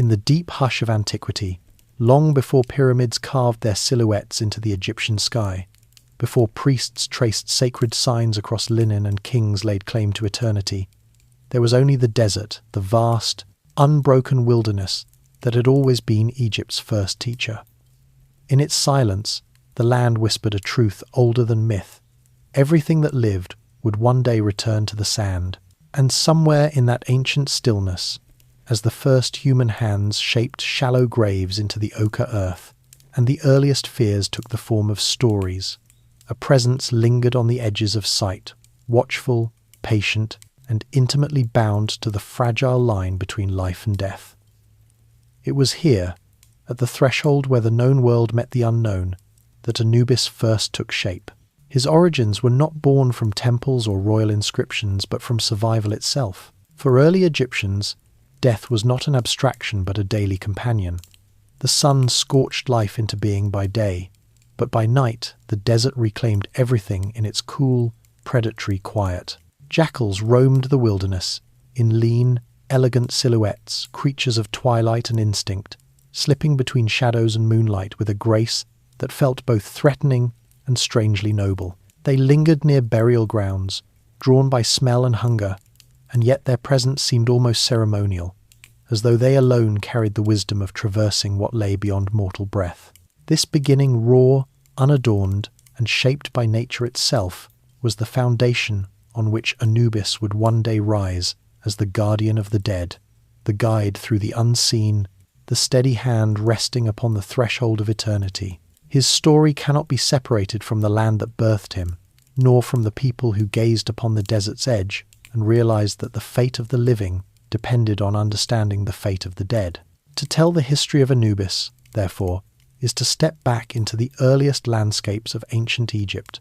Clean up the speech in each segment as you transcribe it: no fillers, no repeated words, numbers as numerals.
In the deep hush of antiquity, long before pyramids carved their silhouettes into the Egyptian sky, before priests traced sacred signs across linen and kings laid claim to eternity, there was only the desert, the vast, unbroken wilderness that had always been Egypt's first teacher. In its silence, the land whispered a truth older than myth. Everything that lived would one day return to the sand, and somewhere in that ancient stillness, as the first human hands shaped shallow graves into the ochre earth, and the earliest fears took the form of stories, a presence lingered on the edges of sight, watchful, patient, and intimately bound to the fragile line between life and death. It was here, at the threshold where the known world met the unknown, that Anubis first took shape. His origins were not born from temples or royal inscriptions, but from survival itself. For early Egyptians, death was not an abstraction but a daily companion. The sun scorched life into being by day, but by night the desert reclaimed everything in its cool, predatory quiet. Jackals roamed the wilderness, in lean, elegant silhouettes, creatures of twilight and instinct, slipping between shadows and moonlight with a grace that felt both threatening and strangely noble. They lingered near burial grounds, drawn by smell and hunger, and yet their presence seemed almost ceremonial, as though they alone carried the wisdom of traversing what lay beyond mortal breath. This beginning raw, unadorned, and shaped by nature itself was the foundation on which Anubis would one day rise as the guardian of the dead, the guide through the unseen, the steady hand resting upon the threshold of eternity. His story cannot be separated from the land that birthed him, nor from the people who gazed upon the desert's edge and realized that the fate of the living depended on understanding the fate of the dead. To tell the history of Anubis, therefore, is to step back into the earliest landscapes of ancient Egypt,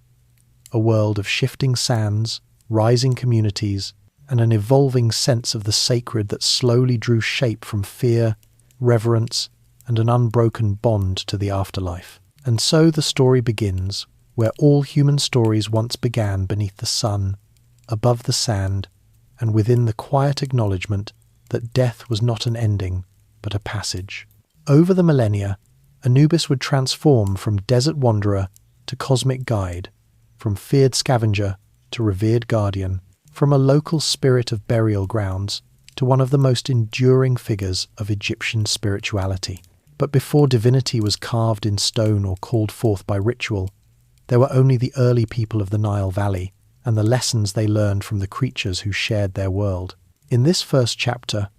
a world of shifting sands, rising communities, and an evolving sense of the sacred that slowly drew shape from fear, reverence, and an unbroken bond to the afterlife. And so the story begins, where all human stories once began, beneath the sun, above the sand, and within the quiet acknowledgement that death was not an ending, but a passage. Over the millennia, Anubis would transform from desert wanderer to cosmic guide, from feared scavenger to revered guardian, from a local spirit of burial grounds to one of the most enduring figures of Egyptian spirituality. But before divinity was carved in stone or called forth by ritual, there were only the early people of the Nile Valley and the lessons they learned from the creatures who shared their world. In this first chapter,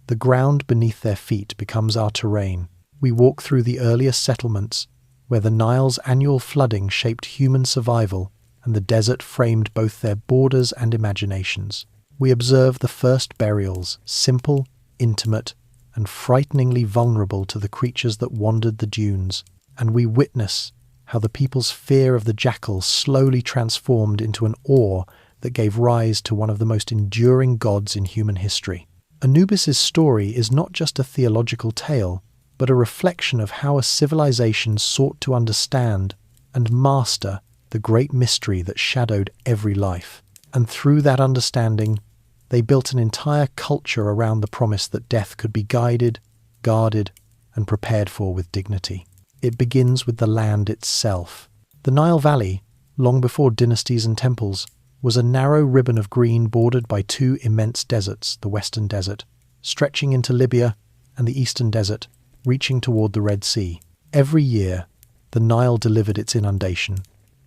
the ground beneath their feet becomes our terrain. We walk through the earliest settlements, where the Nile's annual flooding shaped human survival and the desert framed both their borders and imaginations. We observe the first burials, simple, intimate, and frighteningly vulnerable to the creatures that wandered the dunes, and we witness how the people's fear of the jackal slowly transformed into an awe that gave rise to one of the most enduring gods in human history. Anubis's story is not just a theological tale, but a reflection of how a civilization sought to understand and master the great mystery that shadowed every life. And through that understanding, they built an entire culture around the promise that death could be guided, guarded, and prepared for with dignity. It begins with the land itself. The Nile Valley, long before dynasties and temples, was a narrow ribbon of green bordered by two immense deserts, the Western Desert, stretching into Libya, and the Eastern Desert, reaching toward the Red Sea. Every year, the Nile delivered its inundation,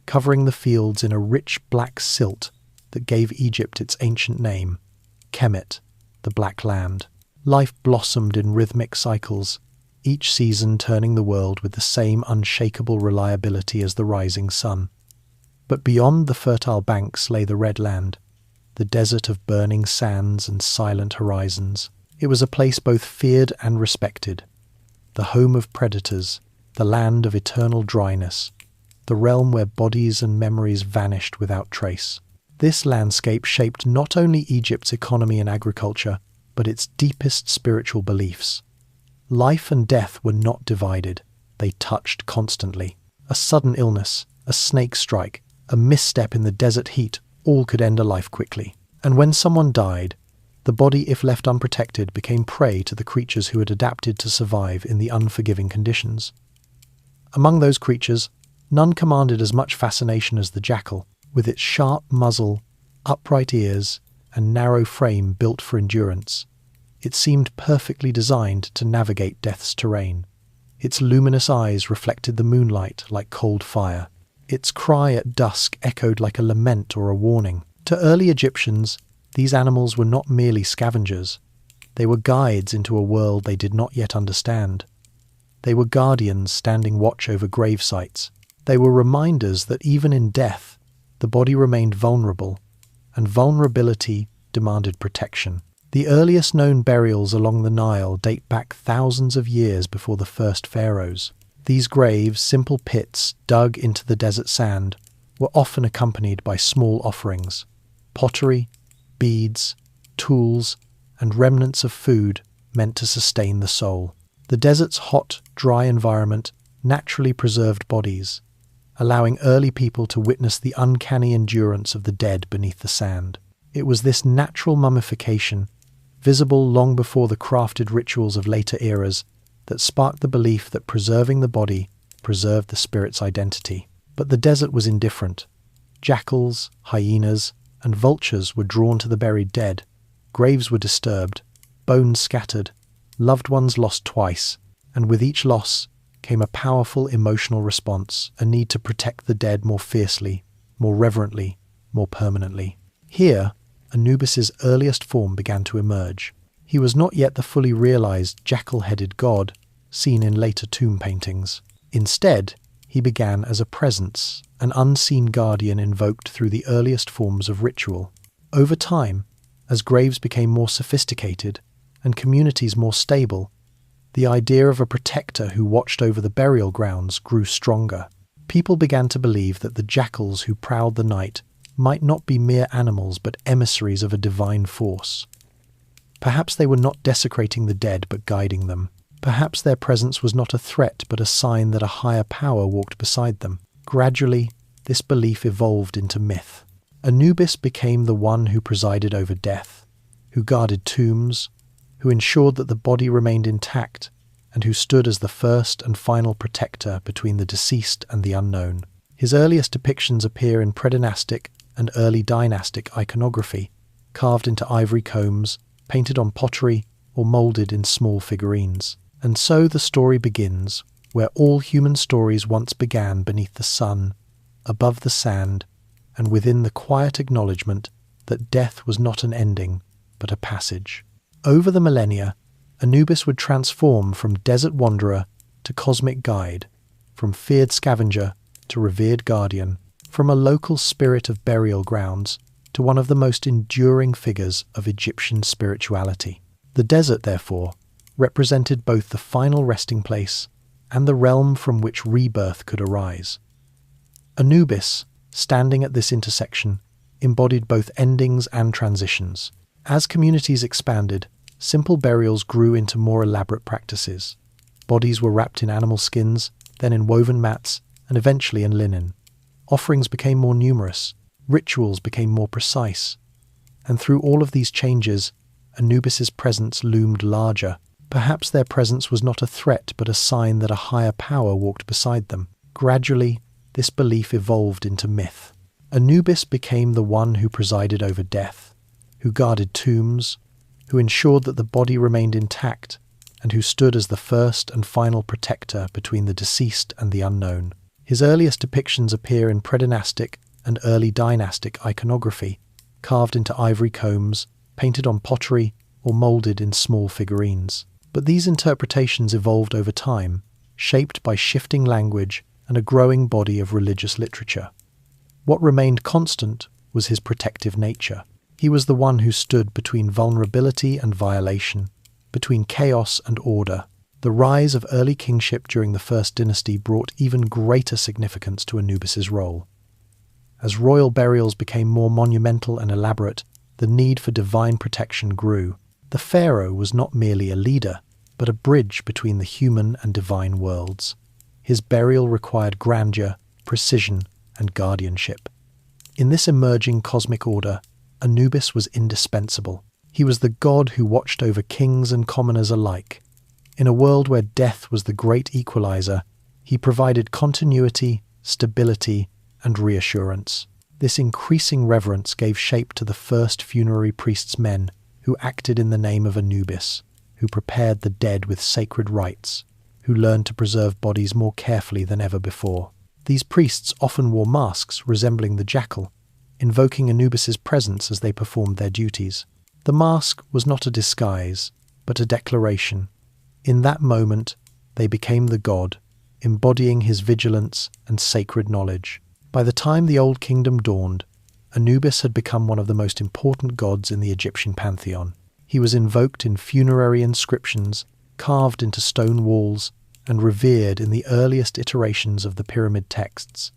covering the fields in a rich black silt that gave Egypt its ancient name, Kemet, the Black Land. Life blossomed in rhythmic cycles, each season turning the world with the same unshakable reliability as the rising sun. But beyond the fertile banks lay the Red Land, the desert of burning sands and silent horizons. It was a place both feared and respected, the home of predators, the land of eternal dryness, the realm where bodies and memories vanished without trace. This landscape shaped not only Egypt's economy and agriculture, but its deepest spiritual beliefs. Life and death were not divided, they touched constantly. A sudden illness, a snake strike, a misstep in the desert heat, all could end a life quickly. And when someone died, The body, if left unprotected, became prey to the creatures who had adapted to survive in the unforgiving conditions. Among those creatures, none commanded as much fascination as the jackal, with its sharp muzzle, upright ears, and narrow frame built for endurance. It seemed perfectly designed to navigate death's terrain. Its luminous eyes reflected the moonlight like cold fire. Its cry at dusk echoed like a lament or a warning. To early Egyptians, these animals were not merely scavengers. They were guides into a world they did not yet understand. They were guardians standing watch over grave sites. They were reminders that even in death, the body remained vulnerable, and vulnerability demanded protection. The earliest known burials along the Nile date back thousands of years before the first pharaohs. These graves, simple pits dug into the desert sand, were often accompanied by small offerings: pottery, beads, tools, and remnants of food meant to sustain the soul. The desert's hot, dry environment naturally preserved bodies, allowing early people to witness the uncanny endurance of the dead beneath the sand. It was this natural mummification, visible long before the crafted rituals of later eras, that sparked the belief that preserving the body preserved the spirit's identity. But the desert was indifferent. Jackals, hyenas, and vultures were drawn to the buried dead. Graves were disturbed, bones scattered, loved ones lost twice, and with each loss came a powerful emotional response, a need to protect the dead more fiercely, more reverently, more permanently. Here, Anubis's earliest form began to emerge. He was not yet the fully realized jackal-headed god seen in later tomb paintings. Instead, he began as a presence, an unseen guardian invoked through the earliest forms of ritual. Over time, as graves became more sophisticated and communities more stable, the idea of a protector who watched over the burial grounds grew stronger. People began to believe that the jackals who prowled the night might not be mere animals but emissaries of a divine force. Perhaps they were not desecrating the dead but guiding them. Perhaps their presence was not a threat but a sign that a higher power walked beside them. Gradually, this belief evolved into myth. Anubis became the one who presided over death, who guarded tombs, who ensured that the body remained intact, and who stood as the first and final protector between the deceased and the unknown. His earliest depictions appear in predynastic and early dynastic iconography, carved into ivory combs, painted on pottery, or moulded in small figurines. And so the story begins, where all human stories once began beneath the sun, above the sand, and within the quiet acknowledgement that death was not an ending, but a passage. Over the millennia, Anubis would transform from desert wanderer to cosmic guide, from feared scavenger to revered guardian, from a local spirit of burial grounds to one of the most enduring figures of Egyptian spirituality. The desert, therefore, represented both the final resting place and the realm from which rebirth could arise. Anubis, standing at this intersection, embodied both endings and transitions. As communities expanded, simple burials grew into more elaborate practices. Bodies were wrapped in animal skins, then in woven mats, and eventually in linen. Offerings became more numerous, rituals became more precise, and through all of these changes, Anubis's presence loomed larger. Perhaps their presence was not a threat but a sign that a higher power walked beside them. Gradually, this belief evolved into myth. Anubis became the one who presided over death, who guarded tombs, who ensured that the body remained intact, and who stood as the first and final protector between the deceased and the unknown. His earliest depictions appear in predynastic and early dynastic iconography, carved into ivory combs, painted on pottery, or moulded in small figurines. But these interpretations evolved over time, shaped by shifting language and a growing body of religious literature. What remained constant was his protective nature. He was the one who stood between vulnerability and violation, between chaos and order. The rise of early kingship during the First Dynasty brought even greater significance to Anubis's role. As royal burials became more monumental and elaborate, the need for divine protection grew. The pharaoh was not merely a leader, but a bridge between the human and divine worlds. His burial required grandeur, precision, and guardianship. In this emerging cosmic order, Anubis was indispensable. He was the god who watched over kings and commoners alike. In a world where death was the great equalizer, he provided continuity, stability, and reassurance. This increasing reverence gave shape to the first funerary priests' men who acted in the name of Anubis, who prepared the dead with sacred rites, who learned to preserve bodies more carefully than ever before. These priests often wore masks resembling the jackal, invoking Anubis's presence as they performed their duties. The mask was not a disguise, but a declaration. In that moment, they became the god, embodying his vigilance and sacred knowledge. By the time the Old Kingdom dawned, Anubis had become one of the most important gods in the Egyptian pantheon. He was invoked in funerary inscriptions, carved into stone walls, and revered in the earliest iterations of the pyramid texts.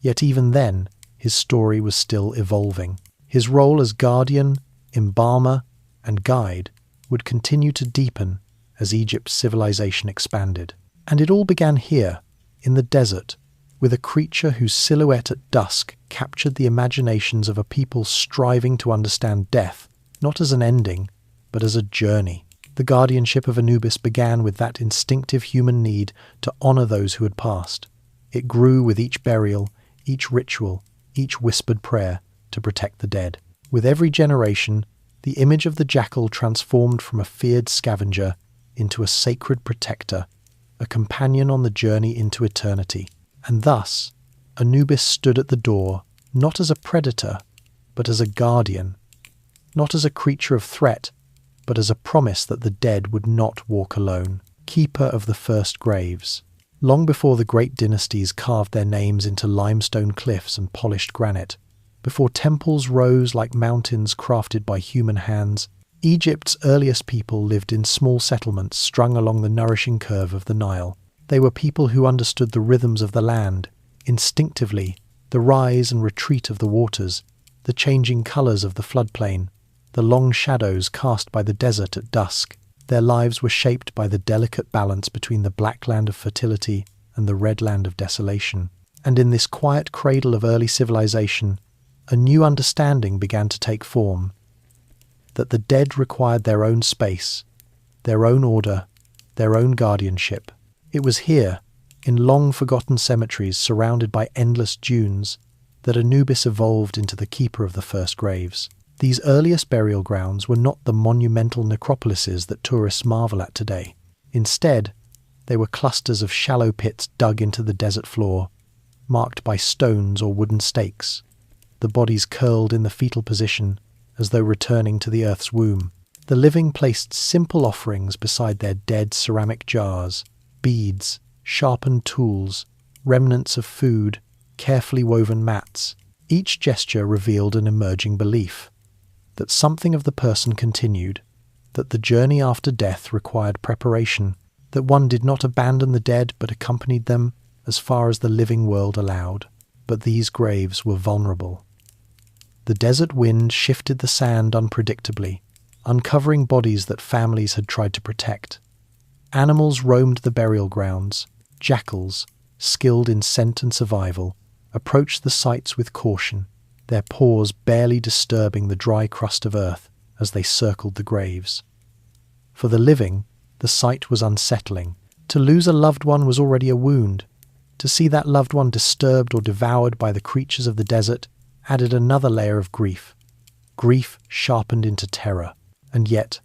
Yet even then, his story was still evolving. His role as guardian, embalmer, and guide would continue to deepen as Egypt's civilization expanded. And it all began here, in the desert, with a creature whose silhouette at dusk captured the imaginations of a people striving to understand death, not as an ending, but as a journey. The guardianship of Anubis began with that instinctive human need to honor those who had passed. It grew with each burial, each ritual, each whispered prayer to protect the dead. With every generation, the image of the jackal transformed from a feared scavenger into a sacred protector, a companion on the journey into eternity. And thus, Anubis stood at the door, not as a predator, but as a guardian, not as a creature of threat, but as a promise that the dead would not walk alone, keeper of the first graves. Long before the great dynasties carved their names into limestone cliffs and polished granite, before temples rose like mountains crafted by human hands, Egypt's earliest people lived in small settlements strung along the nourishing curve of the Nile. They were people who understood the rhythms of the land, instinctively, the rise and retreat of the waters, the changing colours of the floodplain, the long shadows cast by the desert at dusk. Their lives were shaped by the delicate balance between the black land of fertility and the red land of desolation. And in this quiet cradle of early civilization, a new understanding began to take form, that the dead required their own space, their own order, their own guardianship. It was here, in long-forgotten cemeteries surrounded by endless dunes, that Anubis evolved into the keeper of the first graves. These earliest burial grounds were not the monumental necropolises that tourists marvel at today. Instead, they were clusters of shallow pits dug into the desert floor, marked by stones or wooden stakes, the bodies curled in the fetal position as though returning to the earth's womb. The living placed simple offerings beside their dead ceramic jars, beads, sharpened tools, remnants of food, carefully woven mats. Each gesture revealed an emerging belief that something of the person continued, that the journey after death required preparation, that one did not abandon the dead but accompanied them as far as the living world allowed. But these graves were vulnerable. The desert wind shifted the sand unpredictably, uncovering bodies that families had tried to protect. Animals roamed the burial grounds. Jackals, skilled in scent and survival, approached the sites with caution, their paws barely disturbing the dry crust of earth as they circled the graves. For the living, the sight was unsettling. To lose a loved one was already a wound. To see that loved one disturbed or devoured by the creatures of the desert added another layer of grief. Grief sharpened into terror. And yet,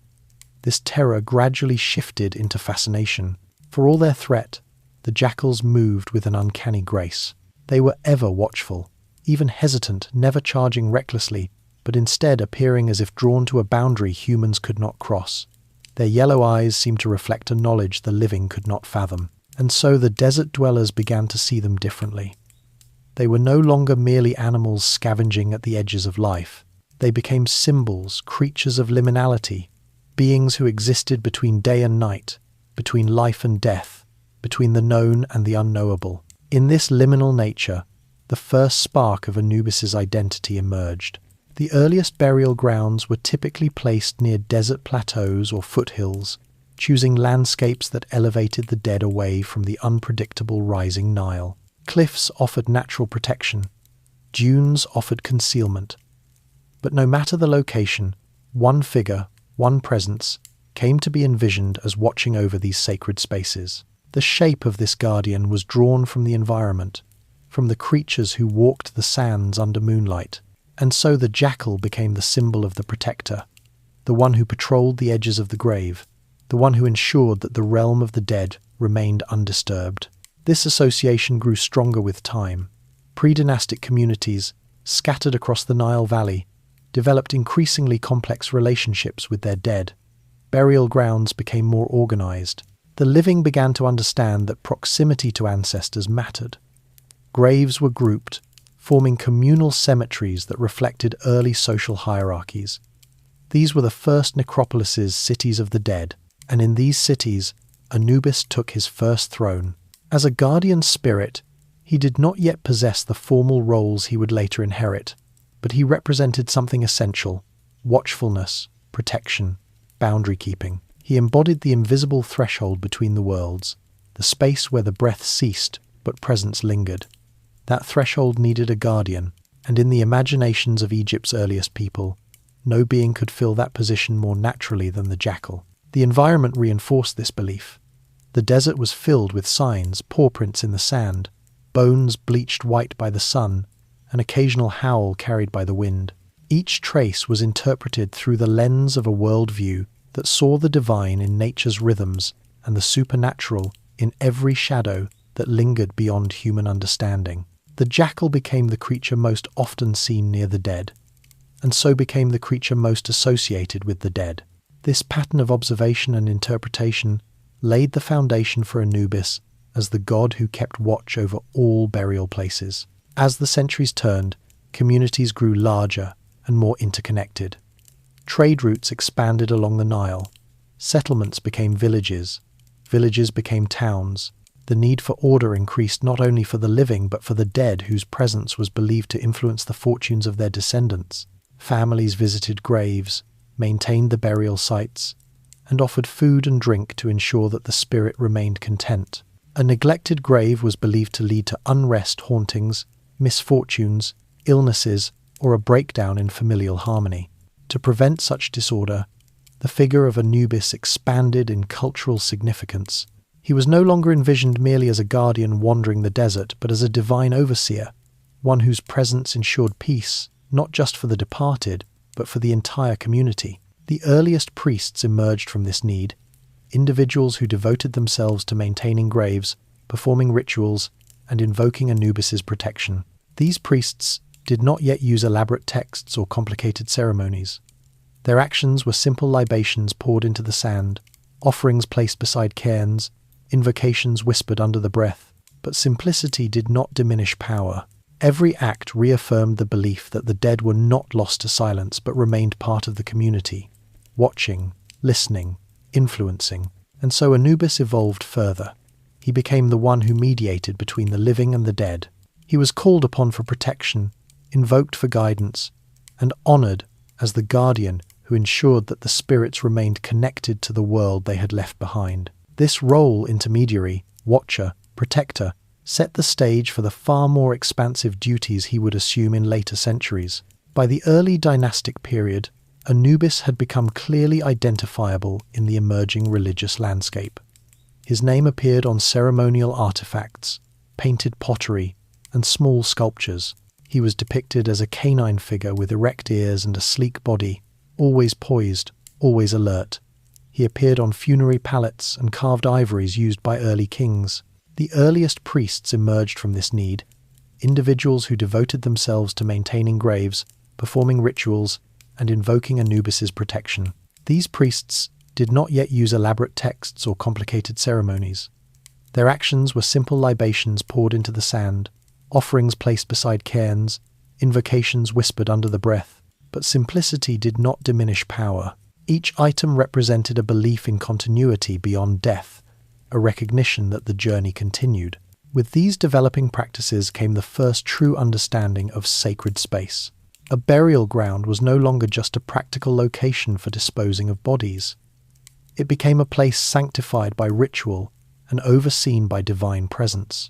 this terror gradually shifted into fascination. For all their threat, the jackals moved with an uncanny grace. They were ever watchful, even hesitant, never charging recklessly, but instead appearing as if drawn to a boundary humans could not cross. Their yellow eyes seemed to reflect a knowledge the living could not fathom. And so the desert dwellers began to see them differently. They were no longer merely animals scavenging at the edges of life. They became symbols, creatures of liminality, beings who existed between day and night, between life and death, between the known and the unknowable. In this liminal nature, the first spark of Anubis's identity emerged. The earliest burial grounds were typically placed near desert plateaus or foothills, choosing landscapes that elevated the dead away from the unpredictable rising Nile. Cliffs offered natural protection. Dunes offered concealment. But no matter the location, one figure, one presence, came to be envisioned as watching over these sacred spaces. The shape of this guardian was drawn from the environment, from the creatures who walked the sands under moonlight, and so the jackal became the symbol of the protector, the one who patrolled the edges of the grave, the one who ensured that the realm of the dead remained undisturbed. This association grew stronger with time. Pre-dynastic communities, scattered across the Nile Valley, developed increasingly complex relationships with their dead. Burial grounds became more organized. The living began to understand that proximity to ancestors mattered. Graves were grouped, forming communal cemeteries that reflected early social hierarchies. These were the first necropolises, cities of the dead, and in these cities, Anubis took his first throne. As a guardian spirit, he did not yet possess the formal roles he would later inherit, but he represented something essential: watchfulness, protection, boundary keeping. He embodied the invisible threshold between the worlds, the space where the breath ceased but presence lingered. That threshold needed a guardian, and in the imaginations of Egypt's earliest people, no being could fill that position more naturally than the jackal. The environment reinforced this belief. The desert was filled with signs, paw prints in the sand, bones bleached white by the sun, an occasional howl carried by the wind. Each trace was interpreted through the lens of a worldview that saw the divine in nature's rhythms and the supernatural in every shadow that lingered beyond human understanding. The jackal became the creature most often seen near the dead, and so became the creature most associated with the dead. This pattern of observation and interpretation laid the foundation for Anubis as the god who kept watch over all burial places. As the centuries turned, communities grew larger and more interconnected. Trade routes expanded along the Nile. Settlements became villages. Villages became towns. The need for order increased not only for the living but for the dead, whose presence was believed to influence the fortunes of their descendants. Families visited graves, maintained the burial sites, and offered food and drink to ensure that the spirit remained content. A neglected grave was believed to lead to unrest, hauntings, misfortunes, illnesses, or a breakdown in familial harmony. To prevent such disorder, the figure of Anubis expanded in cultural significance. He was no longer envisioned merely as a guardian wandering the desert, but as a divine overseer, one whose presence ensured peace, not just for the departed, but for the entire community. The earliest priests emerged from this need, individuals who devoted themselves to maintaining graves, performing rituals, and invoking Anubis's protection. These priests did not yet use elaborate texts or complicated ceremonies. Their actions were simple libations poured into the sand, offerings placed beside cairns, invocations whispered under the breath. But simplicity did not diminish power. Every act reaffirmed the belief that the dead were not lost to silence but remained part of the community, watching, listening, influencing. And so Anubis evolved further. He became the one who mediated between the living and the dead. He was called upon for protection, invoked for guidance, and honored as the guardian who ensured that the spirits remained connected to the world they had left behind. This role, intermediary, watcher, protector, set the stage for the far more expansive duties he would assume in later centuries. By the early dynastic period, Anubis had become clearly identifiable in the emerging religious landscape. His name appeared on ceremonial artifacts, painted pottery, and small sculptures. He was depicted as a canine figure with erect ears and a sleek body, always poised, always alert. He appeared on funerary pallets and carved ivories used by early kings. The earliest priests emerged from this need, individuals who devoted themselves to maintaining graves, performing rituals, and invoking Anubis's protection. These priests did not yet use elaborate texts or complicated ceremonies. Their actions were simple libations poured into the sand, offerings placed beside cairns, invocations whispered under the breath. But simplicity did not diminish power. Each item represented a belief in continuity beyond death, a recognition that the journey continued. With these developing practices came the first true understanding of sacred space. A burial ground was no longer just a practical location for disposing of bodies. It became a place sanctified by ritual and overseen by divine presence.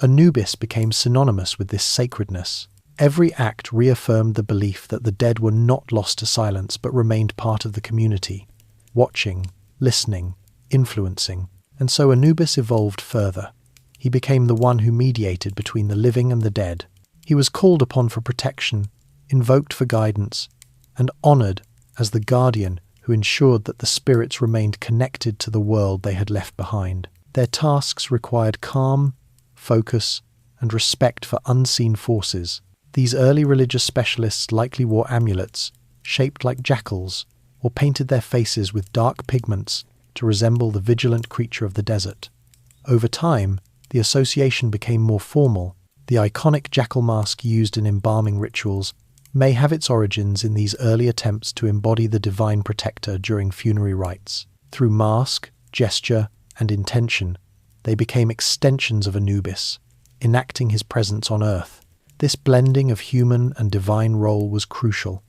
Anubis became synonymous with this sacredness. Every act reaffirmed the belief that the dead were not lost to silence but remained part of the community, watching, listening, influencing. And so Anubis evolved further. He became the one who mediated between the living and the dead. He was called upon for protection, invoked for guidance, and honored as the guardian who ensured that the spirits remained connected to the world they had left behind. Their tasks required calm, focus, and respect for unseen forces. These early religious specialists likely wore amulets, shaped like jackals, or painted their faces with dark pigments to resemble the vigilant creature of the desert. Over time, the association became more formal. The iconic jackal mask used in embalming rituals may have its origins in these early attempts to embody the divine protector during funerary rites. Through mask, gesture, and intention, they became extensions of Anubis, enacting his presence on Earth. This blending of human and divine role was crucial.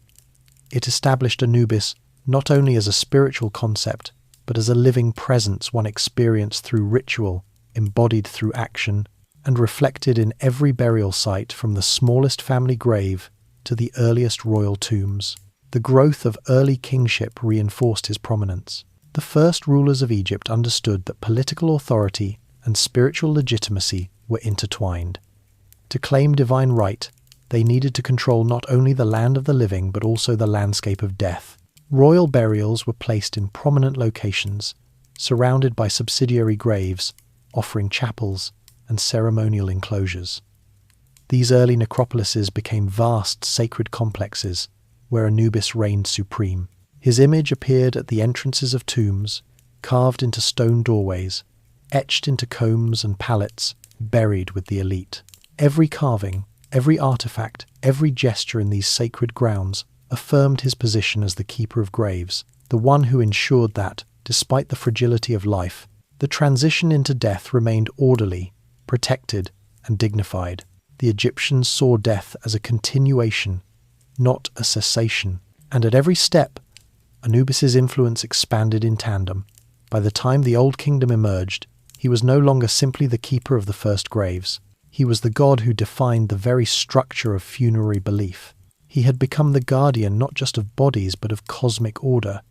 It established Anubis not only as a spiritual concept, but as a living presence one experienced through ritual, embodied through action, and reflected in every burial site from the smallest family grave to the earliest royal tombs. The growth of early kingship reinforced his prominence. The first rulers of Egypt understood that political authority and spiritual legitimacy were intertwined. To claim divine right, they needed to control not only the land of the living but also the landscape of death. Royal burials were placed in prominent locations, surrounded by subsidiary graves, offering chapels and ceremonial enclosures. These early necropolises became vast sacred complexes where Anubis reigned supreme. His image appeared at the entrances of tombs, carved into stone doorways, etched into combs and pallets, buried with the elite. Every carving, every artifact, every gesture in these sacred grounds affirmed his position as the keeper of graves, the one who ensured that, despite the fragility of life, the transition into death remained orderly, protected, and dignified. The Egyptians saw death as a continuation, not a cessation, and at every step, Anubis's influence expanded in tandem. By the time the Old Kingdom emerged, he was no longer simply the keeper of the first graves. He was the god who defined the very structure of funerary belief. He had become the guardian not just of bodies but of cosmic order,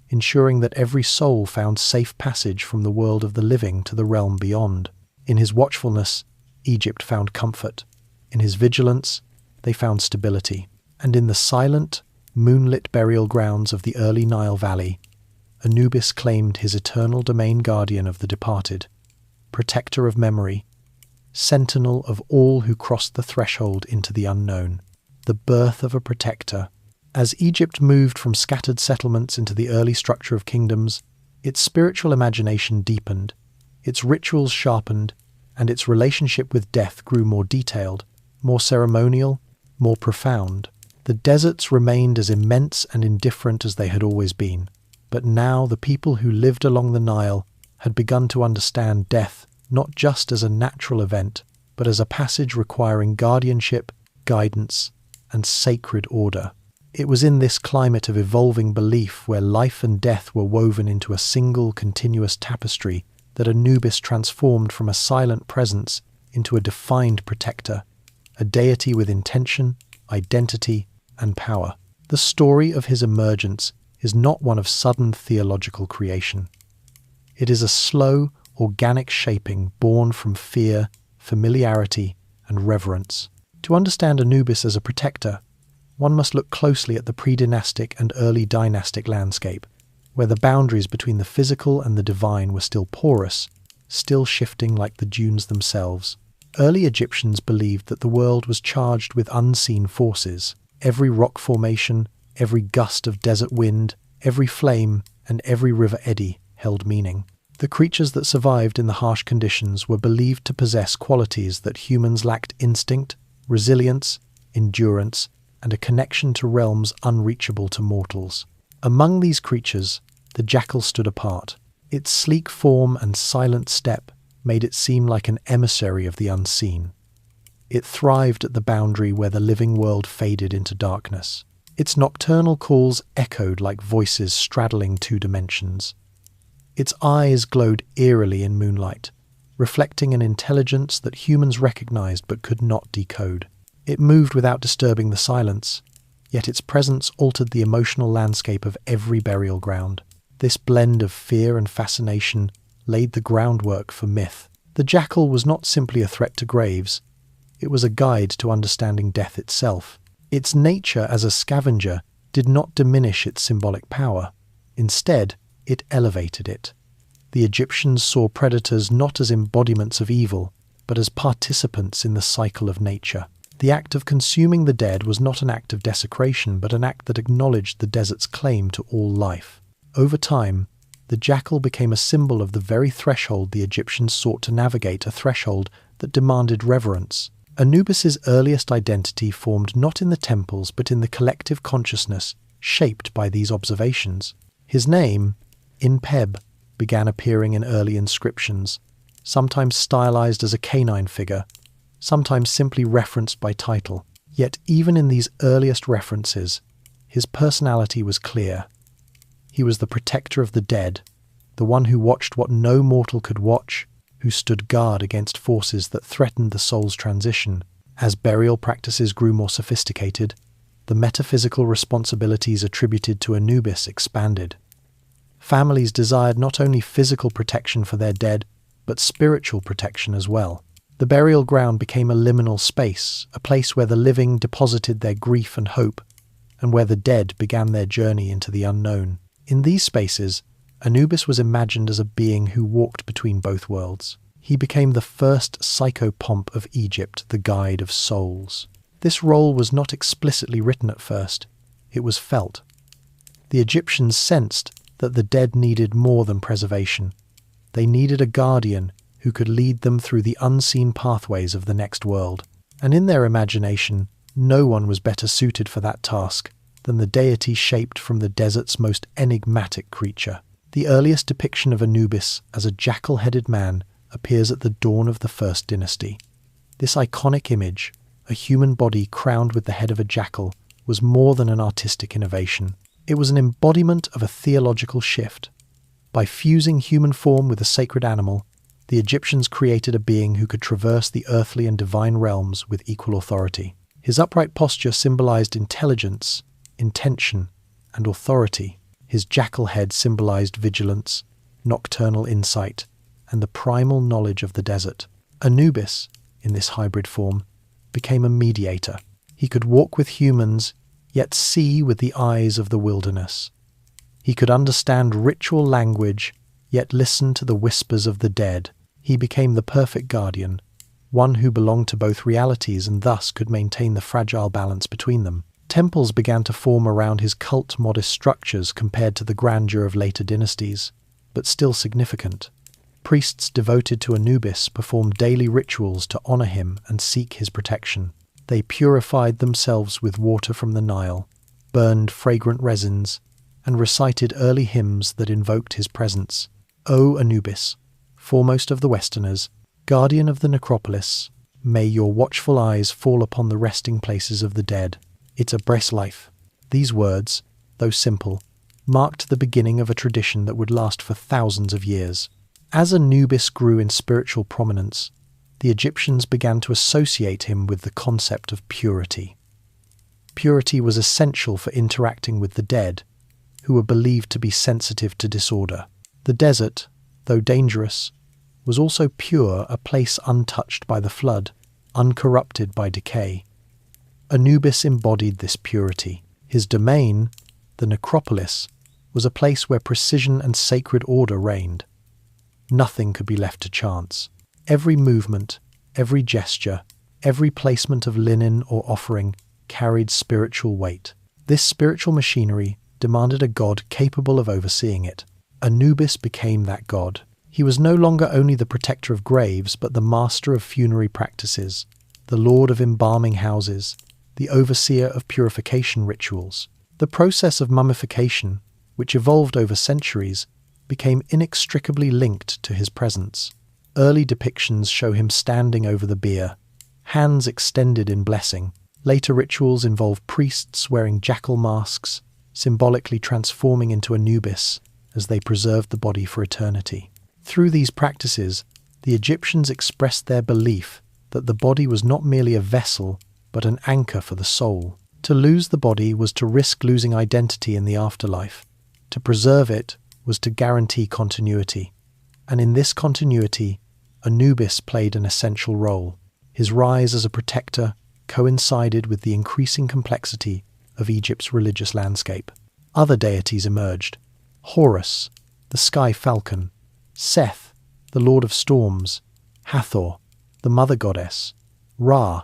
ensuring that every soul found safe passage from the world of the living to the realm beyond. In his watchfulness, Egypt found comfort. In his vigilance, they found stability. And in the silent, moonlit burial grounds of the early Nile Valley, Anubis claimed his eternal domain, guardian of the departed, protector of memory, sentinel of all who crossed the threshold into the unknown. The birth of a protector. As Egypt moved from scattered settlements into the early structure of kingdoms, its spiritual imagination deepened, its rituals sharpened, and its relationship with death grew more detailed, more ceremonial, more profound. The deserts remained as immense and indifferent as they had always been, but now the people who lived along the Nile had begun to understand death not just as a natural event, but as a passage requiring guardianship, guidance, and sacred order. It was in this climate of evolving belief where life and death were woven into a single continuous tapestry that Anubis transformed from a silent presence into a defined protector, a deity with intention, identity, and power. The story of his emergence is not one of sudden theological creation. It is a slow, organic shaping born from fear, familiarity, and reverence. To understand Anubis as a protector, one must look closely at the pre-dynastic and early dynastic landscape, where the boundaries between the physical and the divine were still porous, still shifting like the dunes themselves. Early Egyptians believed that the world was charged with unseen forces. Every rock formation, every gust of desert wind, every flame, and every river eddy held meaning. The creatures that survived in the harsh conditions were believed to possess qualities that humans lacked: instinct, resilience, endurance, and a connection to realms unreachable to mortals. Among these creatures, the jackal stood apart. Its sleek form and silent step made it seem like an emissary of the unseen. It thrived at the boundary where the living world faded into darkness. Its nocturnal calls echoed like voices straddling two dimensions. Its eyes glowed eerily in moonlight, reflecting an intelligence that humans recognized but could not decode. It moved without disturbing the silence, yet its presence altered the emotional landscape of every burial ground. This blend of fear and fascination laid the groundwork for myth. The jackal was not simply a threat to graves, it was a guide to understanding death itself. Its nature as a scavenger did not diminish its symbolic power. Instead, it elevated it. The Egyptians saw predators not as embodiments of evil, but as participants in the cycle of nature. The act of consuming the dead was not an act of desecration, but an act that acknowledged the desert's claim to all life. Over time, the jackal became a symbol of the very threshold the Egyptians sought to navigate, a threshold that demanded reverence. Anubis's earliest identity formed not in the temples but in the collective consciousness shaped by these observations. His name, Inpeb, began appearing in early inscriptions, sometimes stylized as a canine figure, sometimes simply referenced by title. Yet even in these earliest references, his personality was clear. He was the protector of the dead, the one who watched what no mortal could watch, who stood guard against forces that threatened the soul's transition. As burial practices grew more sophisticated, the metaphysical responsibilities attributed to Anubis expanded. Families desired not only physical protection for their dead, but spiritual protection as well. The burial ground became a liminal space, a place where the living deposited their grief and hope, and where the dead began their journey into the unknown. In these spaces, Anubis was imagined as a being who walked between both worlds. He became the first psychopomp of Egypt, the guide of souls. This role was not explicitly written at first, it was felt. The Egyptians sensed that the dead needed more than preservation. They needed a guardian who could lead them through the unseen pathways of the next world. And in their imagination, no one was better suited for that task than the deity shaped from the desert's most enigmatic creature. The earliest depiction of Anubis as a jackal-headed man appears at the dawn of the First Dynasty. This iconic image, a human body crowned with the head of a jackal, was more than an artistic innovation. It was an embodiment of a theological shift. By fusing human form with a sacred animal, the Egyptians created a being who could traverse the earthly and divine realms with equal authority. His upright posture symbolized intelligence, intention, and authority. His jackal head symbolized vigilance, nocturnal insight, and the primal knowledge of the desert. Anubis, in this hybrid form, became a mediator. He could walk with humans, yet see with the eyes of the wilderness. He could understand ritual language, yet listen to the whispers of the dead. He became the perfect guardian, one who belonged to both realities and thus could maintain the fragile balance between them. Temples began to form around his cult-modest structures compared to the grandeur of later dynasties, but still significant. Priests devoted to Anubis performed daily rituals to honor him and seek his protection. They purified themselves with water from the Nile, burned fragrant resins, and recited early hymns that invoked his presence. O Anubis, foremost of the Westerners, guardian of the necropolis, may your watchful eyes fall upon the resting places of the dead. It's a breast life. These words, though simple, marked the beginning of a tradition that would last for thousands of years. As Anubis grew in spiritual prominence, the Egyptians began to associate him with the concept of purity. Purity was essential for interacting with the dead, who were believed to be sensitive to disorder. The desert, though dangerous, was also pure, a place untouched by the flood, uncorrupted by decay. Anubis embodied this purity. His domain, the necropolis, was a place where precision and sacred order reigned. Nothing could be left to chance. Every movement, every gesture, every placement of linen or offering carried spiritual weight. This spiritual machinery demanded a god capable of overseeing it. Anubis became that god. He was no longer only the protector of graves, but the master of funerary practices, the lord of embalming houses, the overseer of purification rituals. The process of mummification, which evolved over centuries, became inextricably linked to his presence. Early depictions show him standing over the bier, hands extended in blessing. Later rituals involve priests wearing jackal masks, symbolically transforming into Anubis as they preserved the body for eternity. Through these practices, the Egyptians expressed their belief that the body was not merely a vessel, but an anchor for the soul. To lose the body was to risk losing identity in the afterlife. To preserve it was to guarantee continuity. And in this continuity, Anubis played an essential role. His rise as a protector coincided with the increasing complexity of Egypt's religious landscape. Other deities emerged: Horus, the sky falcon; Seth, the lord of storms; Hathor, the mother goddess; Ra,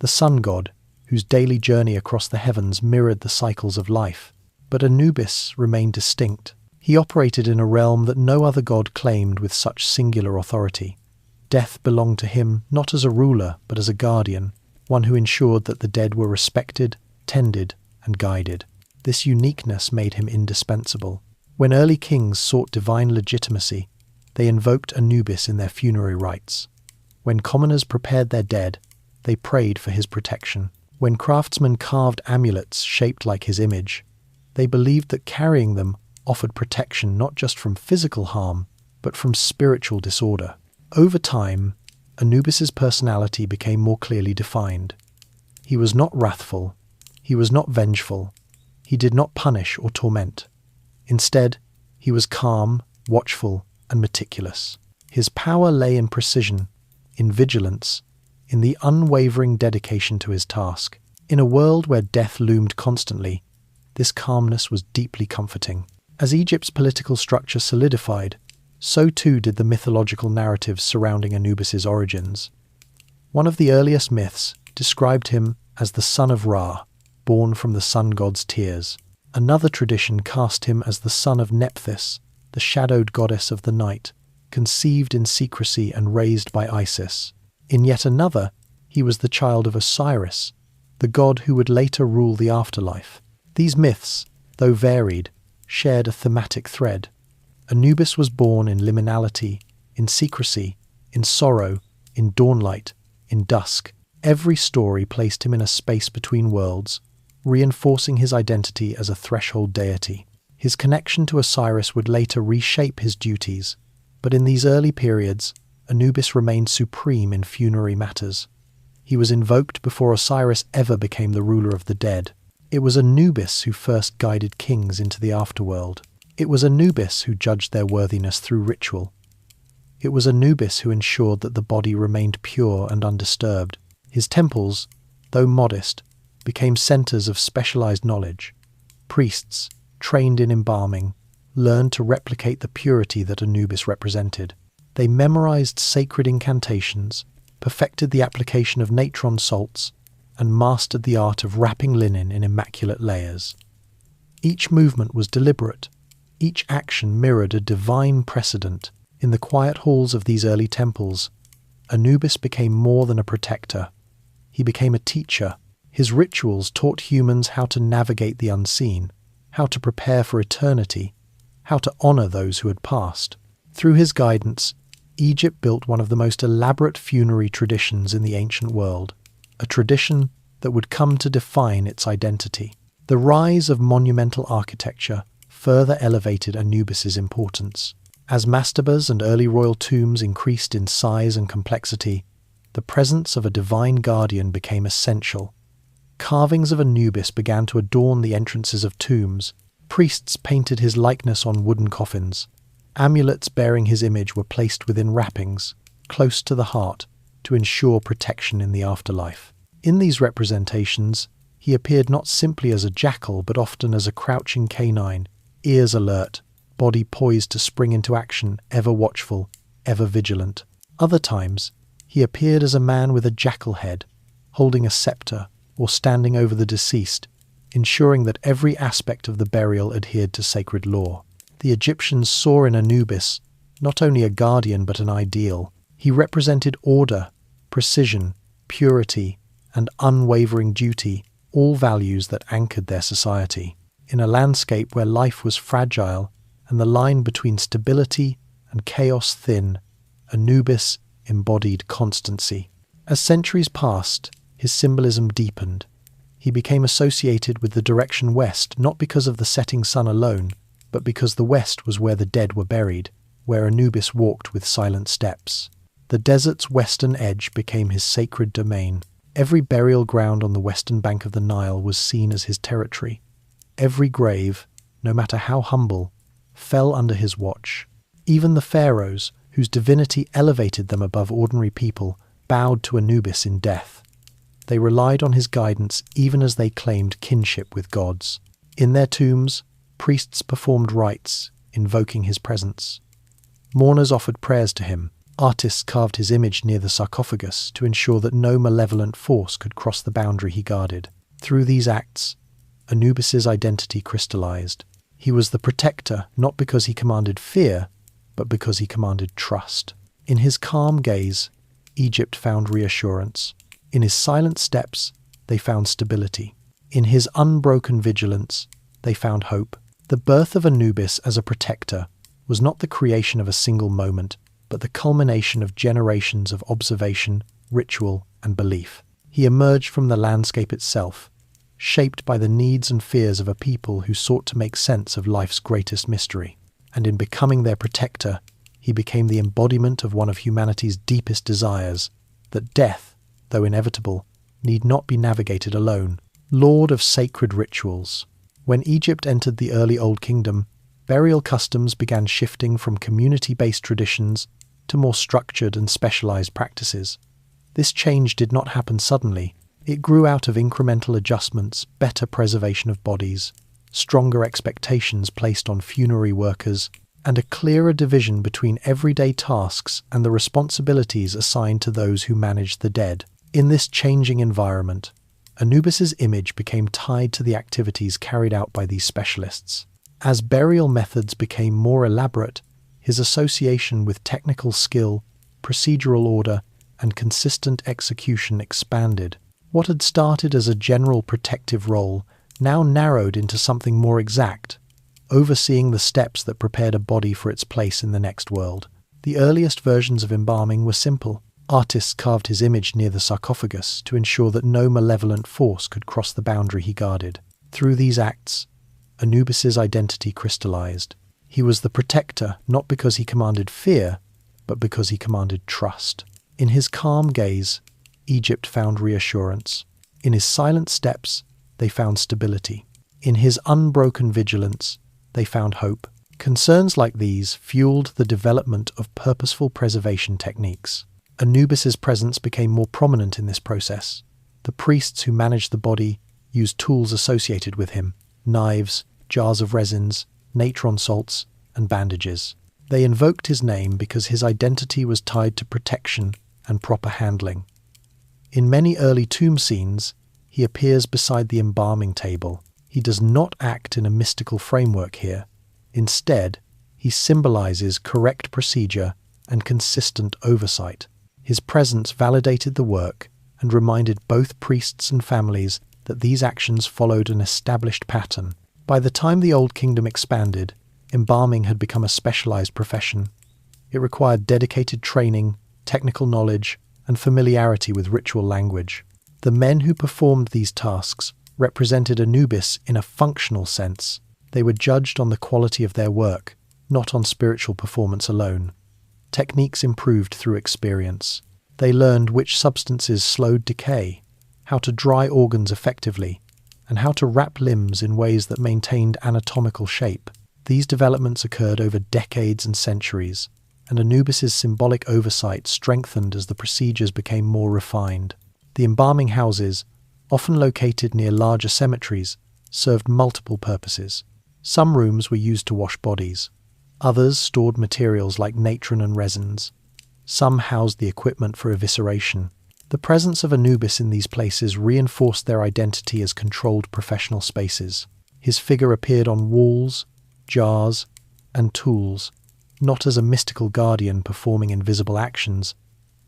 the sun god, whose daily journey across the heavens mirrored the cycles of life. But Anubis remained distinct. He operated in a realm that no other god claimed with such singular authority. Death belonged to him not as a ruler, but as a guardian, one who ensured that the dead were respected, tended, and guided. This uniqueness made him indispensable. When early kings sought divine legitimacy, they invoked Anubis in their funerary rites. When commoners prepared their dead, they prayed for his protection. When craftsmen carved amulets shaped like his image, they believed that carrying them offered protection not just from physical harm, but from spiritual disorder. Over time, Anubis's personality became more clearly defined. He was not wrathful. He was not vengeful. He did not punish or torment. Instead, he was calm, watchful, and meticulous. His power lay in precision, in vigilance, in the unwavering dedication to his task. In a world where death loomed constantly, this calmness was deeply comforting. As Egypt's political structure solidified, so too did the mythological narratives surrounding Anubis's origins. One of the earliest myths described him as the son of Ra, born from the sun god's tears. Another tradition cast him as the son of Nephthys, the shadowed goddess of the night, conceived in secrecy and raised by Isis. In yet another, he was the child of Osiris, the god who would later rule the afterlife. These myths, though varied, shared a thematic thread. Anubis was born in liminality, in secrecy, in sorrow, in dawnlight, in dusk. Every story placed him in a space between worlds, reinforcing his identity as a threshold deity. His connection to Osiris would later reshape his duties, but in these early periods, Anubis remained supreme in funerary matters. He was invoked before Osiris ever became the ruler of the dead. It was Anubis who first guided kings into the afterworld. It was Anubis who judged their worthiness through ritual. It was Anubis who ensured that the body remained pure and undisturbed. His temples, though modest, became centers of specialized knowledge. Priests, trained in embalming, learned to replicate the purity that Anubis represented. They memorized sacred incantations, perfected the application of natron salts, and mastered the art of wrapping linen in immaculate layers. Each movement was deliberate. Each action mirrored a divine precedent. In the quiet halls of these early temples, Anubis became more than a protector. He became a teacher. His rituals taught humans how to navigate the unseen, how to prepare for eternity, how to honor those who had passed. Through his guidance, Egypt built one of the most elaborate funerary traditions in the ancient world, a tradition that would come to define its identity. The rise of monumental architecture further elevated Anubis's importance. As mastabas and early royal tombs increased in size and complexity, the presence of a divine guardian became essential. Carvings of Anubis began to adorn the entrances of tombs. Priests painted his likeness on wooden coffins. Amulets bearing his image were placed within wrappings, close to the heart, to ensure protection in the afterlife. In these representations, he appeared not simply as a jackal, but often as a crouching canine, ears alert, body poised to spring into action, ever watchful, ever vigilant. Other times, he appeared as a man with a jackal head, holding a scepter or standing over the deceased, ensuring that every aspect of the burial adhered to sacred law. The Egyptians saw in Anubis not only a guardian but an ideal. He represented order, precision, purity, and unwavering duty, all values that anchored their society. In a landscape where life was fragile and the line between stability and chaos thin, Anubis embodied constancy. As centuries passed, his symbolism deepened. He became associated with the direction west, not because of the setting sun alone, but because the west was where the dead were buried, where Anubis walked with silent steps. The desert's western edge became his sacred domain. Every burial ground on the western bank of the Nile was seen as his territory. Every grave, no matter how humble, fell under his watch. Even the pharaohs, whose divinity elevated them above ordinary people, bowed to Anubis in death. They relied on his guidance even as they claimed kinship with gods. In their tombs, priests performed rites, invoking his presence. Mourners offered prayers to him. Artists carved his image near the sarcophagus to ensure that no malevolent force could cross the boundary he guarded. Through these acts, Anubis's identity crystallized. He was the protector not because he commanded fear, but because he commanded trust. In his calm gaze, Egypt found reassurance. In his silent steps, they found stability. In his unbroken vigilance, they found hope. The birth of Anubis as a protector was not the creation of a single moment, but the culmination of generations of observation, ritual, and belief. He emerged from the landscape itself, shaped by the needs and fears of a people who sought to make sense of life's greatest mystery. And in becoming their protector, he became the embodiment of one of humanity's deepest desires, that death, though inevitable, need not be navigated alone. Lord of sacred rituals. When Egypt entered the early Old Kingdom, burial customs began shifting from community-based traditions to more structured and specialized practices. This change did not happen suddenly. It grew out of incremental adjustments, better preservation of bodies, stronger expectations placed on funerary workers, and a clearer division between everyday tasks and the responsibilities assigned to those who managed the dead. In this changing environment, Anubis's image became tied to the activities carried out by these specialists. As burial methods became more elaborate, his association with technical skill, procedural order, and consistent execution expanded. What had started as a general protective role now narrowed into something more exact, overseeing the steps that prepared a body for its place in the next world. The earliest versions of embalming were simple. Artists carved his image near the sarcophagus to ensure that no malevolent force could cross the boundary he guarded. Through these acts, Anubis's identity crystallized. He was the protector not because he commanded fear, but because he commanded trust. In his calm gaze, Egypt found reassurance. In his silent steps, they found stability. In his unbroken vigilance, they found hope. Concerns like these fueled the development of purposeful preservation techniques. Anubis's presence became more prominent in this process. The priests who managed the body used tools associated with him: knives, jars of resins, natron salts, and bandages. They invoked his name because his identity was tied to protection and proper handling. In many early tomb scenes, he appears beside the embalming table. He does not act in a mystical framework here. Instead, he symbolizes correct procedure and consistent oversight. His presence validated the work and reminded both priests and families that these actions followed an established pattern. By the time the Old Kingdom expanded, embalming had become a specialized profession. It required dedicated training, technical knowledge, and familiarity with ritual language. The men who performed these tasks represented Anubis in a functional sense. They were judged on the quality of their work, not on spiritual performance alone. Techniques improved through experience. They learned which substances slowed decay, how to dry organs effectively, and how to wrap limbs in ways that maintained anatomical shape. These developments occurred over decades and centuries, and Anubis's symbolic oversight strengthened as the procedures became more refined. The embalming houses, often located near larger cemeteries, served multiple purposes. Some rooms were used to wash bodies. Others stored materials like natron and resins. Some housed the equipment for evisceration. The presence of Anubis in these places reinforced their identity as controlled professional spaces. His figure appeared on walls, jars, and tools, not as a mystical guardian performing invisible actions,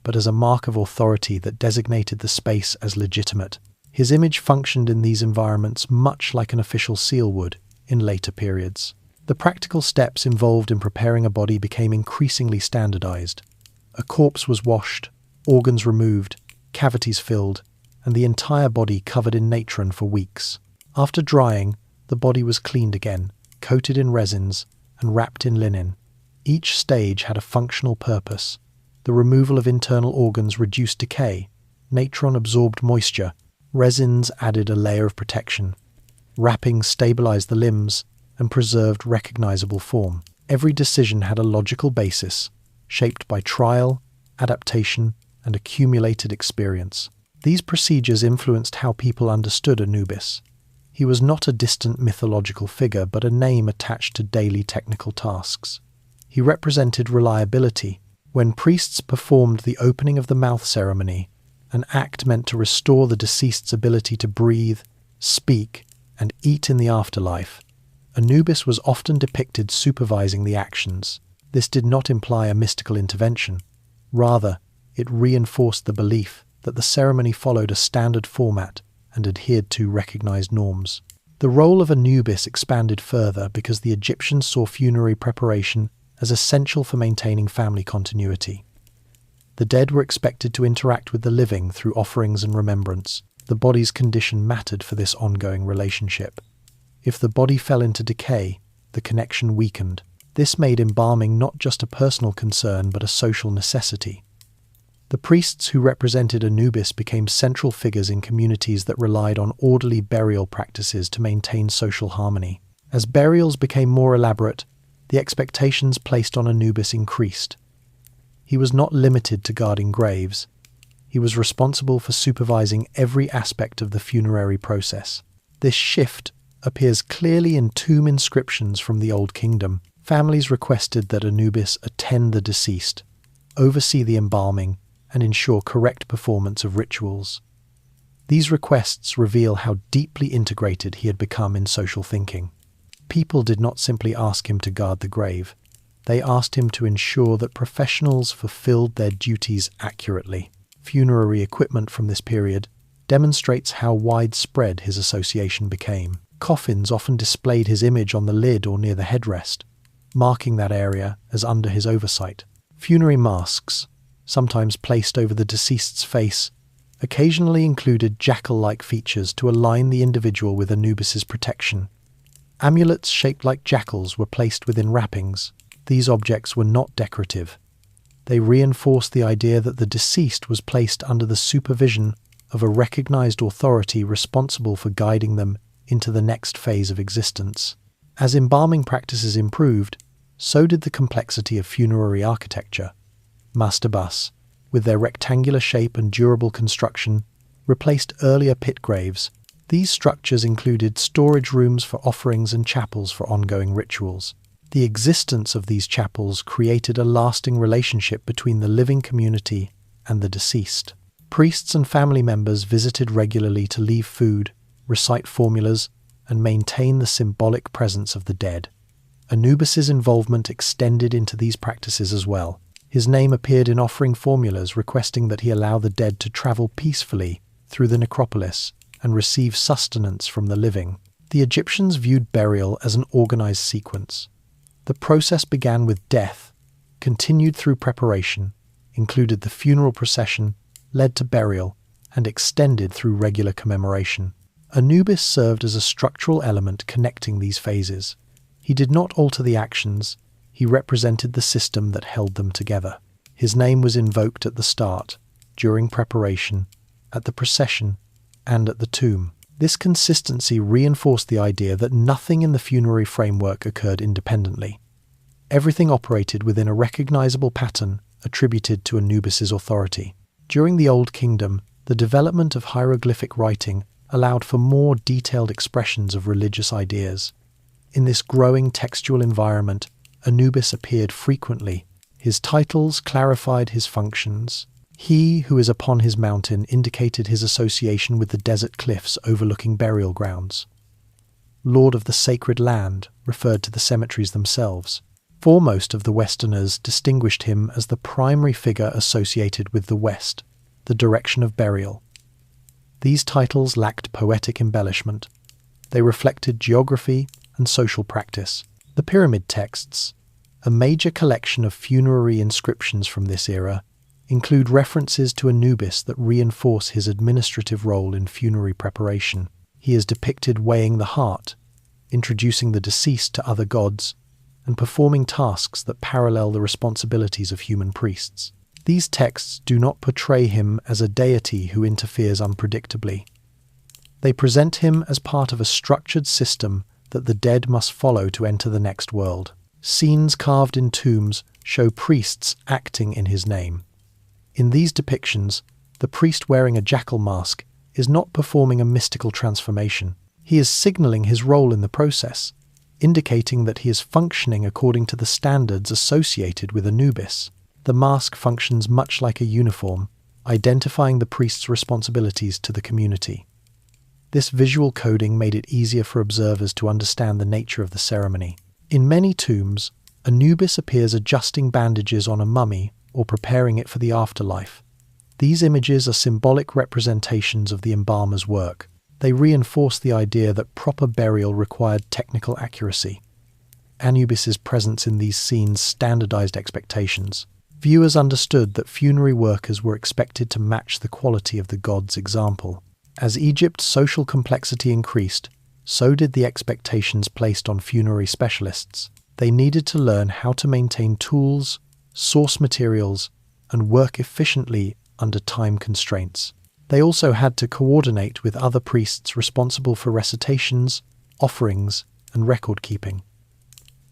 but as a mark of authority that designated the space as legitimate. His image functioned in these environments much like an official seal would in later periods. The practical steps involved in preparing a body became increasingly standardized. A corpse was washed, organs removed, cavities filled, and the entire body covered in natron for weeks. After drying, the body was cleaned again, coated in resins, and wrapped in linen. Each stage had a functional purpose. The removal of internal organs reduced decay, natron absorbed moisture, resins added a layer of protection. Wrappings stabilized the limbs and preserved recognizable form. Every decision had a logical basis, shaped by trial, adaptation, and accumulated experience. These procedures influenced how people understood Anubis. He was not a distant mythological figure, but a name attached to daily technical tasks. He represented reliability. When priests performed the opening of the mouth ceremony, an act meant to restore the deceased's ability to breathe, speak, and eat in the afterlife, Anubis was often depicted supervising the actions. This did not imply a mystical intervention. Rather, it reinforced the belief that the ceremony followed a standard format and adhered to recognized norms. The role of Anubis expanded further because the Egyptians saw funerary preparation as essential for maintaining family continuity. The dead were expected to interact with the living through offerings and remembrance. The body's condition mattered for this ongoing relationship. If the body fell into decay, the connection weakened. This made embalming not just a personal concern but a social necessity. The priests who represented Anubis became central figures in communities that relied on orderly burial practices to maintain social harmony. As burials became more elaborate, the expectations placed on Anubis increased. He was not limited to guarding graves. He was responsible for supervising every aspect of the funerary process. This shift appears clearly in tomb inscriptions from the Old Kingdom. Families requested that Anubis attend the deceased, oversee the embalming, and ensure correct performance of rituals. These requests reveal how deeply integrated he had become in social thinking. People did not simply ask him to guard the grave. They asked him to ensure that professionals fulfilled their duties accurately. Funerary equipment from this period demonstrates how widespread his association became. Coffins often displayed his image on the lid or near the headrest, marking that area as under his oversight. Funerary masks, sometimes placed over the deceased's face, occasionally included jackal-like features to align the individual with Anubis's protection. Amulets shaped like jackals were placed within wrappings. These objects were not decorative. They reinforced the idea that the deceased was placed under the supervision of a recognized authority responsible for guiding them into the next phase of existence. As embalming practices improved, so did the complexity of funerary architecture. Mastabas, with their rectangular shape and durable construction, replaced earlier pit graves. These structures included storage rooms for offerings and chapels for ongoing rituals. The existence of these chapels created a lasting relationship between the living community and the deceased. Priests and family members visited regularly to leave food, recite formulas, and maintain the symbolic presence of the dead. Anubis's involvement extended into these practices as well. His name appeared in offering formulas requesting that he allow the dead to travel peacefully through the necropolis and receive sustenance from the living. The Egyptians viewed burial as an organized sequence. The process began with death, continued through preparation, included the funeral procession, led to burial, and extended through regular commemoration. Anubis served as a structural element connecting these phases. He did not alter the actions, he represented the system that held them together. His name was invoked at the start, during preparation, at the procession, and at the tomb. This consistency reinforced the idea that nothing in the funerary framework occurred independently. Everything operated within a recognizable pattern attributed to Anubis's authority. During the Old Kingdom, the development of hieroglyphic writing allowed for more detailed expressions of religious ideas. In this growing textual environment, Anubis appeared frequently. His titles clarified his functions. He who is upon his mountain indicated his association with the desert cliffs overlooking burial grounds. Lord of the sacred land referred to the cemeteries themselves. Foremost of the Westerners distinguished him as the primary figure associated with the West, the direction of burial. These titles lacked poetic embellishment. They reflected geography and social practice. The pyramid texts, a major collection of funerary inscriptions from this era, include references to Anubis that reinforce his administrative role in funerary preparation. He is depicted weighing the heart, introducing the deceased to other gods, and performing tasks that parallel the responsibilities of human priests. These texts do not portray him as a deity who interferes unpredictably. They present him as part of a structured system that the dead must follow to enter the next world. Scenes carved in tombs show priests acting in his name. In these depictions, the priest wearing a jackal mask is not performing a mystical transformation. He is signaling his role in the process, indicating that he is functioning according to the standards associated with Anubis. The mask functions much like a uniform, identifying the priest's responsibilities to the community. This visual coding made it easier for observers to understand the nature of the ceremony. In many tombs, Anubis appears adjusting bandages on a mummy or preparing it for the afterlife. These images are symbolic representations of the embalmer's work. They reinforce the idea that proper burial required technical accuracy. Anubis's presence in these scenes standardized expectations. Viewers understood that funerary workers were expected to match the quality of the god's example. As Egypt's social complexity increased, so did the expectations placed on funerary specialists. They needed to learn how to maintain tools, source materials, and work efficiently under time constraints. They also had to coordinate with other priests responsible for recitations, offerings, and record-keeping.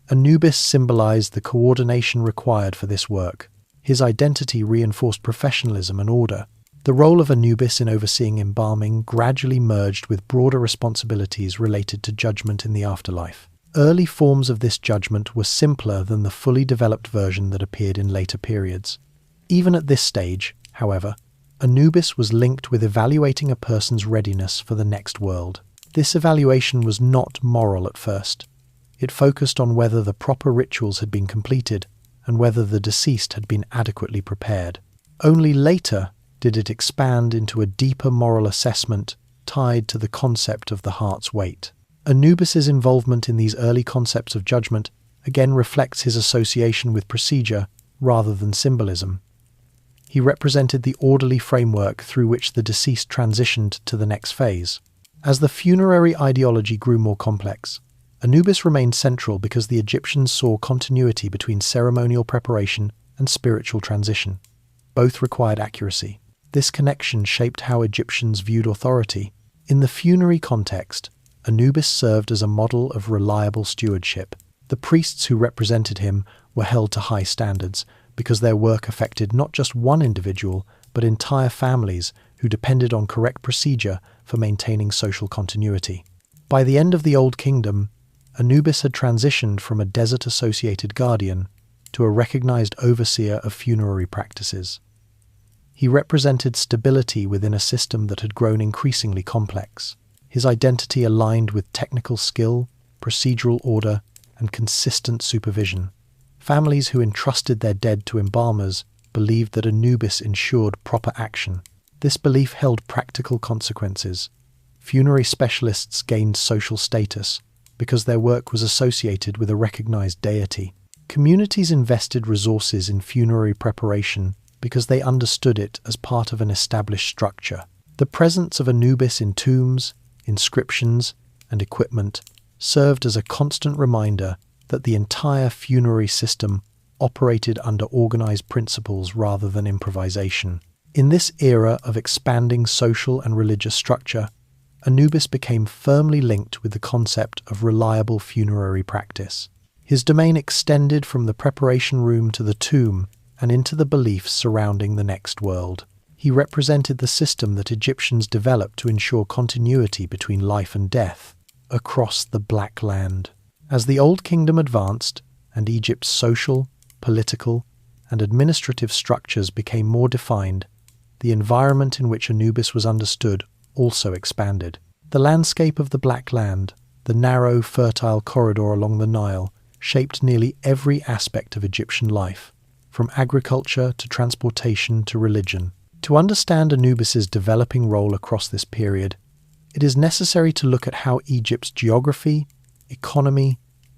Anubis symbolized the coordination required for this work. His identity reinforced professionalism and order. The role of Anubis in overseeing embalming gradually merged with broader responsibilities related to judgment in the afterlife. Early forms of this judgment were simpler than the fully developed version that appeared in later periods. Even at this stage, however, Anubis was linked with evaluating a person's readiness for the next world. This evaluation was not moral at first. It focused on whether the proper rituals had been completed and whether the deceased had been adequately prepared. Only later did it expand into a deeper moral assessment tied to the concept of the heart's weight. Anubis's involvement in these early concepts of judgment again reflects his association with procedure rather than symbolism. He represented the orderly framework through which the deceased transitioned to the next phase. As the funerary ideology grew more complex, Anubis remained central because the Egyptians saw continuity between ceremonial preparation and spiritual transition. Both required accuracy. This connection shaped how Egyptians viewed authority. In the funerary context, Anubis served as a model of reliable stewardship. The priests who represented him were held to high standards because their work affected not just one individual, but entire families who depended on correct procedure for maintaining social continuity. By the end of the Old Kingdom, Anubis had transitioned from a desert-associated guardian to a recognized overseer of funerary practices. He represented stability within a system that had grown increasingly complex. His identity aligned with technical skill, procedural order, and consistent supervision. Families who entrusted their dead to embalmers believed that Anubis ensured proper action. This belief held practical consequences. Funerary specialists gained social status because their work was associated with a recognized deity. Communities invested resources in funerary preparation because they understood it as part of an established structure. The presence of Anubis in tombs, inscriptions, and equipment served as a constant reminder that the entire funerary system operated under organized principles rather than improvisation. In this era of expanding social and religious structure, Anubis became firmly linked with the concept of reliable funerary practice. His domain extended from the preparation room to the tomb and into the beliefs surrounding the next world. He represented the system that Egyptians developed to ensure continuity between life and death across the Black Land. As the Old Kingdom advanced and Egypt's social, political, and administrative structures became more defined, the environment in which Anubis was understood also expanded. The landscape of the Black Land, the narrow, fertile corridor along the Nile, shaped nearly every aspect of Egyptian life, from agriculture to transportation to religion. To understand Anubis's developing role across this period, it is necessary to look at how Egypt's geography, economy,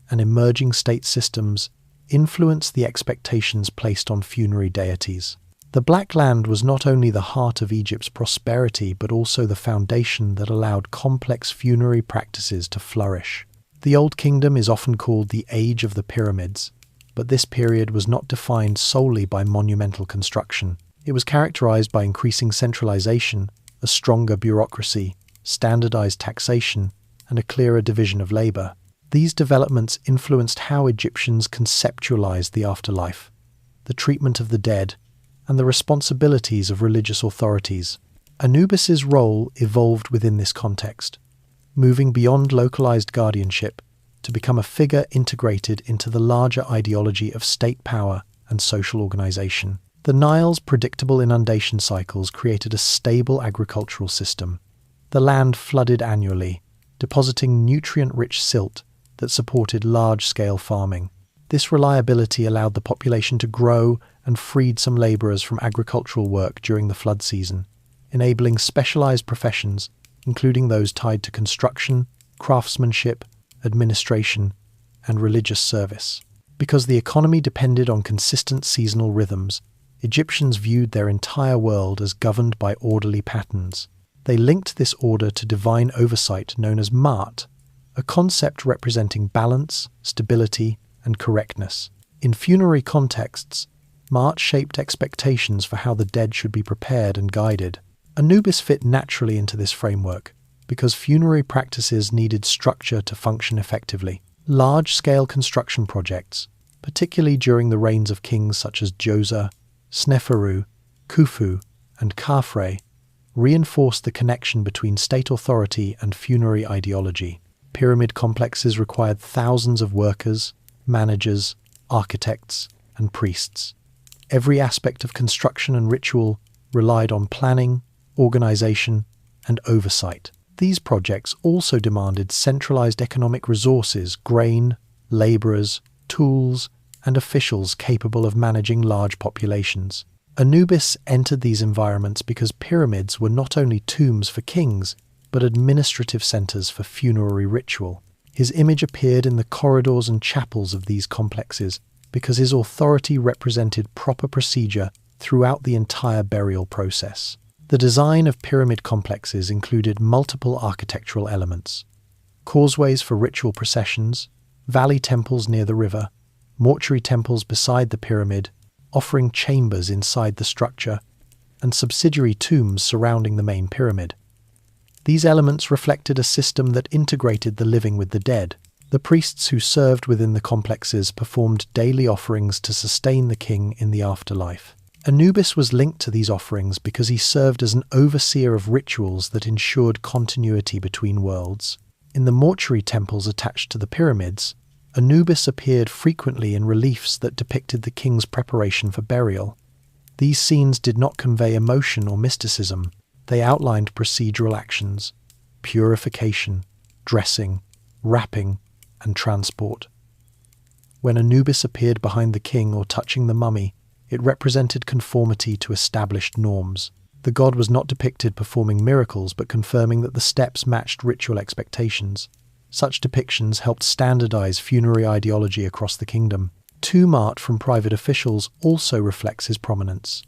and emerging state systems influenced the expectations placed on funerary deities. The Black Land was not only the heart of Egypt's prosperity, but also the foundation that allowed complex funerary practices to flourish. The Old Kingdom is often called the Age of the Pyramids, But this period was not defined solely by monumental construction. It was characterized by increasing centralization, a stronger bureaucracy, standardized taxation, and a clearer division of labor. These developments influenced how Egyptians conceptualized the afterlife, the treatment of the dead, and the responsibilities of religious authorities. Anubis's role evolved within this context, moving beyond localized guardianship to become a figure integrated into the larger ideology of state power and social organization. The Nile's predictable inundation cycles created a stable agricultural system. The land flooded annually, depositing nutrient-rich silt that supported large-scale farming. This reliability allowed the population to grow and freed some laborers from agricultural work during the flood season, enabling specialized professions, including those tied to construction, craftsmanship, administration, and religious service. Because the economy depended on consistent seasonal rhythms, Egyptians viewed their entire world as governed by orderly patterns. They linked this order to divine oversight known as Ma'at, a concept representing balance, stability, and correctness. In funerary contexts, Ma'at shaped expectations for how the dead should be prepared and guided. Anubis fit naturally into this framework because funerary practices needed structure to function effectively. Large-scale construction projects, particularly during the reigns of kings such as Djoser, Sneferu, Khufu, and Khafre, reinforced the connection between state authority and funerary ideology. Pyramid complexes required thousands of workers, managers, architects, and priests. Every aspect of construction and ritual relied on planning, organization, and oversight. These projects also demanded centralized economic resources, grain, laborers, tools, and officials capable of managing large populations. Anubis entered these environments because pyramids were not only tombs for kings, but administrative centers for funerary ritual. His image appeared in the corridors and chapels of these complexes because his authority represented proper procedure throughout the entire burial process. The design of pyramid complexes included multiple architectural elements: causeways for ritual processions, valley temples near the river, mortuary temples beside the pyramid, offering chambers inside the structure, and subsidiary tombs surrounding the main pyramid. These elements reflected a system that integrated the living with the dead. The priests who served within the complexes performed daily offerings to sustain the king in the afterlife. Anubis was linked to these offerings because he served as an overseer of rituals that ensured continuity between worlds. In the mortuary temples attached to the pyramids, Anubis appeared frequently in reliefs that depicted the king's preparation for burial. These scenes did not convey emotion or mysticism. They outlined procedural actions: purification, dressing, wrapping, and transport. When Anubis appeared behind the king or touching the mummy, it represented conformity to established norms. The god was not depicted performing miracles, but confirming that the steps matched ritual expectations. Such depictions helped standardize funerary ideology across the kingdom. Tomb art from private officials also reflects his prominence.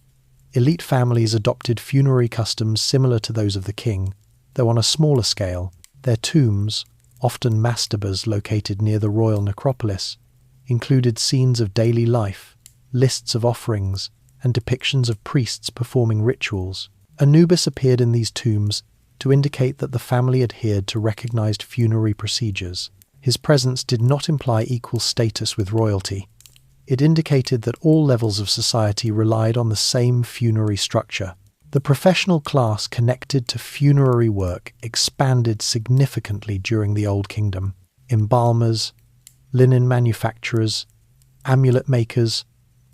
Elite families adopted funerary customs similar to those of the king, though on a smaller scale. Their tombs, often mastabas located near the royal necropolis, included scenes of daily life, lists of offerings, and depictions of priests performing rituals. Anubis appeared in these tombs to indicate that the family adhered to recognized funerary procedures. His presence did not imply equal status with royalty. It indicated that all levels of society relied on the same funerary structure. The professional class connected to funerary work expanded significantly during the Old Kingdom. Embalmers, linen manufacturers, amulet makers,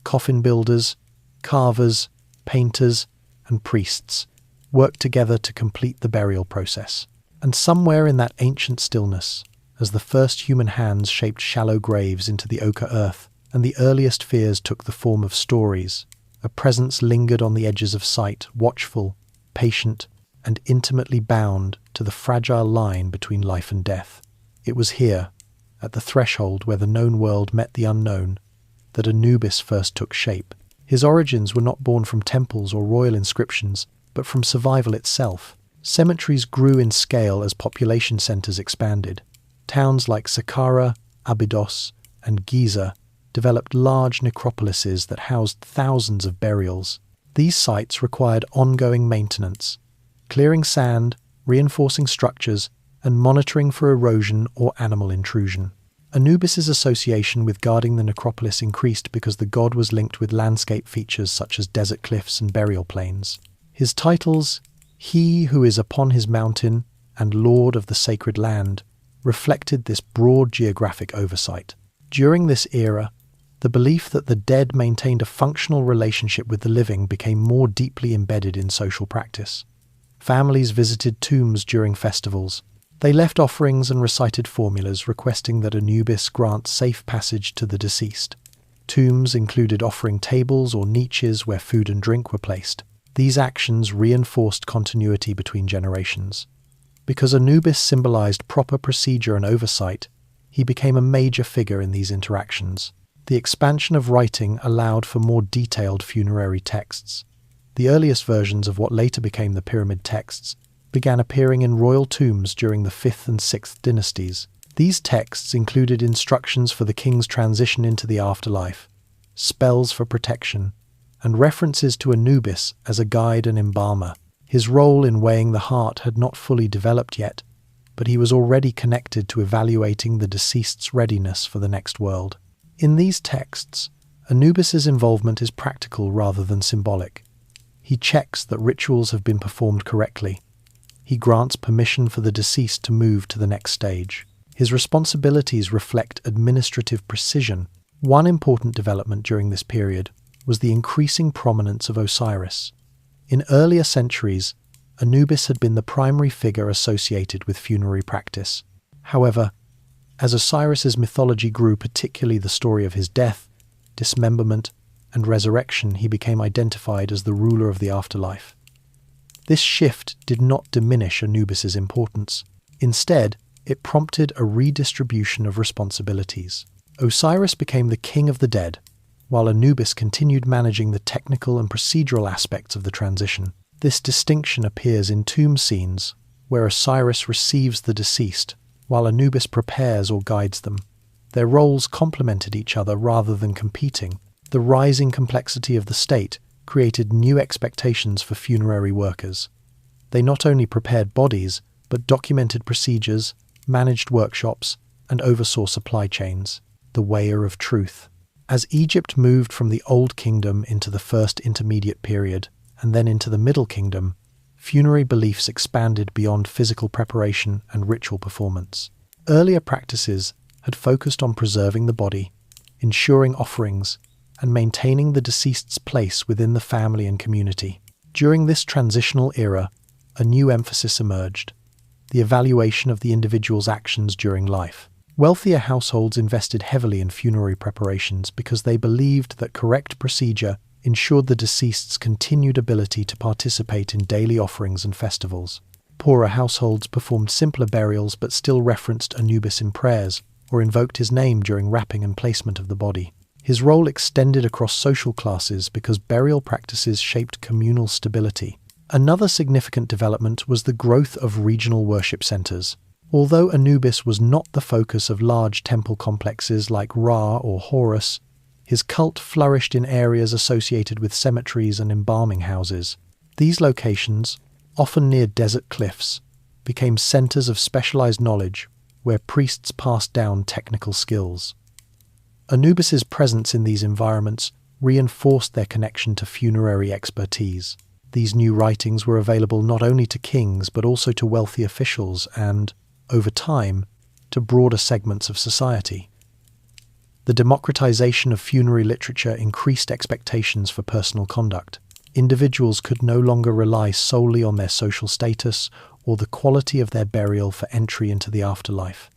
coffin builders, carvers, painters, and priests worked together to complete the burial process. And somewhere in that ancient stillness, as the first human hands shaped shallow graves into the ochre earth, and the earliest fears took the form of stories, a presence lingered on the edges of sight, watchful, patient, and intimately bound to the fragile line between life and death. It was here, at the threshold where the known world met the unknown, that Anubis first took shape. His origins were not born from temples or royal inscriptions, but from survival itself. Cemeteries grew in scale as population centers expanded. Towns like Saqqara, Abydos, and Giza developed large necropolises that housed thousands of burials. These sites required ongoing maintenance, clearing sand, reinforcing structures, and monitoring for erosion or animal intrusion. Anubis's association with guarding the necropolis increased because the god was linked with landscape features such as desert cliffs and burial plains. His titles, "He who is upon his mountain" and "Lord of the sacred land," reflected this broad geographic oversight. During this era, the belief that the dead maintained a functional relationship with the living became more deeply embedded in social practice. Families visited tombs during festivals. They left offerings and recited formulas requesting that Anubis grant safe passage to the deceased. Tombs included offering tables or niches where food and drink were placed. These actions reinforced continuity between generations. Because Anubis symbolized proper procedure and oversight, he became a major figure in these interactions. The expansion of writing allowed for more detailed funerary texts. The earliest versions of what later became the pyramid texts began appearing in royal tombs during the 5th and 6th dynasties. These texts included instructions for the king's transition into the afterlife, spells for protection, and references to Anubis as a guide and embalmer. His role in weighing the heart had not fully developed yet, but he was already connected to evaluating the deceased's readiness for the next world. In these texts, Anubis's involvement is practical rather than symbolic. He checks that rituals have been performed correctly. He grants permission for the deceased to move to the next stage. His responsibilities reflect administrative precision. One important development during this period was the increasing prominence of Osiris. In earlier centuries, Anubis had been the primary figure associated with funerary practice. However, as Osiris's mythology grew, particularly the story of his death, dismemberment, and resurrection, he became identified as the ruler of the afterlife. This shift did not diminish Anubis's importance. Instead, it prompted a redistribution of responsibilities. Osiris became the king of the dead, while Anubis continued managing the technical and procedural aspects of the transition. This distinction appears in tomb scenes, where Osiris receives the deceased, while Anubis prepares or guides them. Their roles complemented each other rather than competing. The rising complexity of the state created new expectations for funerary workers. They not only prepared bodies, but documented procedures, managed workshops, and oversaw supply chains. The Weigher of Truth. As Egypt moved from the Old Kingdom into the First Intermediate Period, and then into the Middle Kingdom, funerary beliefs expanded beyond physical preparation and ritual performance. Earlier practices had focused on preserving the body, ensuring offerings, and maintaining the deceased's place within the family and community. During this transitional era, a new emphasis emerged: the evaluation of the individual's actions during life. Wealthier households invested heavily in funerary preparations because they believed that correct procedure ensured the deceased's continued ability to participate in daily offerings and festivals. Poorer households performed simpler burials but still referenced Anubis in prayers or invoked his name during wrapping and placement of the body. His role extended across social classes because burial practices shaped communal stability. Another significant development was the growth of regional worship centers. Although Anubis was not the focus of large temple complexes like Ra or Horus, his cult flourished in areas associated with cemeteries and embalming houses. These locations, often near desert cliffs, became centers of specialized knowledge where priests passed down technical skills. Anubis's presence in these environments reinforced their connection to funerary expertise. These new writings were available not only to kings but also to wealthy officials and, over time, to broader segments of society. The democratization of funerary literature increased expectations for personal conduct. Individuals could no longer rely solely on their social status or the quality of their burial for entry into the afterlife.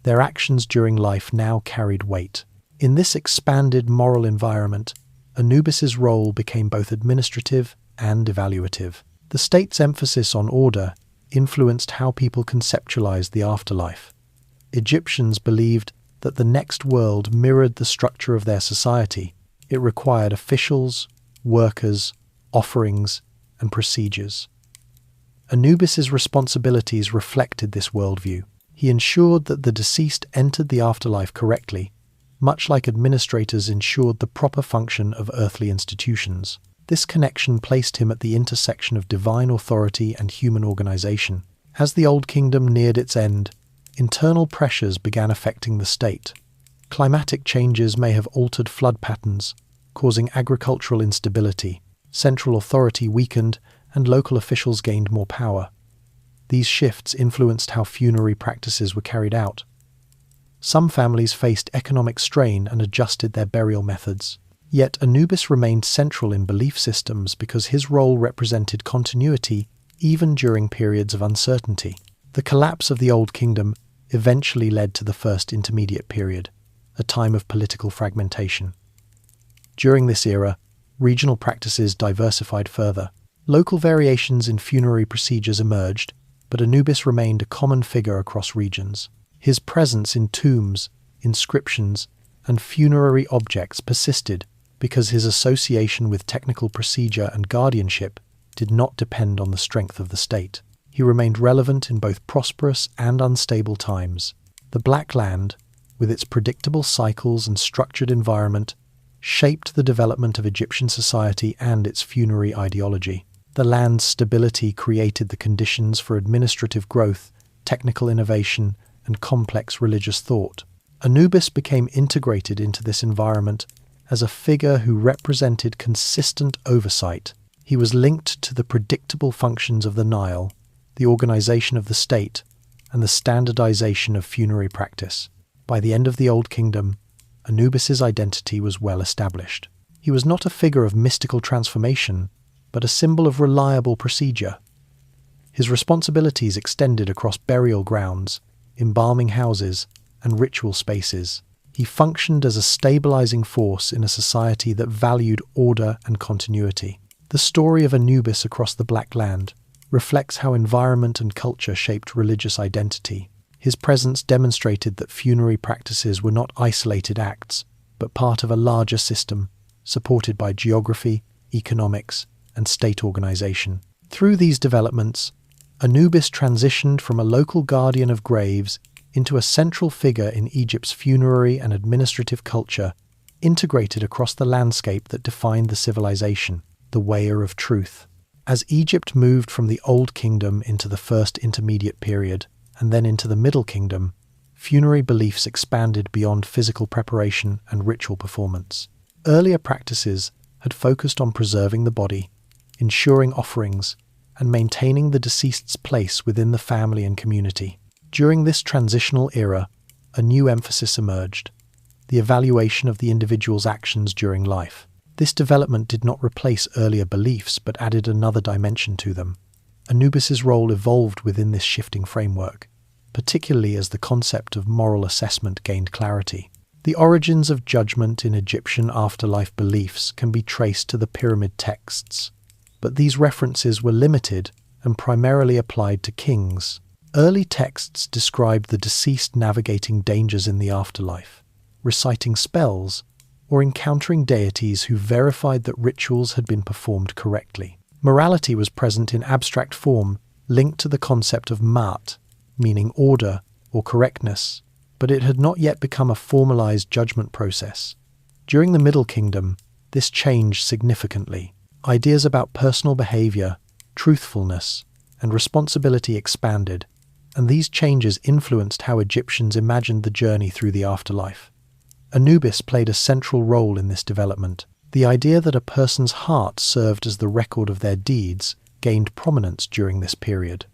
Their actions during life now carried weight. In this expanded moral environment, Anubis's role became both administrative and evaluative. The state's emphasis on order influenced how people conceptualized the afterlife. Egyptians believed that the next world mirrored the structure of their society. It required officials, workers, offerings, and procedures. Anubis's responsibilities reflected this worldview. He ensured that the deceased entered the afterlife correctly, much like administrators ensured the proper function of earthly institutions. This connection placed him at the intersection of divine authority and human organization. As the Old Kingdom neared its end, internal pressures began affecting the state. Climatic changes may have altered flood patterns, causing agricultural instability. Central authority weakened, and local officials gained more power. These shifts influenced how funerary practices were carried out. Some families faced economic strain and adjusted their burial methods. Yet Anubis remained central in belief systems because his role represented continuity even during periods of uncertainty. The collapse of the Old Kingdom eventually led to the First Intermediate Period, a time of political fragmentation. During this era, regional practices diversified further. Local variations in funerary procedures emerged, but Anubis remained a common figure across regions. His presence in tombs, inscriptions, and funerary objects persisted because his association with technical procedure and guardianship did not depend on the strength of the state. He remained relevant in both prosperous and unstable times. The Black Land, with its predictable cycles and structured environment, shaped the development of Egyptian society and its funerary ideology. The land's stability created the conditions for administrative growth, technical innovation, and complex religious thought. Anubis became integrated into this environment as a figure who represented consistent oversight. He was linked to the predictable functions of the Nile, the organization of the state, and the standardization of funerary practice. By the end of the Old Kingdom, Anubis's identity was well established. He was not a figure of mystical transformation, but a symbol of reliable procedure. His responsibilities extended across burial grounds, embalming houses, and ritual spaces. He functioned as a stabilizing force in a society that valued order and continuity. The story of Anubis across the Black Land reflects how environment and culture shaped religious identity. His presence demonstrated that funerary practices were not isolated acts, but part of a larger system, supported by geography, economics, and state organization. Through these developments, Anubis transitioned from a local guardian of graves into a central figure in Egypt's funerary and administrative culture, integrated across the landscape that defined the civilization, the Weir of Truth. As Egypt moved from the Old Kingdom into the First Intermediate Period, and then into the Middle Kingdom, funerary beliefs expanded beyond physical preparation and ritual performance. Earlier practices had focused on preserving the body, ensuring offerings, and maintaining the deceased's place within the family and community. During this transitional era, a new emphasis emerged: the evaluation of the individual's actions during life. This development did not replace earlier beliefs, but added another dimension to them. Anubis's role evolved within this shifting framework, particularly as the concept of moral assessment gained clarity. The origins of judgment in Egyptian afterlife beliefs can be traced to the pyramid texts, but these references were limited and primarily applied to kings. Early texts described the deceased navigating dangers in the afterlife, reciting spells, or encountering deities who verified that rituals had been performed correctly. Morality was present in abstract form, linked to the concept of mat, meaning order or correctness, but it had not yet become a formalized judgment process. During the Middle Kingdom, this changed significantly. Ideas about personal behavior, truthfulness, and responsibility expanded, and these changes influenced how Egyptians imagined the journey through the afterlife. Anubis played a central role in this development. The idea that a person's heart served as the record of their deeds gained prominence during this period.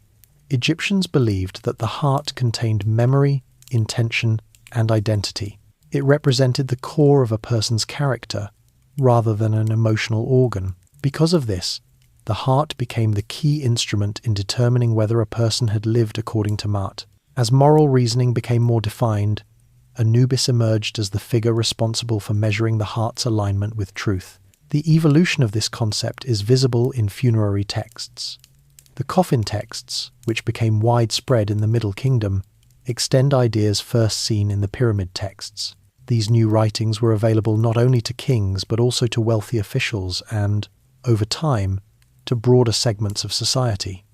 Egyptians believed that the heart contained memory, intention, and identity. It represented the core of a person's character, rather than an emotional organ. Because of this, the heart became the key instrument in determining whether a person had lived according to Mat. As moral reasoning became more defined, Anubis emerged as the figure responsible for measuring the heart's alignment with truth. The evolution of this concept is visible in funerary texts. The coffin texts, which became widespread in the Middle Kingdom, extend ideas first seen in the pyramid texts. These new writings were available not only to kings but also to wealthy officials and, over time, to broader segments of society.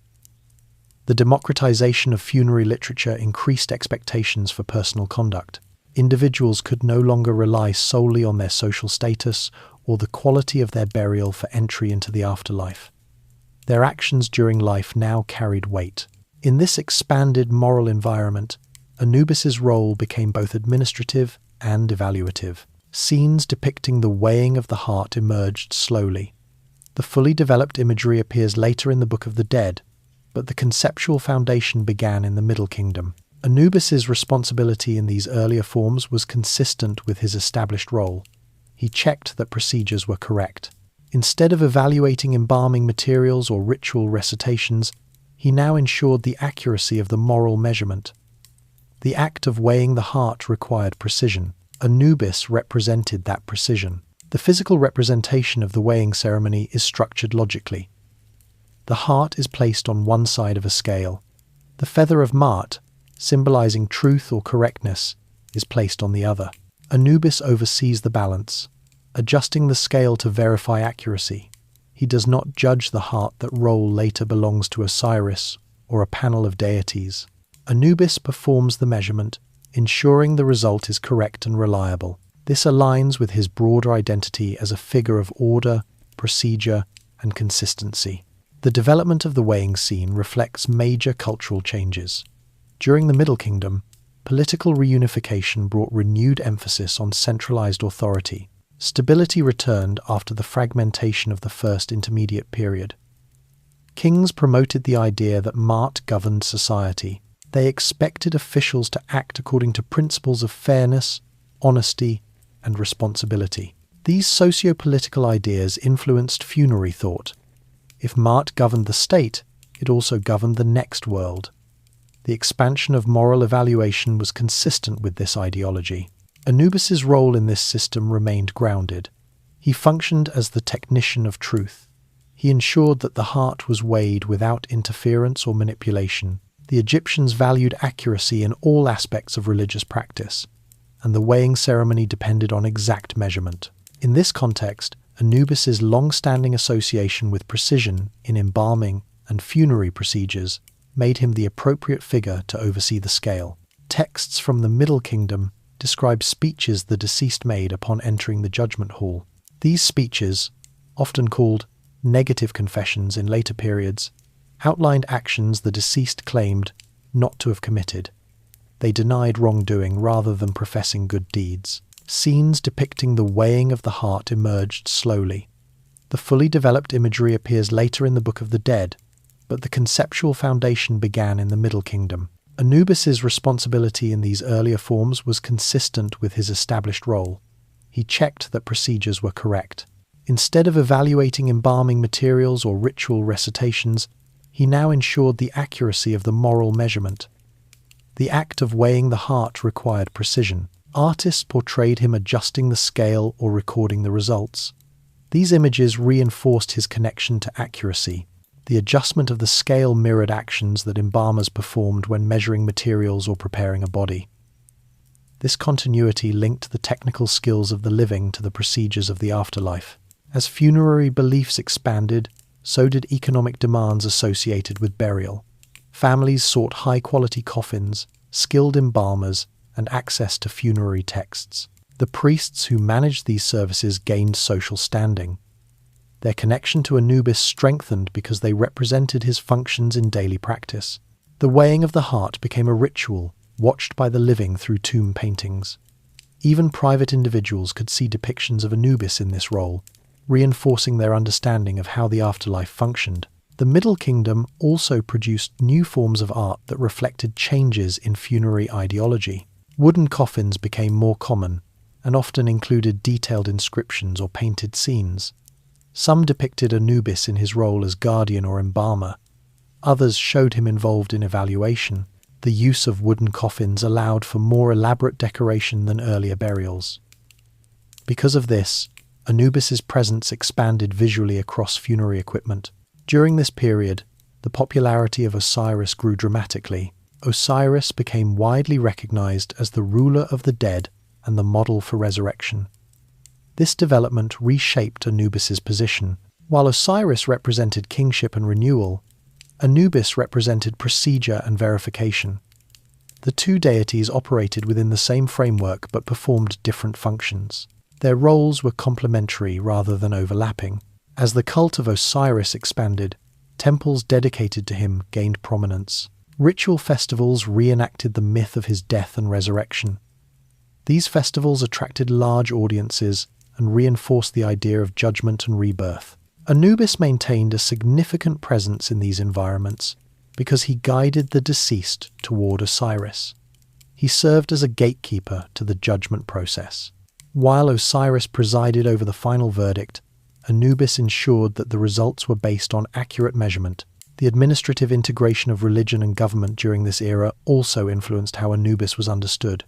The democratization of funerary literature increased expectations for personal conduct. Individuals could no longer rely solely on their social status or the quality of their burial for entry into the afterlife. Their actions during life now carried weight. In this expanded moral environment, Anubis's role became both administrative and evaluative. Scenes depicting the weighing of the heart emerged slowly. The fully developed imagery appears later in the Book of the Dead, but the conceptual foundation began in the Middle Kingdom. Anubis's responsibility in these earlier forms was consistent with his established role. He checked that procedures were correct. Instead of evaluating embalming materials or ritual recitations, he now ensured the accuracy of the moral measurement. The act of weighing the heart required precision. Anubis represented that precision. The physical representation of the weighing ceremony is structured logically. The heart is placed on one side of a scale. The feather of Ma'at, symbolizing truth or correctness, is placed on the other. Anubis oversees the balance, adjusting the scale to verify accuracy. He does not judge the heart that role later belongs to Osiris or a panel of deities. Anubis performs the measurement, ensuring the result is correct and reliable. This aligns with his broader identity as a figure of order, procedure, and consistency. The development of the weighing scene reflects major cultural changes. During the Middle Kingdom, political reunification brought renewed emphasis on centralized authority. Stability returned after the fragmentation of the First Intermediate Period. Kings promoted the idea that Ma'at governed society. They expected officials to act according to principles of fairness, honesty, and responsibility. These socio-political ideas influenced funerary thought. If Ma'at governed the state, it also governed the next world. The expansion of moral evaluation was consistent with this ideology. Anubis's role in this system remained grounded. He functioned as the technician of truth. He ensured that the heart was weighed without interference or manipulation. The Egyptians valued accuracy in all aspects of religious practice, and the weighing ceremony depended on exact measurement. In this context, Anubis's long-standing association with precision in embalming and funerary procedures made him the appropriate figure to oversee the scale. Texts from the Middle Kingdom describe speeches the deceased made upon entering the judgment hall. These speeches, often called negative confessions in later periods, outlined actions the deceased claimed not to have committed. They denied wrongdoing rather than professing good deeds. Scenes depicting the weighing of the heart emerged slowly. The fully developed imagery appears later in the Book of the Dead, but the conceptual foundation began in the Middle Kingdom. Anubis's responsibility in these earlier forms was consistent with his established role. He checked that procedures were correct. Instead of evaluating embalming materials or ritual recitations, he now ensured the accuracy of the moral measurement. The act of weighing the heart required precision. Artists portrayed him adjusting the scale or recording the results. These images reinforced his connection to accuracy. The adjustment of the scale mirrored actions that embalmers performed when measuring materials or preparing a body. This continuity linked the technical skills of the living to the procedures of the afterlife. As funerary beliefs expanded, so did economic demands associated with burial. Families sought high-quality coffins, skilled embalmers, and access to funerary texts. The priests who managed these services gained social standing. Their connection to Anubis strengthened because they represented his functions in daily practice. The weighing of the heart became a ritual, watched by the living through tomb paintings. Even private individuals could see depictions of Anubis in this role, reinforcing their understanding of how the afterlife functioned. The Middle Kingdom also produced new forms of art that reflected changes in funerary ideology. Wooden coffins became more common, and often included detailed inscriptions or painted scenes. Some depicted Anubis in his role as guardian or embalmer. Others showed him involved in evaluation. The use of wooden coffins allowed for more elaborate decoration than earlier burials. Because of this, Anubis's presence expanded visually across funerary equipment. During this period, the popularity of Osiris grew dramatically. Osiris became widely recognized as the ruler of the dead and the model for resurrection. This development reshaped Anubis's position. While Osiris represented kingship and renewal, Anubis represented procedure and verification. The two deities operated within the same framework but performed different functions. Their roles were complementary rather than overlapping. As the cult of Osiris expanded, temples dedicated to him gained prominence. Ritual festivals reenacted the myth of his death and resurrection. These festivals attracted large audiences and reinforced the idea of judgment and rebirth. Anubis maintained a significant presence in these environments because he guided the deceased toward Osiris. He served as a gatekeeper to the judgment process. While Osiris presided over the final verdict, Anubis ensured that the results were based on accurate measurement. The administrative integration of religion and government during this era also influenced how Anubis was understood.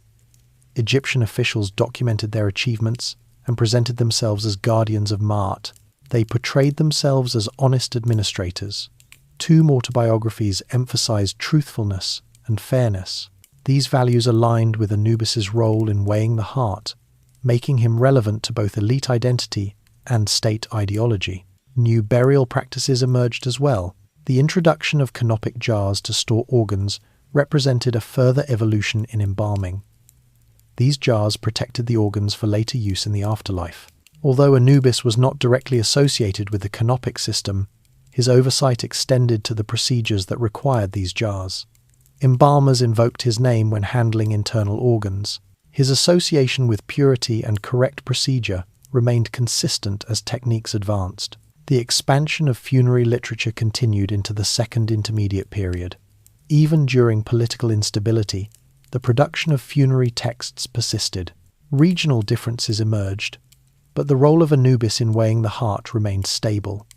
Egyptian officials documented their achievements and presented themselves as guardians of Maat. They portrayed themselves as honest administrators. Two autobiographies emphasized truthfulness and fairness. These values aligned with Anubis's role in weighing the heart, making him relevant to both elite identity and state ideology. New burial practices emerged as well. The introduction of canopic jars to store organs represented a further evolution in embalming. These jars protected the organs for later use in the afterlife. Although Anubis was not directly associated with the canopic system, his oversight extended to the procedures that required these jars. Embalmers invoked his name when handling internal organs. His association with purity and correct procedure remained consistent as techniques advanced. The expansion of funerary literature continued into the Second Intermediate Period. Even during political instability, the production of funerary texts persisted. Regional differences emerged, but the role of Anubis in weighing the heart remained stable.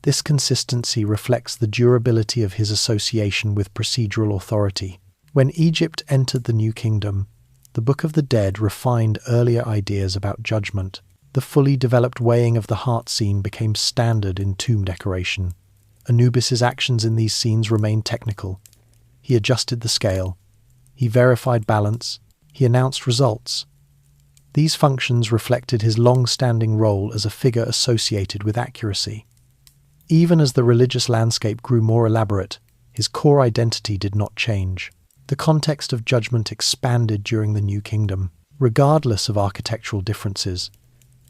This consistency reflects the durability of his association with procedural authority. When Egypt entered the New Kingdom, the Book of the Dead refined earlier ideas about judgment. The fully developed weighing of the heart scene became standard in tomb decoration. Anubis's actions in these scenes remained technical. He adjusted the scale. He verified balance. He announced results. These functions reflected his long-standing role as a figure associated with accuracy. Even as the religious landscape grew more elaborate, his core identity did not change. The context of judgment expanded during the New Kingdom. Regardless of architectural differences,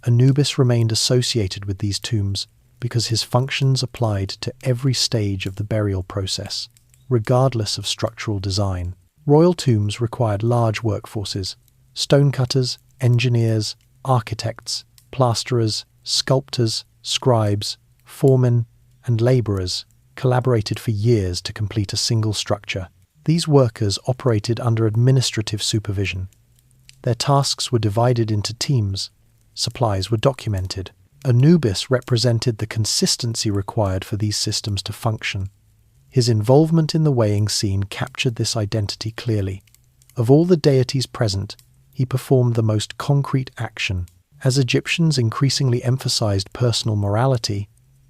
Anubis remained associated with these tombs because his functions applied to every stage of the burial process, regardless of structural design. Royal tombs required large workforces. Stonecutters, engineers, architects, plasterers, sculptors, scribes, foremen, and labourers collaborated for years to complete a single structure. These workers operated under administrative supervision. Their tasks were divided into teams. Supplies were documented. Anubis represented the consistency required for these systems to function. His involvement in the weighing scene captured this identity clearly. Of all the deities present, he performed the most concrete action. As Egyptians increasingly emphasized personal morality,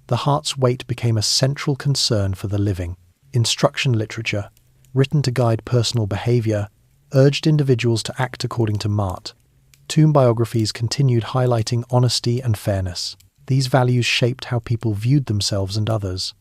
the heart's weight became a central concern for the living. Instruction literature, written to guide personal behavior, urged individuals to act according to Maat. Tomb biographies continued highlighting honesty and fairness. These values shaped how people viewed themselves and others.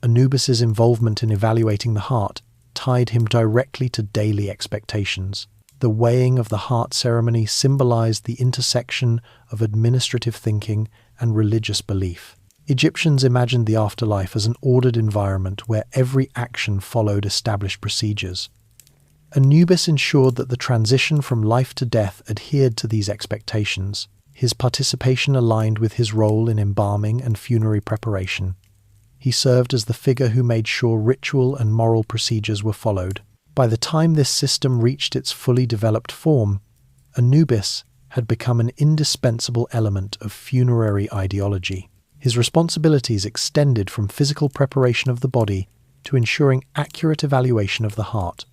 Anubis's involvement in evaluating the heart tied him directly to daily expectations. The weighing of the heart ceremony symbolized the intersection of administrative thinking and religious belief. Egyptians imagined the afterlife as an ordered environment where every action followed established procedures. Anubis ensured that the transition from life to death adhered to these expectations. His participation aligned with his role in embalming and funerary preparation. He served as the figure who made sure ritual and moral procedures were followed. By the time this system reached its fully developed form, Anubis had become an indispensable element of funerary ideology. His responsibilities extended from physical preparation of the body to ensuring accurate evaluation of the heart.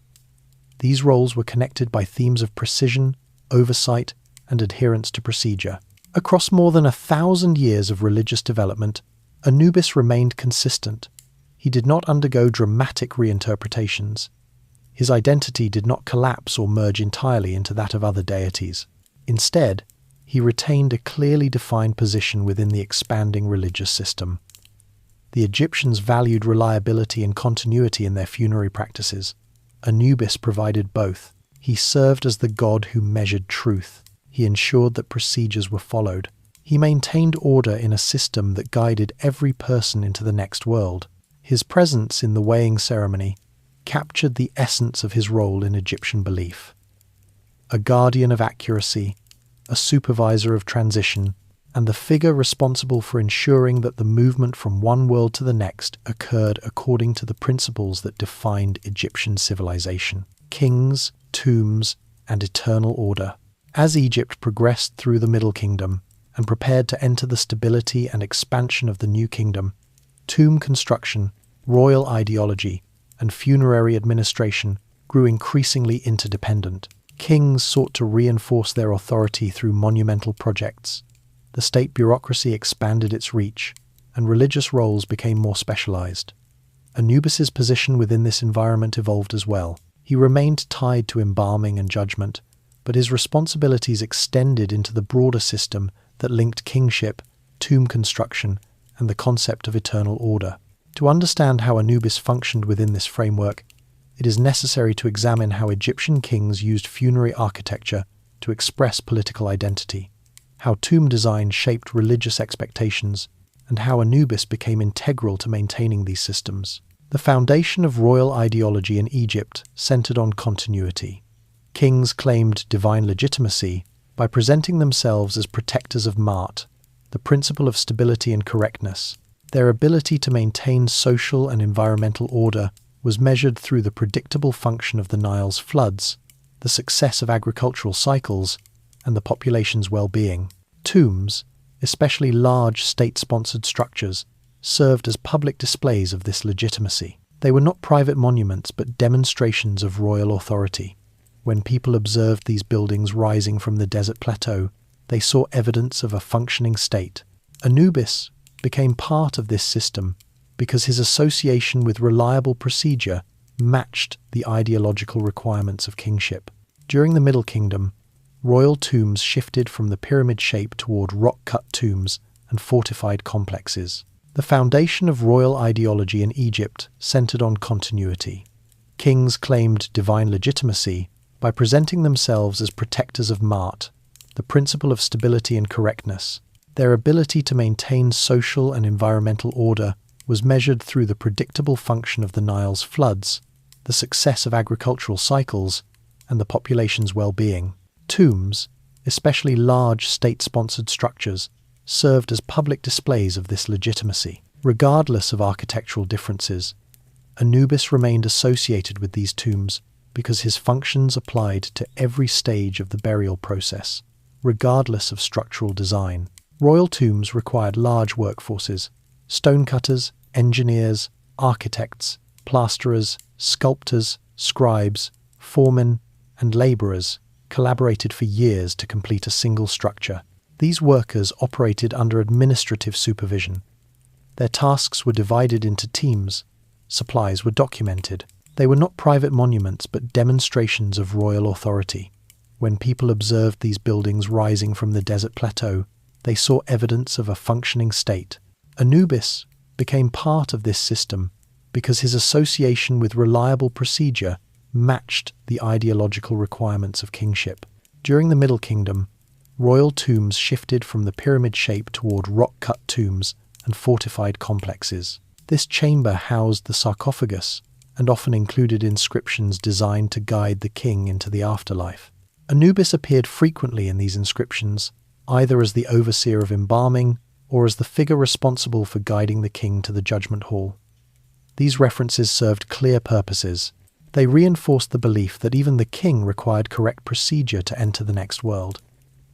These roles were connected by themes of precision, oversight, and adherence to procedure. Across more than 1,000 years of religious development, Anubis remained consistent. He did not undergo dramatic reinterpretations. His identity did not collapse or merge entirely into that of other deities. Instead, he retained a clearly defined position within the expanding religious system. The Egyptians valued reliability and continuity in their funerary practices. Anubis provided both. He served as the god who measured truth. He ensured that procedures were followed. He maintained order in a system that guided every person into the next world. His presence in the weighing ceremony captured the essence of his role in Egyptian belief. A guardian of accuracy, a supervisor of transition, and the figure responsible for ensuring that the movement from one world to the next occurred according to the principles that defined Egyptian civilization: kings, tombs, and eternal order. As Egypt progressed through the Middle Kingdom and prepared to enter the stability and expansion of the New Kingdom, tomb construction, royal ideology, and funerary administration grew increasingly interdependent. Kings sought to reinforce their authority through monumental projects. The state bureaucracy expanded its reach, and religious roles became more specialized. Anubis's position within this environment evolved as well. He remained tied to embalming and judgment, but his responsibilities extended into the broader system that linked kingship, tomb construction, and the concept of eternal order. To understand how Anubis functioned within this framework, it is necessary to examine how Egyptian kings used funerary architecture to express political identity, how tomb design shaped religious expectations, and how Anubis became integral to maintaining these systems. The foundation of royal ideology in Egypt centered on continuity. Kings claimed divine legitimacy by presenting themselves as protectors of Ma'at, the principle of stability and correctness. Their ability to maintain social and environmental order was measured through the predictable function of the Nile's floods, the success of agricultural cycles, and the population's well-being. Tombs, especially large state-sponsored structures, served as public displays of this legitimacy. They were not private monuments but demonstrations of royal authority. When people observed these buildings rising from the desert plateau, they saw evidence of a functioning state. Anubis became part of this system because his association with reliable procedure matched the ideological requirements of kingship. During the Middle Kingdom, royal tombs shifted from the pyramid shape toward rock-cut tombs and fortified complexes. The foundation of royal ideology in Egypt centered on continuity. Kings claimed divine legitimacy by presenting themselves as protectors of Ma'at, the principle of stability and correctness. Their ability to maintain social and environmental order was measured through the predictable function of the Nile's floods, the success of agricultural cycles, and the population's well-being. Tombs, especially large state-sponsored structures, served as public displays of this legitimacy. Regardless of architectural differences, Anubis remained associated with these tombs because his functions applied to every stage of the burial process, regardless of structural design. Royal tombs required large workforces. Stonecutters, engineers, architects, plasterers, sculptors, scribes, foremen, and labourers collaborated for years to complete a single structure. These workers operated under administrative supervision. Their tasks were divided into teams. Supplies were documented. They were not private monuments but demonstrations of royal authority. When people observed these buildings rising from the desert plateau, they saw evidence of a functioning state. Anubis became part of this system because his association with reliable procedure matched the ideological requirements of kingship. During the Middle Kingdom, royal tombs shifted from the pyramid shape toward rock-cut tombs and fortified complexes. This chamber housed the sarcophagus and often included inscriptions designed to guide the king into the afterlife. Anubis appeared frequently in these inscriptions, either as the overseer of embalming or as the figure responsible for guiding the king to the judgment hall. These references served clear purposes. They reinforced the belief that even the king required correct procedure to enter the next world.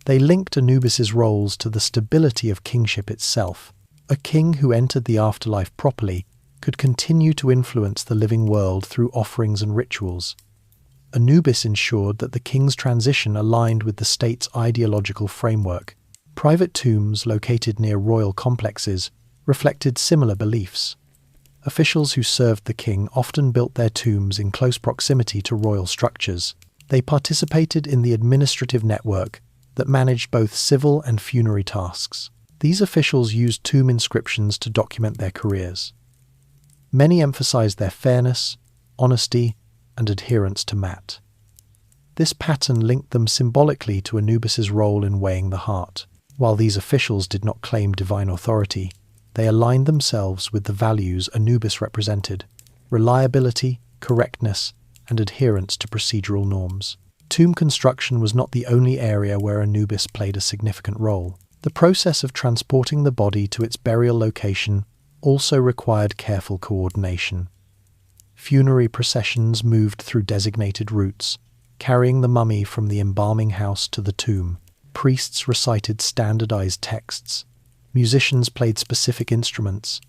They linked Anubis's roles to the stability of kingship itself. A king who entered the afterlife properly could continue to influence the living world through offerings and rituals. Anubis ensured that the king's transition aligned with the state's ideological framework. Private tombs located near royal complexes reflected similar beliefs. Officials who served the king often built their tombs in close proximity to royal structures. They participated in the administrative network that managed both civil and funerary tasks. These officials used tomb inscriptions to document their careers. Many emphasized their fairness, honesty, and adherence to mat. This pattern linked them symbolically to Anubis's role in weighing the heart. While these officials did not claim divine authority, they aligned themselves with the values Anubis represented: reliability, correctness, and adherence to procedural norms. Tomb construction was not the only area where Anubis played a significant role. The process of transporting the body to its burial location also required careful coordination. Funerary processions moved through designated routes, carrying the mummy from the embalming house to the tomb. Priests recited standardized texts, musicians played specific instruments,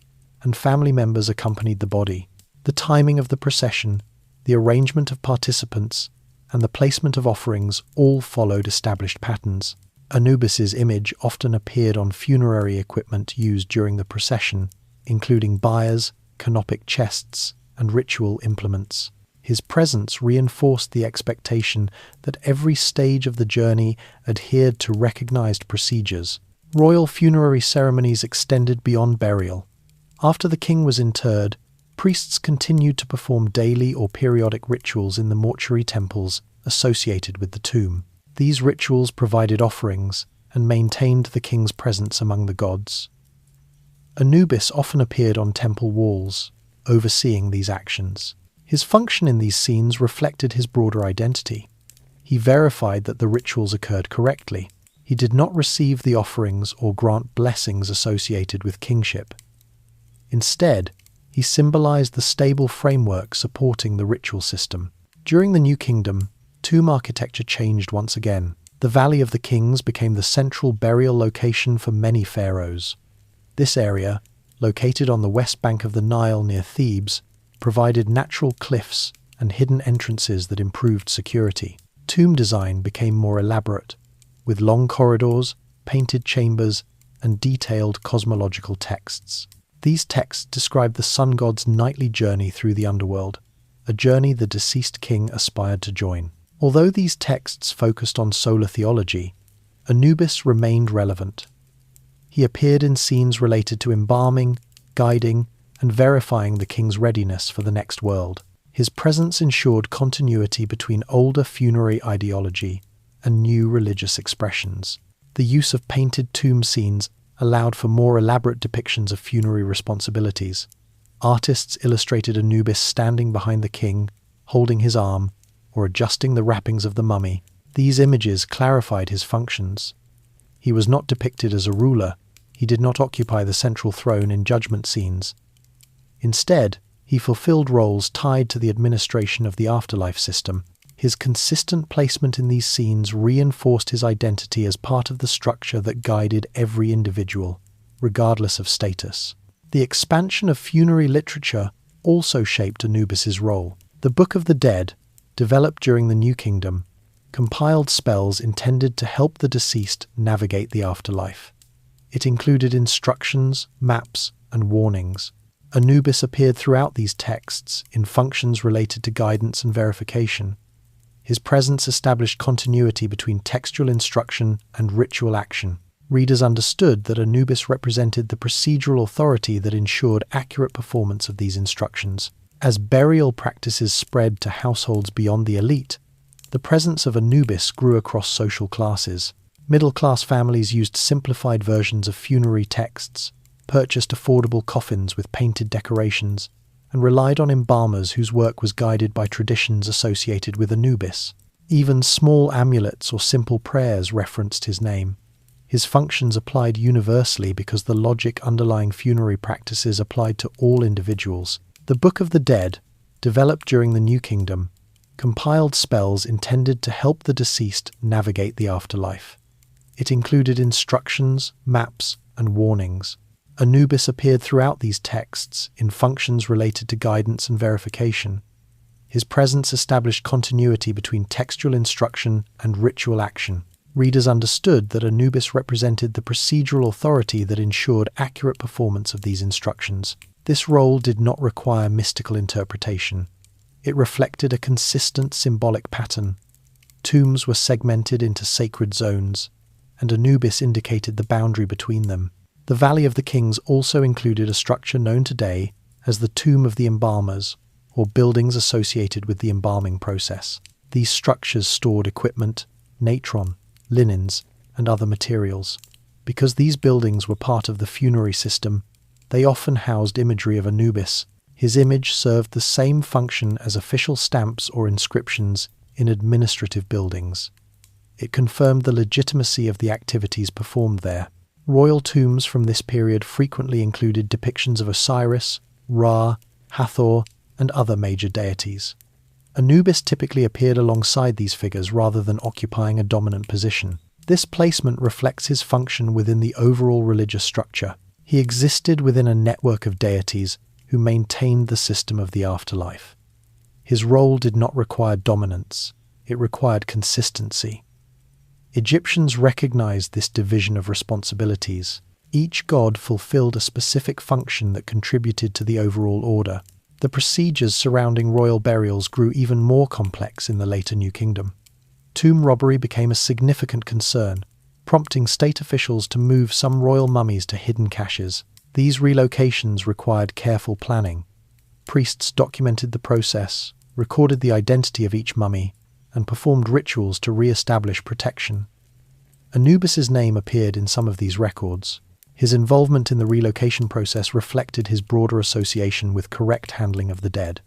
and family members accompanied the body. The timing of the procession, the arrangement of participants, and the placement of offerings all followed established patterns. Anubis's image often appeared on funerary equipment used during the procession, including biers, canopic chests, and ritual implements. His presence reinforced the expectation that every stage of the journey adhered to recognized procedures. Royal funerary ceremonies extended beyond burial. After the king was interred, priests continued to perform daily or periodic rituals in the mortuary temples associated with the tomb. These rituals provided offerings and maintained the king's presence among the gods. Anubis often appeared on temple walls, overseeing these actions. His function in these scenes reflected his broader identity. He verified that the rituals occurred correctly. He did not receive the offerings or grant blessings associated with kingship. Instead, he symbolized the stable framework supporting the ritual system. During the New Kingdom, tomb architecture changed once again. The Valley of the Kings became the central burial location for many pharaohs. This area, located on the west bank of the Nile near Thebes, provided natural cliffs and hidden entrances that improved security. Tomb design became more elaborate, with long corridors, painted chambers, and detailed cosmological texts. These texts describe the sun god's nightly journey through the underworld, a journey the deceased king aspired to join. Although these texts focused on solar theology, Anubis remained relevant. He appeared in scenes related to embalming, guiding, and verifying the king's readiness for the next world. His presence ensured continuity between older funerary ideology and new religious expressions. The use of painted tomb scenes allowed for more elaborate depictions of funerary responsibilities. Artists illustrated Anubis standing behind the king, holding his arm, or adjusting the wrappings of the mummy. These images clarified his functions. He was not depicted as a ruler. He did not occupy the central throne in judgment scenes. Instead, he fulfilled roles tied to the administration of the afterlife system. His consistent placement in these scenes reinforced his identity as part of the structure that guided every individual, regardless of status. The expansion of funerary literature also shaped Anubis's role. The Book of the Dead, developed during the New Kingdom, compiled spells intended to help the deceased navigate the afterlife. It included instructions, maps, and warnings. Anubis appeared throughout these texts in functions related to guidance and verification. His presence established continuity between textual instruction and ritual action. Readers understood that Anubis represented the procedural authority that ensured accurate performance of these instructions. As burial practices spread to households beyond the elite, the presence of Anubis grew across social classes. Middle-class families used simplified versions of funerary texts, purchased affordable coffins with painted decorations, and relied on embalmers whose work was guided by traditions associated with Anubis. Even small amulets or simple prayers referenced his name. His functions applied universally because the logic underlying funerary practices applied to all individuals. The Book of the Dead, developed during the New Kingdom, compiled spells intended to help the deceased navigate the afterlife. It included instructions, maps, and warnings. Anubis appeared throughout these texts in functions related to guidance and verification. His presence established continuity between textual instruction and ritual action. Readers understood that Anubis represented the procedural authority that ensured accurate performance of these instructions. This role did not require mystical interpretation. It reflected a consistent symbolic pattern. Tombs were segmented into sacred zones, and Anubis indicated the boundary between them. The Valley of the Kings also included a structure known today as the Tomb of the Embalmers, or buildings associated with the embalming process. These structures stored equipment, natron, linens, and other materials. Because these buildings were part of the funerary system, they often housed imagery of Anubis. His image served the same function as official stamps or inscriptions in administrative buildings. It confirmed the legitimacy of the activities performed there. Royal tombs from this period frequently included depictions of Osiris, Ra, Hathor, and other major deities. Anubis typically appeared alongside these figures rather than occupying a dominant position. This placement reflects his function within the overall religious structure. He existed within a network of deities who maintained the system of the afterlife. His role did not require dominance, it required consistency. Egyptians recognized this division of responsibilities. Each god fulfilled a specific function that contributed to the overall order. The procedures surrounding royal burials grew even more complex in the later New Kingdom. Tomb robbery became a significant concern, prompting state officials to move some royal mummies to hidden caches. These relocations required careful planning. Priests documented the process, recorded the identity of each mummy, and performed rituals to re-establish protection. Anubis's name appeared in some of these records. His involvement in the relocation process reflected his broader association with correct handling of the dead.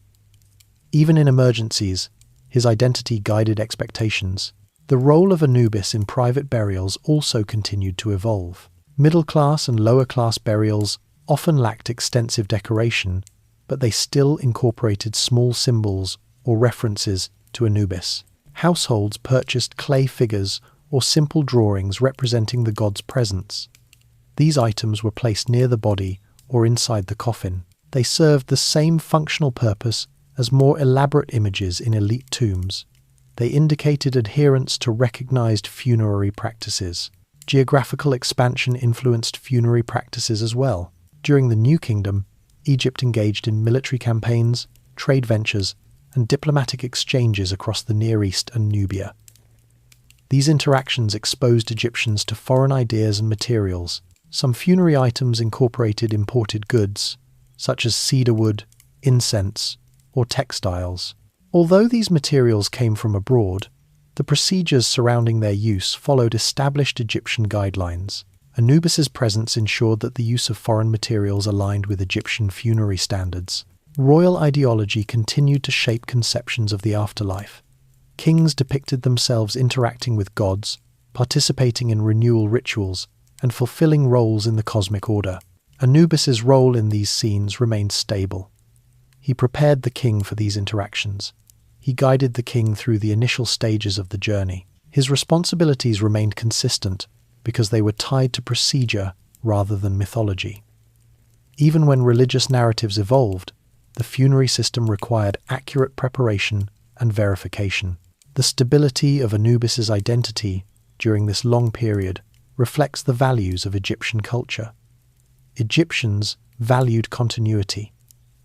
Even in emergencies, his identity guided expectations. The role of Anubis in private burials also continued to evolve. Middle-class and lower-class burials often lacked extensive decoration, but they still incorporated small symbols or references to Anubis. Households purchased clay figures or simple drawings representing the god's presence. These items were placed near the body or inside the coffin. They served the same functional purpose as more elaborate images in elite tombs. They indicated adherence to recognized funerary practices. Geographical expansion influenced funerary practices as well. During the New Kingdom, Egypt engaged in military campaigns, trade ventures, and diplomatic exchanges across the Near East and Nubia. These interactions exposed Egyptians to foreign ideas and materials. Some funerary items incorporated imported goods, such as cedar wood, incense, or textiles. Although these materials came from abroad, the procedures surrounding their use followed established Egyptian guidelines. Anubis's presence ensured that the use of foreign materials aligned with Egyptian funerary standards. Royal ideology continued to shape conceptions of the afterlife. Kings depicted themselves interacting with gods, participating in renewal rituals, and fulfilling roles in the cosmic order. Anubis's role in these scenes remained stable. He prepared the king for these interactions. He guided the king through the initial stages of the journey. His responsibilities remained consistent because they were tied to procedure rather than mythology. Even when religious narratives evolved, the funerary system required accurate preparation and verification. The stability of Anubis's identity during this long period reflects the values of Egyptian culture. Egyptians valued continuity.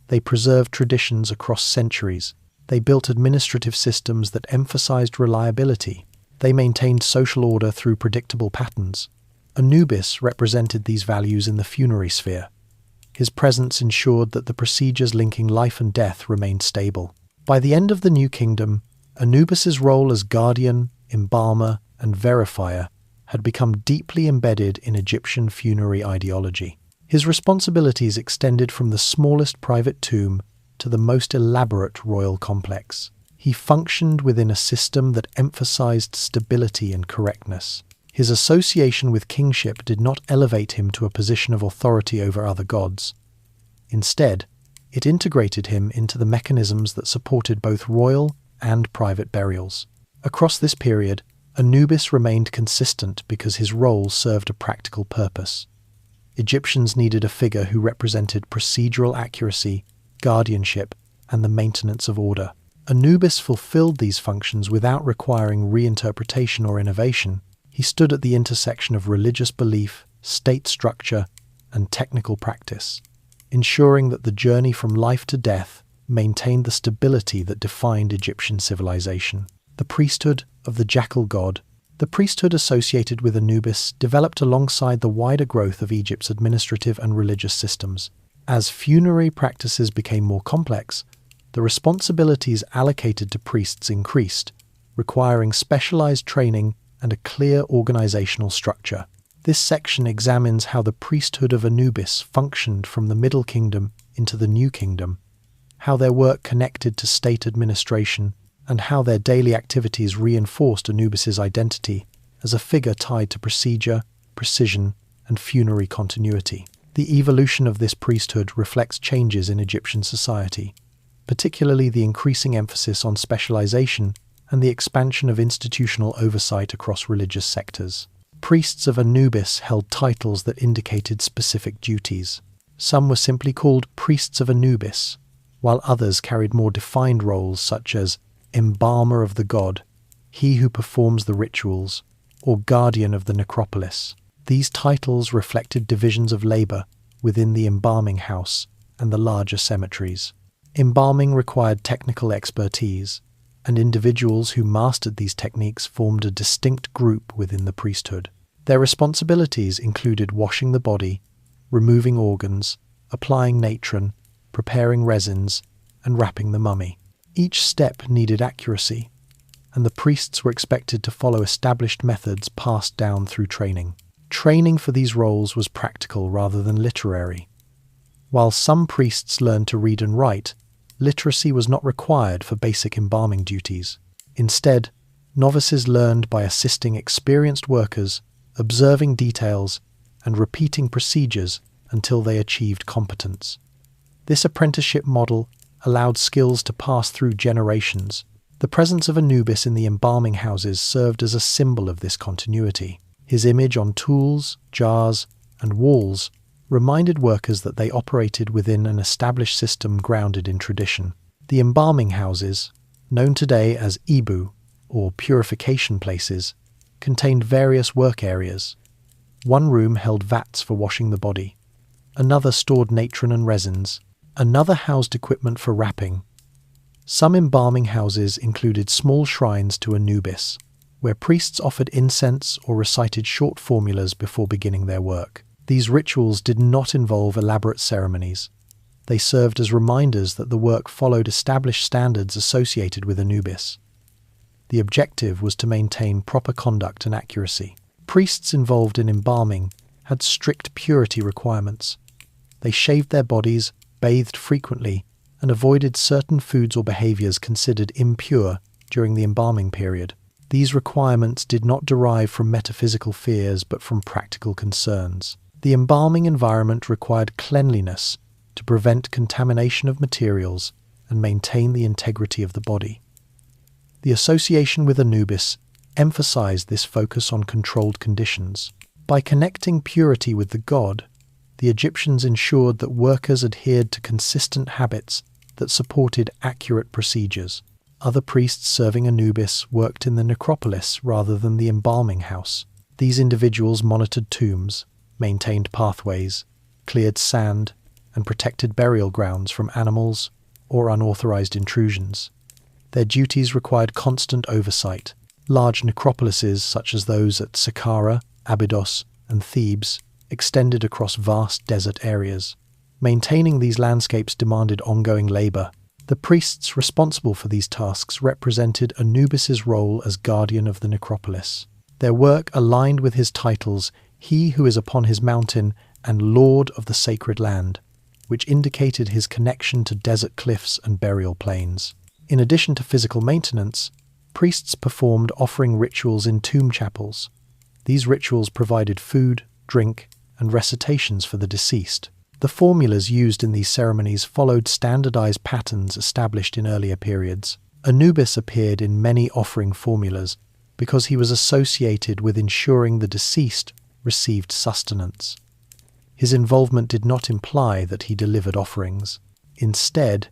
They preserved traditions across centuries. They built administrative systems that emphasized reliability. They maintained social order through predictable patterns. Anubis represented these values in the funerary sphere. His presence ensured that the procedures linking life and death remained stable. By the end of the New Kingdom, Anubis's role as guardian, embalmer, and verifier had become deeply embedded in Egyptian funerary ideology. His responsibilities extended from the smallest private tomb to the most elaborate royal complex. He functioned within a system that emphasized stability and correctness. His association with kingship did not elevate him to a position of authority over other gods. Instead, it integrated him into the mechanisms that supported both royal and private burials. Across this period, Anubis remained consistent because his role served a practical purpose. Egyptians needed a figure who represented procedural accuracy, guardianship, and the maintenance of order. Anubis fulfilled these functions without requiring reinterpretation or innovation. He stood at the intersection of religious belief, state structure, and technical practice, ensuring that the journey from life to death maintained the stability that defined Egyptian civilization. The priesthood of the jackal god. The priesthood associated with Anubis developed alongside the wider growth of Egypt's administrative and religious systems. As funerary practices became more complex, the responsibilities allocated to priests increased, requiring specialized training and a clear organizational structure. This section examines how the priesthood of Anubis functioned from the Middle Kingdom into the New Kingdom, how their work connected to state administration, and how their daily activities reinforced Anubis's identity as a figure tied to procedure, precision, and funerary continuity. The evolution of this priesthood reflects changes in Egyptian society, particularly the increasing emphasis on specialization and the expansion of institutional oversight across religious sectors. Priests of Anubis held titles that indicated specific duties. Some were simply called priests of Anubis, while others carried more defined roles such as embalmer of the god, he who performs the rituals, or guardian of the necropolis. These titles reflected divisions of labor within the embalming house and the larger cemeteries. Embalming required technical expertise, and individuals who mastered these techniques formed a distinct group within the priesthood. Their responsibilities included washing the body, removing organs, applying natron, preparing resins, and wrapping the mummy. Each step needed accuracy, and the priests were expected to follow established methods passed down through training. Training for these roles was practical rather than literary. While some priests learned to read and write, literacy was not required for basic embalming duties. Instead, novices learned by assisting experienced workers, observing details, and repeating procedures until they achieved competence. This apprenticeship model allowed skills to pass through generations. The presence of Anubis in the embalming houses served as a symbol of this continuity. His image on tools, jars, and walls reminded workers that they operated within an established system grounded in tradition. The embalming houses, known today as ibu, or purification places, contained various work areas. One room held vats for washing the body. Another stored natron and resins. Another housed equipment for wrapping. Some embalming houses included small shrines to Anubis, where priests offered incense or recited short formulas before beginning their work. These rituals did not involve elaborate ceremonies. They served as reminders that the work followed established standards associated with Anubis. The objective was to maintain proper conduct and accuracy. Priests involved in embalming had strict purity requirements. They shaved their bodies, bathed frequently, and avoided certain foods or behaviors considered impure during the embalming period. These requirements did not derive from metaphysical fears but from practical concerns. The embalming environment required cleanliness to prevent contamination of materials and maintain the integrity of the body. The association with Anubis emphasized this focus on controlled conditions. By connecting purity with the god, the Egyptians ensured that workers adhered to consistent habits that supported accurate procedures. Other priests serving Anubis worked in the necropolis rather than the embalming house. These individuals monitored tombs, maintained pathways, cleared sand, and protected burial grounds from animals or unauthorized intrusions. Their duties required constant oversight. Large necropolises such as those at Saqqara, Abydos, and Thebes extended across vast desert areas. Maintaining these landscapes demanded ongoing labor. The priests responsible for these tasks represented Anubis's role as guardian of the necropolis. Their work aligned with his titles, He who is upon his mountain and Lord of the sacred land, which indicated his connection to desert cliffs and burial plains. In addition to physical maintenance, priests performed offering rituals in tomb chapels. These rituals provided food, drink, and recitations for the deceased. The formulas used in these ceremonies followed standardized patterns established in earlier periods. Anubis appeared in many offering formulas because he was associated with ensuring the deceased received sustenance. His involvement did not imply that he delivered offerings. Instead,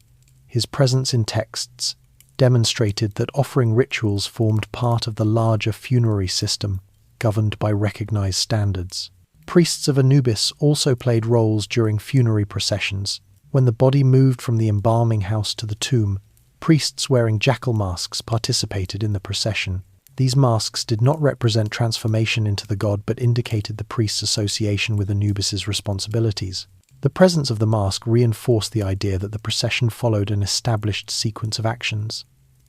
his presence in texts demonstrated that offering rituals formed part of the larger funerary system governed by recognized standards. Priests of Anubis also played roles during funerary processions. When the body moved from the embalming house to the tomb, priests wearing jackal masks participated in the procession. These masks did not represent transformation into the god but indicated the priest's association with Anubis's responsibilities. The presence of the mask reinforced the idea that the procession followed an established sequence of actions.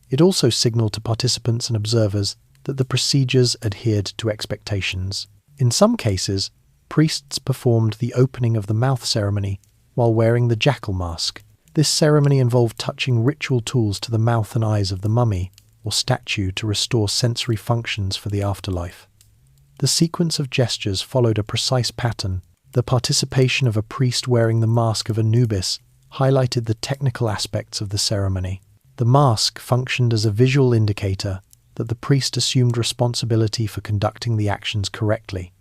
It also signaled to participants and observers that the procedures adhered to expectations. In some cases, priests performed the opening of the mouth ceremony while wearing the jackal mask. This ceremony involved touching ritual tools to the mouth and eyes of the mummy or statue to restore sensory functions for the afterlife. The sequence of gestures followed a precise pattern. The participation of a priest wearing the mask of Anubis highlighted the technical aspects of the ceremony. The mask functioned as a visual indicator that the priest assumed responsibility for conducting the actions correctly.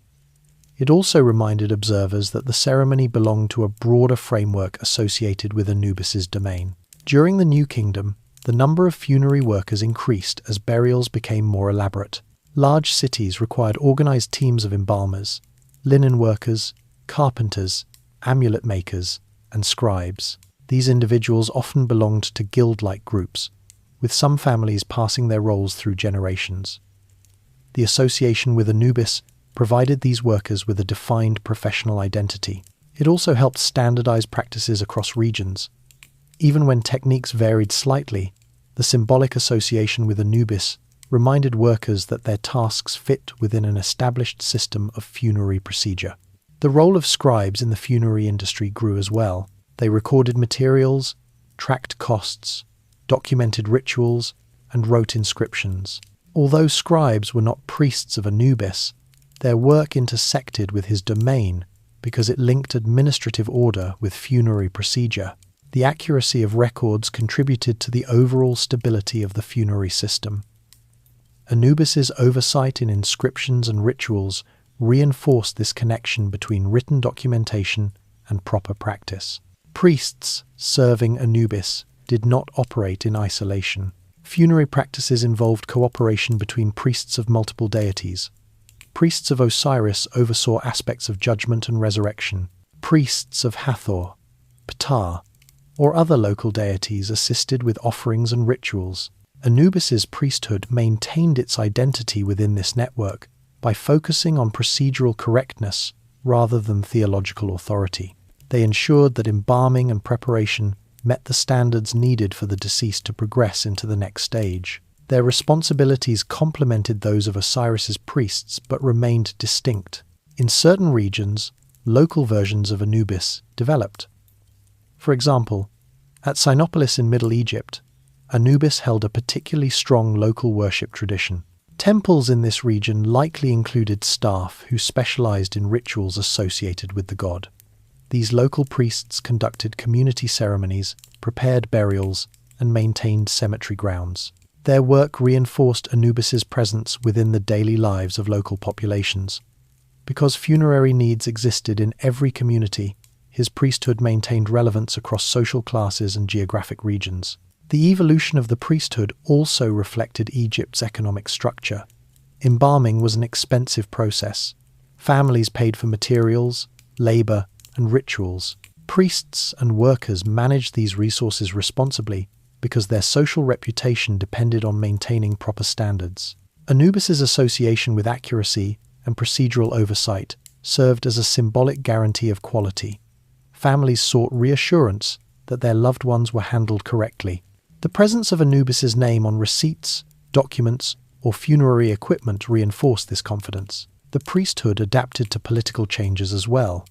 It also reminded observers that the ceremony belonged to a broader framework associated with Anubis's domain. During the New Kingdom, the number of funerary workers increased as burials became more elaborate. Large cities required organized teams of embalmers, linen workers, carpenters, amulet makers, and scribes. These individuals often belonged to guild-like groups, with some families passing their roles through generations. The association with Anubis provided these workers with a defined professional identity. It also helped standardize practices across regions. Even when techniques varied slightly, the symbolic association with Anubis reminded workers that their tasks fit within an established system of funerary procedure. The role of scribes in the funerary industry grew as well. They recorded materials, tracked costs, documented rituals, and wrote inscriptions. Although scribes were not priests of Anubis, their work intersected with his domain because it linked administrative order with funerary procedure. The accuracy of records contributed to the overall stability of the funerary system. Anubis's oversight in inscriptions and rituals reinforced this connection between written documentation and proper practice. Priests serving Anubis did not operate in isolation. Funerary practices involved cooperation between priests of multiple deities. Priests of Osiris oversaw aspects of judgment and resurrection. Priests of Hathor, Ptah, or other local deities assisted with offerings and rituals. Anubis's priesthood maintained its identity within this network by focusing on procedural correctness rather than theological authority. They ensured that embalming and preparation met the standards needed for the deceased to progress into the next stage. Their responsibilities complemented those of Osiris's priests but remained distinct. In certain regions, local versions of Anubis developed. For example, at Sinopolis in Middle Egypt, Anubis held a particularly strong local worship tradition. Temples in this region likely included staff who specialized in rituals associated with the god. These local priests conducted community ceremonies, prepared burials, and maintained cemetery grounds. Their work reinforced Anubis's presence within the daily lives of local populations. Because funerary needs existed in every community, his priesthood maintained relevance across social classes and geographic regions. The evolution of the priesthood also reflected Egypt's economic structure. Embalming was an expensive process. Families paid for materials, labor, and rituals. Priests and workers managed these resources responsibly because their social reputation depended on maintaining proper standards. Anubis's association with accuracy and procedural oversight served as a symbolic guarantee of quality. Families sought reassurance that their loved ones were handled correctly. The presence of Anubis's name on receipts, documents, or funerary equipment reinforced this confidence. The priesthood adapted to political changes as well.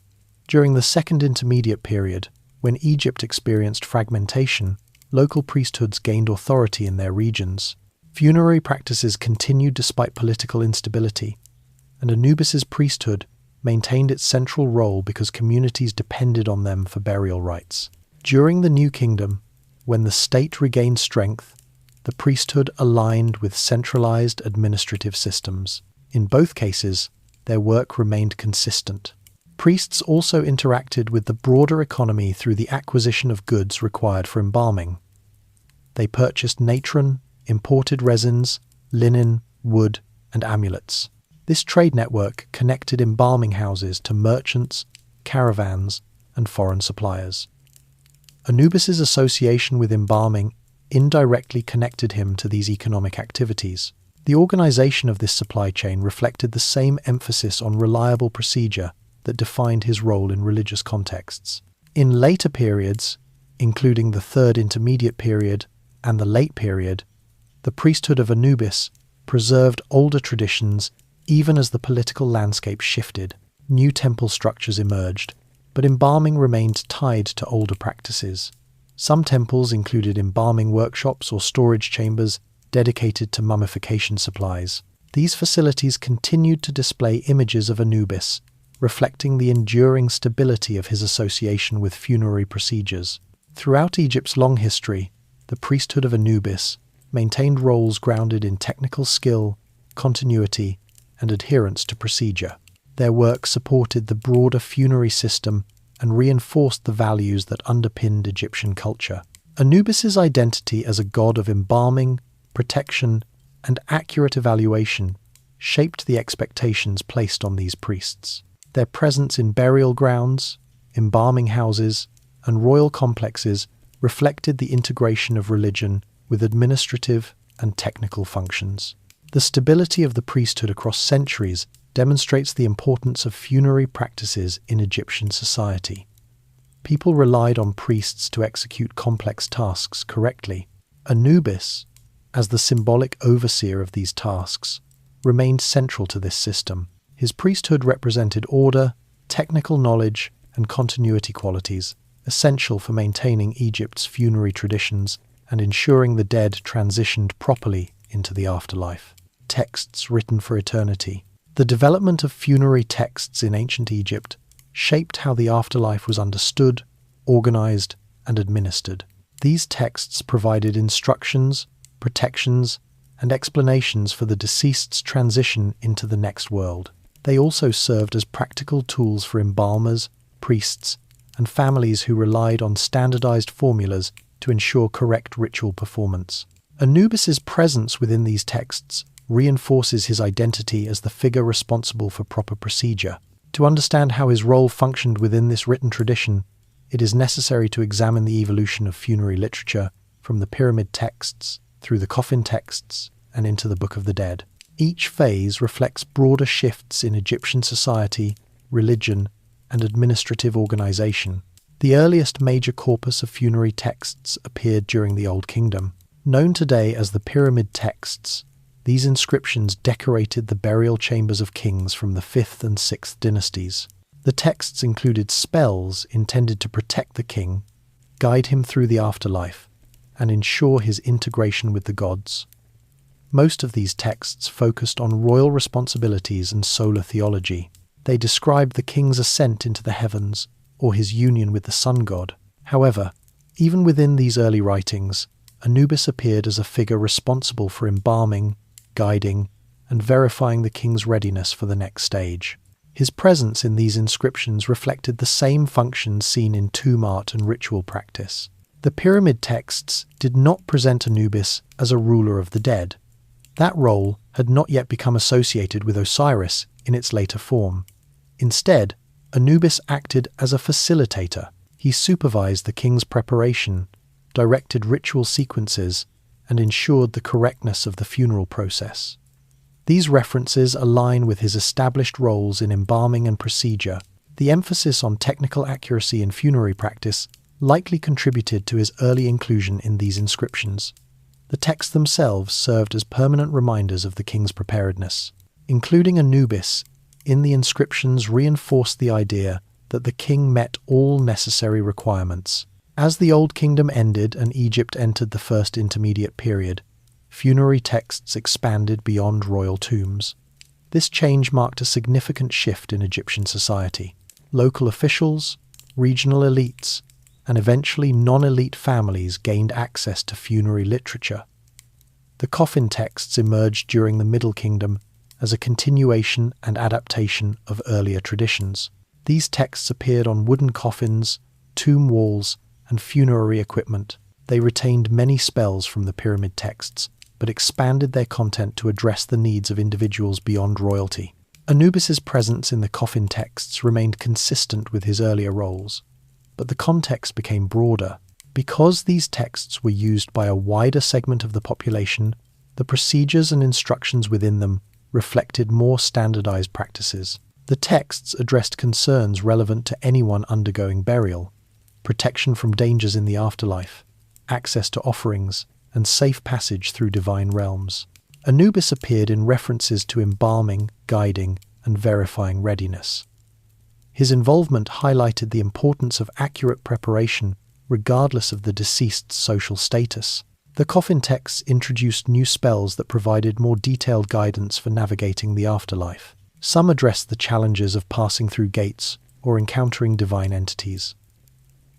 During the Second Intermediate Period, when Egypt experienced fragmentation, local priesthoods gained authority in their regions. Funerary practices continued despite political instability, and Anubis's priesthood maintained its central role because communities depended on them for burial rites. During the New Kingdom, when the state regained strength, the priesthood aligned with centralized administrative systems. In both cases, their work remained consistent. Priests also interacted with the broader economy through the acquisition of goods required for embalming. They purchased natron, imported resins, linen, wood, and amulets. This trade network connected embalming houses to merchants, caravans, and foreign suppliers. Anubis's association with embalming indirectly connected him to these economic activities. The organization of this supply chain reflected the same emphasis on reliable procedure that defined his role in religious contexts. In later periods, including the Third Intermediate Period and the Late Period, the priesthood of Anubis preserved older traditions even as the political landscape shifted. New temple structures emerged, but embalming remained tied to older practices. Some temples included embalming workshops or storage chambers dedicated to mummification supplies. These facilities continued to display images of Anubis, reflecting the enduring stability of his association with funerary procedures. Throughout Egypt's long history, the priesthood of Anubis maintained roles grounded in technical skill, continuity, and adherence to procedure. Their work supported the broader funerary system and reinforced the values that underpinned Egyptian culture. Anubis's identity as a god of embalming, protection, and accurate evaluation shaped the expectations placed on these priests. Their presence in burial grounds, embalming houses, and royal complexes reflected the integration of religion with administrative and technical functions. The stability of the priesthood across centuries demonstrates the importance of funerary practices in Egyptian society. People relied on priests to execute complex tasks correctly. Anubis, as the symbolic overseer of these tasks, remained central to this system. His priesthood represented order, technical knowledge, and continuity qualities, essential for maintaining Egypt's funerary traditions and ensuring the dead transitioned properly into the afterlife. Texts written for eternity. The development of funerary texts in ancient Egypt shaped how the afterlife was understood, organized, and administered. These texts provided instructions, protections, and explanations for the deceased's transition into the next world. They also served as practical tools for embalmers, priests, and families who relied on standardized formulas to ensure correct ritual performance. Anubis's presence within these texts reinforces his identity as the figure responsible for proper procedure. To understand how his role functioned within this written tradition, it is necessary to examine the evolution of funerary literature from the pyramid texts through the coffin texts and into the Book of the Dead. Each phase reflects broader shifts in Egyptian society, religion, and administrative organization. The earliest major corpus of funerary texts appeared during the Old Kingdom. Known today as the pyramid texts, these inscriptions decorated the burial chambers of kings from the 5th and 6th dynasties. The texts included spells intended to protect the king, guide him through the afterlife, and ensure his integration with the gods. Most of these texts focused on royal responsibilities and solar theology. They described the king's ascent into the heavens or his union with the sun god. However, even within these early writings, Anubis appeared as a figure responsible for embalming, guiding, and verifying the king's readiness for the next stage. His presence in these inscriptions reflected the same functions seen in tomb art and ritual practice. The pyramid texts did not present Anubis as a ruler of the dead. That role had not yet become associated with Osiris in its later form. Instead, Anubis acted as a facilitator. He supervised the king's preparation, directed ritual sequences, and ensured the correctness of the funeral process. These references align with his established roles in embalming and procedure. The emphasis on technical accuracy in funerary practice likely contributed to his early inclusion in these inscriptions. The texts themselves served as permanent reminders of the king's preparedness. Including Anubis in the inscriptions reinforced the idea that the king met all necessary requirements. As the Old Kingdom ended and Egypt entered the First Intermediate Period, funerary texts expanded beyond royal tombs. This change marked a significant shift in Egyptian society. Local officials, regional elites, and eventually non-elite families gained access to funerary literature. The coffin texts emerged during the Middle Kingdom as a continuation and adaptation of earlier traditions. These texts appeared on wooden coffins, tomb walls, and funerary equipment. They retained many spells from the pyramid texts, but expanded their content to address the needs of individuals beyond royalty. Anubis's presence in the coffin texts remained consistent with his earlier roles, but the context became broader. Because these texts were used by a wider segment of the population, the procedures and instructions within them reflected more standardized practices. The texts addressed concerns relevant to anyone undergoing burial, protection from dangers in the afterlife, access to offerings, and safe passage through divine realms. Anubis appeared in references to embalming, guiding, and verifying readiness. His involvement highlighted the importance of accurate preparation regardless of the deceased's social status. The coffin texts introduced new spells that provided more detailed guidance for navigating the afterlife. Some addressed the challenges of passing through gates or encountering divine entities.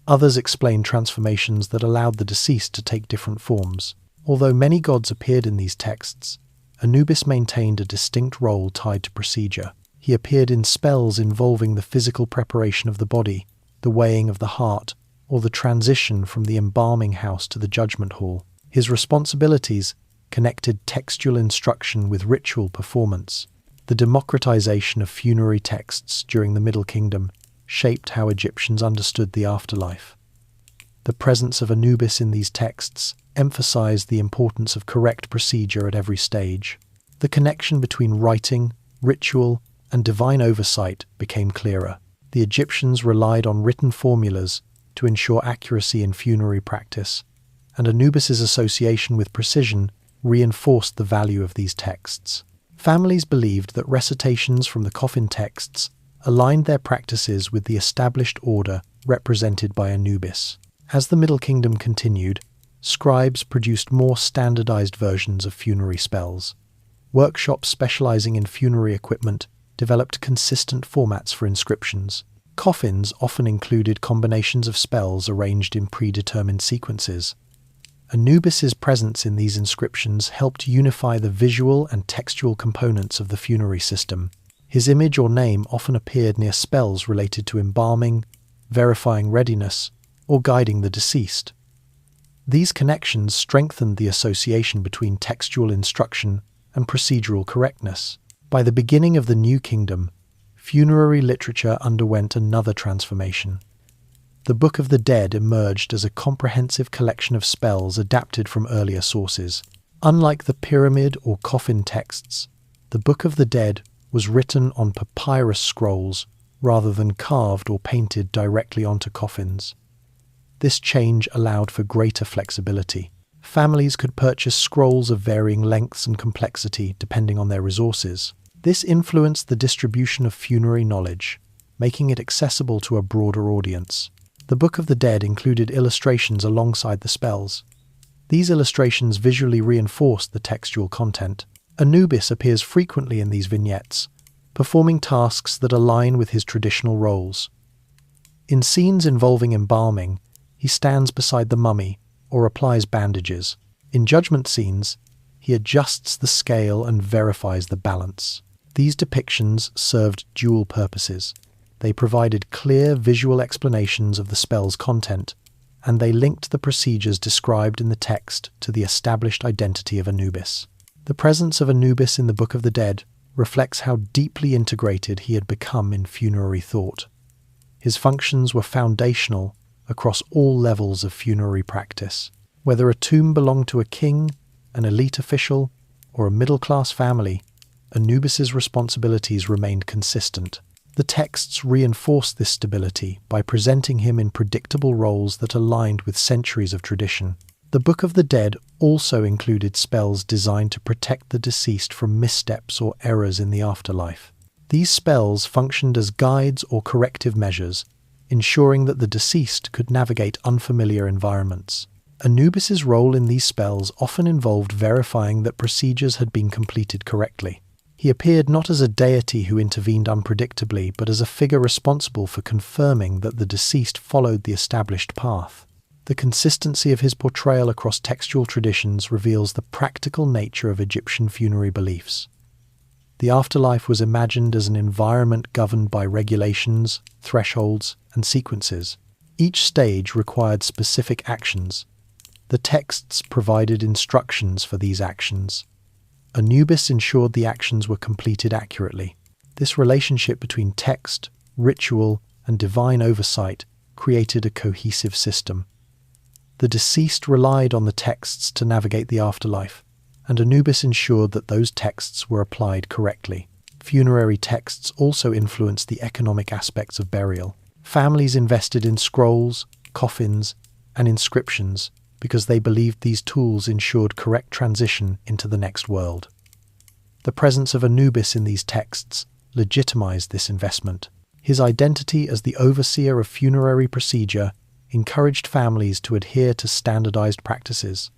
Others explained transformations that allowed the deceased to take different forms. Although many gods appeared in these texts, Anubis maintained a distinct role tied to procedure. He appeared in spells involving the physical preparation of the body, the weighing of the heart, or the transition from the embalming house to the judgment hall. His responsibilities connected textual instruction with ritual performance. The democratization of funerary texts during the Middle Kingdom shaped how Egyptians understood the afterlife. The presence of Anubis in these texts emphasized the importance of correct procedure at every stage. The connection between writing, ritual, and divine oversight became clearer. The Egyptians relied on written formulas to ensure accuracy in funerary practice, and Anubis's association with precision reinforced the value of these texts. Families believed that recitations from the coffin texts aligned their practices with the established order represented by Anubis. As the Middle Kingdom continued, scribes produced more standardized versions of funerary spells. Workshops specializing in funerary equipment developed consistent formats for inscriptions. Coffins often included combinations of spells arranged in predetermined sequences. Anubis's presence in these inscriptions helped unify the visual and textual components of the funerary system. His image or name often appeared near spells related to embalming, verifying readiness, or guiding the deceased. These connections strengthened the association between textual instruction and procedural correctness. By the beginning of the New Kingdom, funerary literature underwent another transformation. The Book of the Dead emerged as a comprehensive collection of spells adapted from earlier sources. Unlike the pyramid or coffin texts, the Book of the Dead was written on papyrus scrolls rather than carved or painted directly onto coffins. This change allowed for greater flexibility. Families could purchase scrolls of varying lengths and complexity depending on their resources. This influenced the distribution of funerary knowledge, making it accessible to a broader audience. The Book of the Dead included illustrations alongside the spells. These illustrations visually reinforced the textual content. Anubis appears frequently in these vignettes, performing tasks that align with his traditional roles. In scenes involving embalming, he stands beside the mummy or applies bandages. In judgment scenes, he adjusts the scale and verifies the balance. These depictions served dual purposes. They provided clear visual explanations of the spell's content, and they linked the procedures described in the text to the established identity of Anubis. The presence of Anubis in the Book of the Dead reflects how deeply integrated he had become in funerary thought. His functions were foundational across all levels of funerary practice. Whether a tomb belonged to a king, an elite official, or a middle-class family, Anubis's responsibilities remained consistent. The texts reinforced this stability by presenting him in predictable roles that aligned with centuries of tradition. The Book of the Dead also included spells designed to protect the deceased from missteps or errors in the afterlife. These spells functioned as guides or corrective measures, ensuring that the deceased could navigate unfamiliar environments. Anubis's role in these spells often involved verifying that procedures had been completed correctly. He appeared not as a deity who intervened unpredictably, but as a figure responsible for confirming that the deceased followed the established path. The consistency of his portrayal across textual traditions reveals the practical nature of Egyptian funerary beliefs. The afterlife was imagined as an environment governed by regulations, thresholds, and sequences. Each stage required specific actions. The texts provided instructions for these actions. Anubis ensured the actions were completed accurately. This relationship between text, ritual, and divine oversight created a cohesive system. The deceased relied on the texts to navigate the afterlife, and Anubis ensured that those texts were applied correctly. Funerary texts also influenced the economic aspects of burial. Families invested in scrolls, coffins, and inscriptions because they believed these tools ensured correct transition into the next world. The presence of Anubis in these texts legitimized this investment. His identity as the overseer of funerary procedure encouraged families to adhere to standardized practices.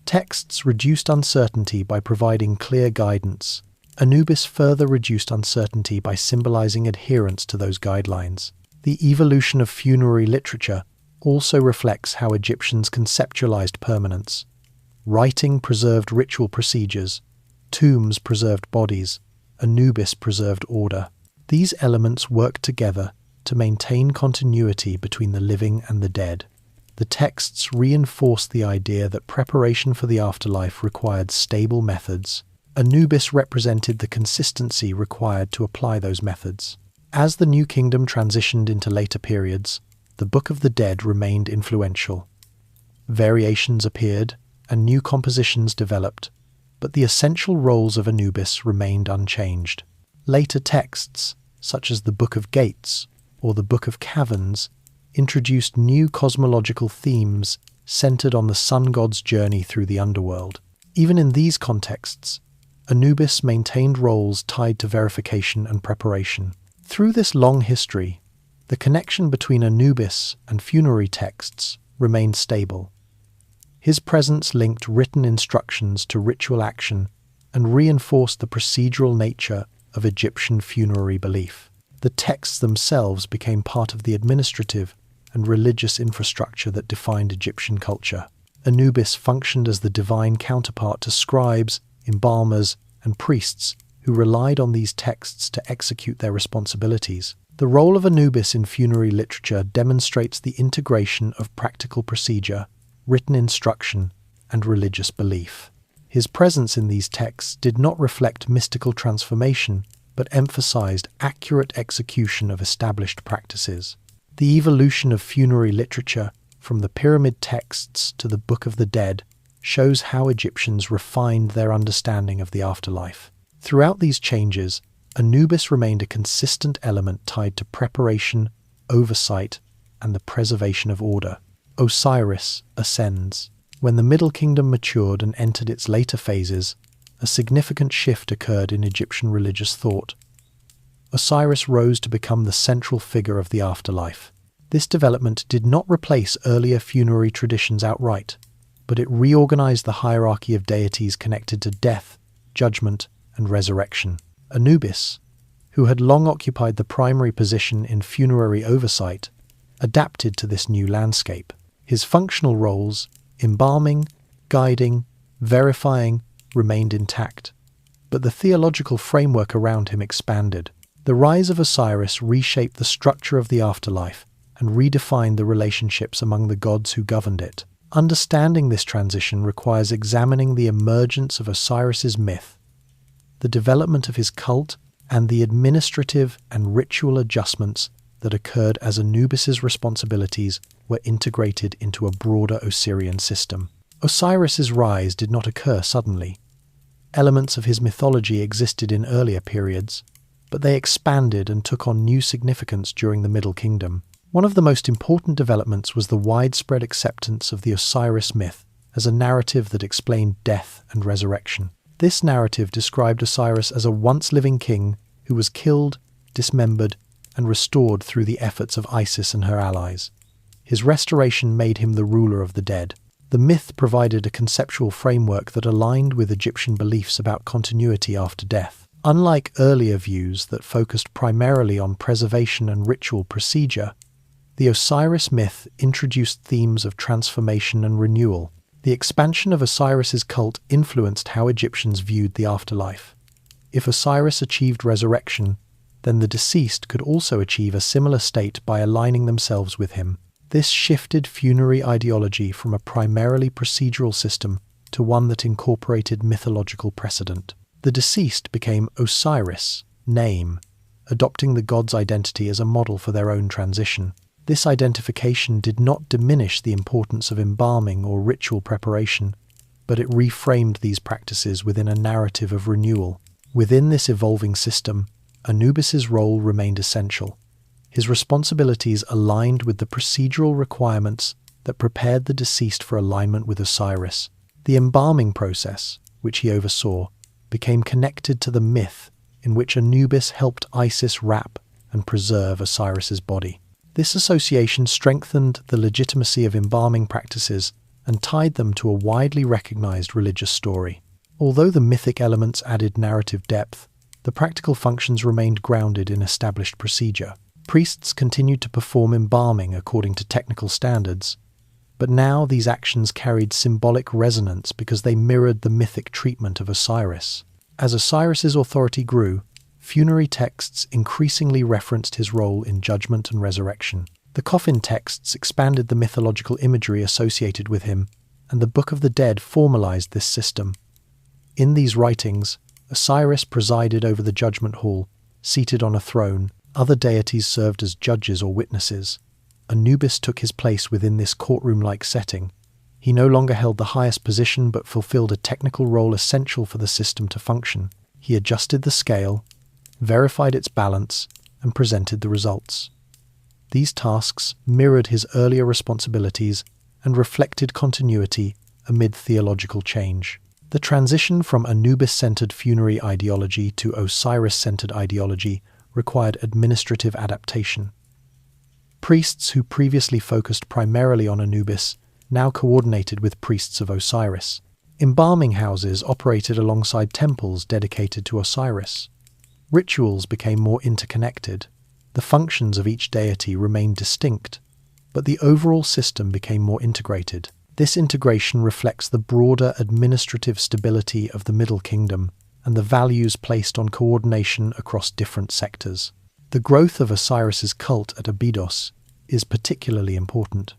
Texts reduced uncertainty by providing clear guidance. Anubis further reduced uncertainty by symbolizing adherence to those guidelines. The evolution of funerary literature also reflects how Egyptians conceptualized permanence. Writing preserved ritual procedures, tombs preserved bodies, Anubis preserved order. These elements worked together to maintain continuity between the living and the dead. The texts reinforced the idea that preparation for the afterlife required stable methods. Anubis represented the consistency required to apply those methods. As the New Kingdom transitioned into later periods, the Book of the Dead remained influential. Variations appeared, and new compositions developed, but the essential roles of Anubis remained unchanged. Later texts, such as the Book of Gates or the Book of Caverns, introduced new cosmological themes centered on the sun god's journey through the underworld. Even in these contexts, Anubis maintained roles tied to verification and preparation. Through this long history, the connection between Anubis and funerary texts remained stable. His presence linked written instructions to ritual action and reinforced the procedural nature of Egyptian funerary belief. The texts themselves became part of the administrative and religious infrastructure that defined Egyptian culture. Anubis functioned as the divine counterpart to scribes, embalmers, and priests who relied on these texts to execute their responsibilities. The role of Anubis in funerary literature demonstrates the integration of practical procedure, written instruction, and religious belief. His presence in these texts did not reflect mystical transformation, but emphasized accurate execution of established practices. The evolution of funerary literature, from the pyramid texts to the Book of the Dead, shows how Egyptians refined their understanding of the afterlife. Throughout these changes, Anubis remained a consistent element tied to preparation, oversight, and the preservation of order. Osiris ascends. When the Middle Kingdom matured and entered its later phases, a significant shift occurred in Egyptian religious thought. Osiris rose to become the central figure of the afterlife. This development did not replace earlier funerary traditions outright, but it reorganized the hierarchy of deities connected to death, judgment, and resurrection. Anubis, who had long occupied the primary position in funerary oversight, adapted to this new landscape. His functional roles, embalming, guiding, verifying, remained intact, but the theological framework around him expanded. The rise of Osiris reshaped the structure of the afterlife and redefined the relationships among the gods who governed it. Understanding this transition requires examining the emergence of Osiris's myth, the development of his cult, and the administrative and ritual adjustments that occurred as Anubis's responsibilities were integrated into a broader Osirian system. Osiris's rise did not occur suddenly. Elements of his mythology existed in earlier periods, but they expanded and took on new significance during the Middle Kingdom. One of the most important developments was the widespread acceptance of the Osiris myth as a narrative that explained death and resurrection. This narrative described Osiris as a once-living king who was killed, dismembered, and restored through the efforts of Isis and her allies. His restoration made him the ruler of the dead. The myth provided a conceptual framework that aligned with Egyptian beliefs about continuity after death. Unlike earlier views that focused primarily on preservation and ritual procedure, the Osiris myth introduced themes of transformation and renewal. The expansion of Osiris's cult influenced how Egyptians viewed the afterlife. If Osiris achieved resurrection, then the deceased could also achieve a similar state by aligning themselves with him. This shifted funerary ideology from a primarily procedural system to one that incorporated mythological precedent. The deceased became Osiris, name, adopting the god's identity as a model for their own transition. This identification did not diminish the importance of embalming or ritual preparation, but it reframed these practices within a narrative of renewal. Within this evolving system, Anubis's role remained essential. His responsibilities aligned with the procedural requirements that prepared the deceased for alignment with Osiris. The embalming process, which he oversaw, became connected to the myth in which Anubis helped Isis wrap and preserve Osiris's body. This association strengthened the legitimacy of embalming practices and tied them to a widely recognized religious story. Although the mythic elements added narrative depth, the practical functions remained grounded in established procedure. Priests continued to perform embalming according to technical standards, but now these actions carried symbolic resonance because they mirrored the mythic treatment of Osiris. As Osiris's authority grew, funerary texts increasingly referenced his role in judgment and resurrection. The coffin texts expanded the mythological imagery associated with him, and the Book of the Dead formalized this system. In these writings, Osiris presided over the judgment hall, seated on a throne. Other deities served as judges or witnesses. Anubis took his place within this courtroom-like setting. He no longer held the highest position but fulfilled a technical role essential for the system to function. He adjusted the scale, verified its balance, and presented the results. These tasks mirrored his earlier responsibilities and reflected continuity amid theological change. The transition from Anubis-centered funerary ideology to Osiris-centered ideology required administrative adaptation. Priests who previously focused primarily on Anubis now coordinated with priests of Osiris. Embalming houses operated alongside temples dedicated to Osiris. Rituals became more interconnected. The functions of each deity remained distinct, but the overall system became more integrated. This integration reflects the broader administrative stability of the Middle Kingdom and the values placed on coordination across different sectors. The growth of Osiris's cult at Abydos is particularly important.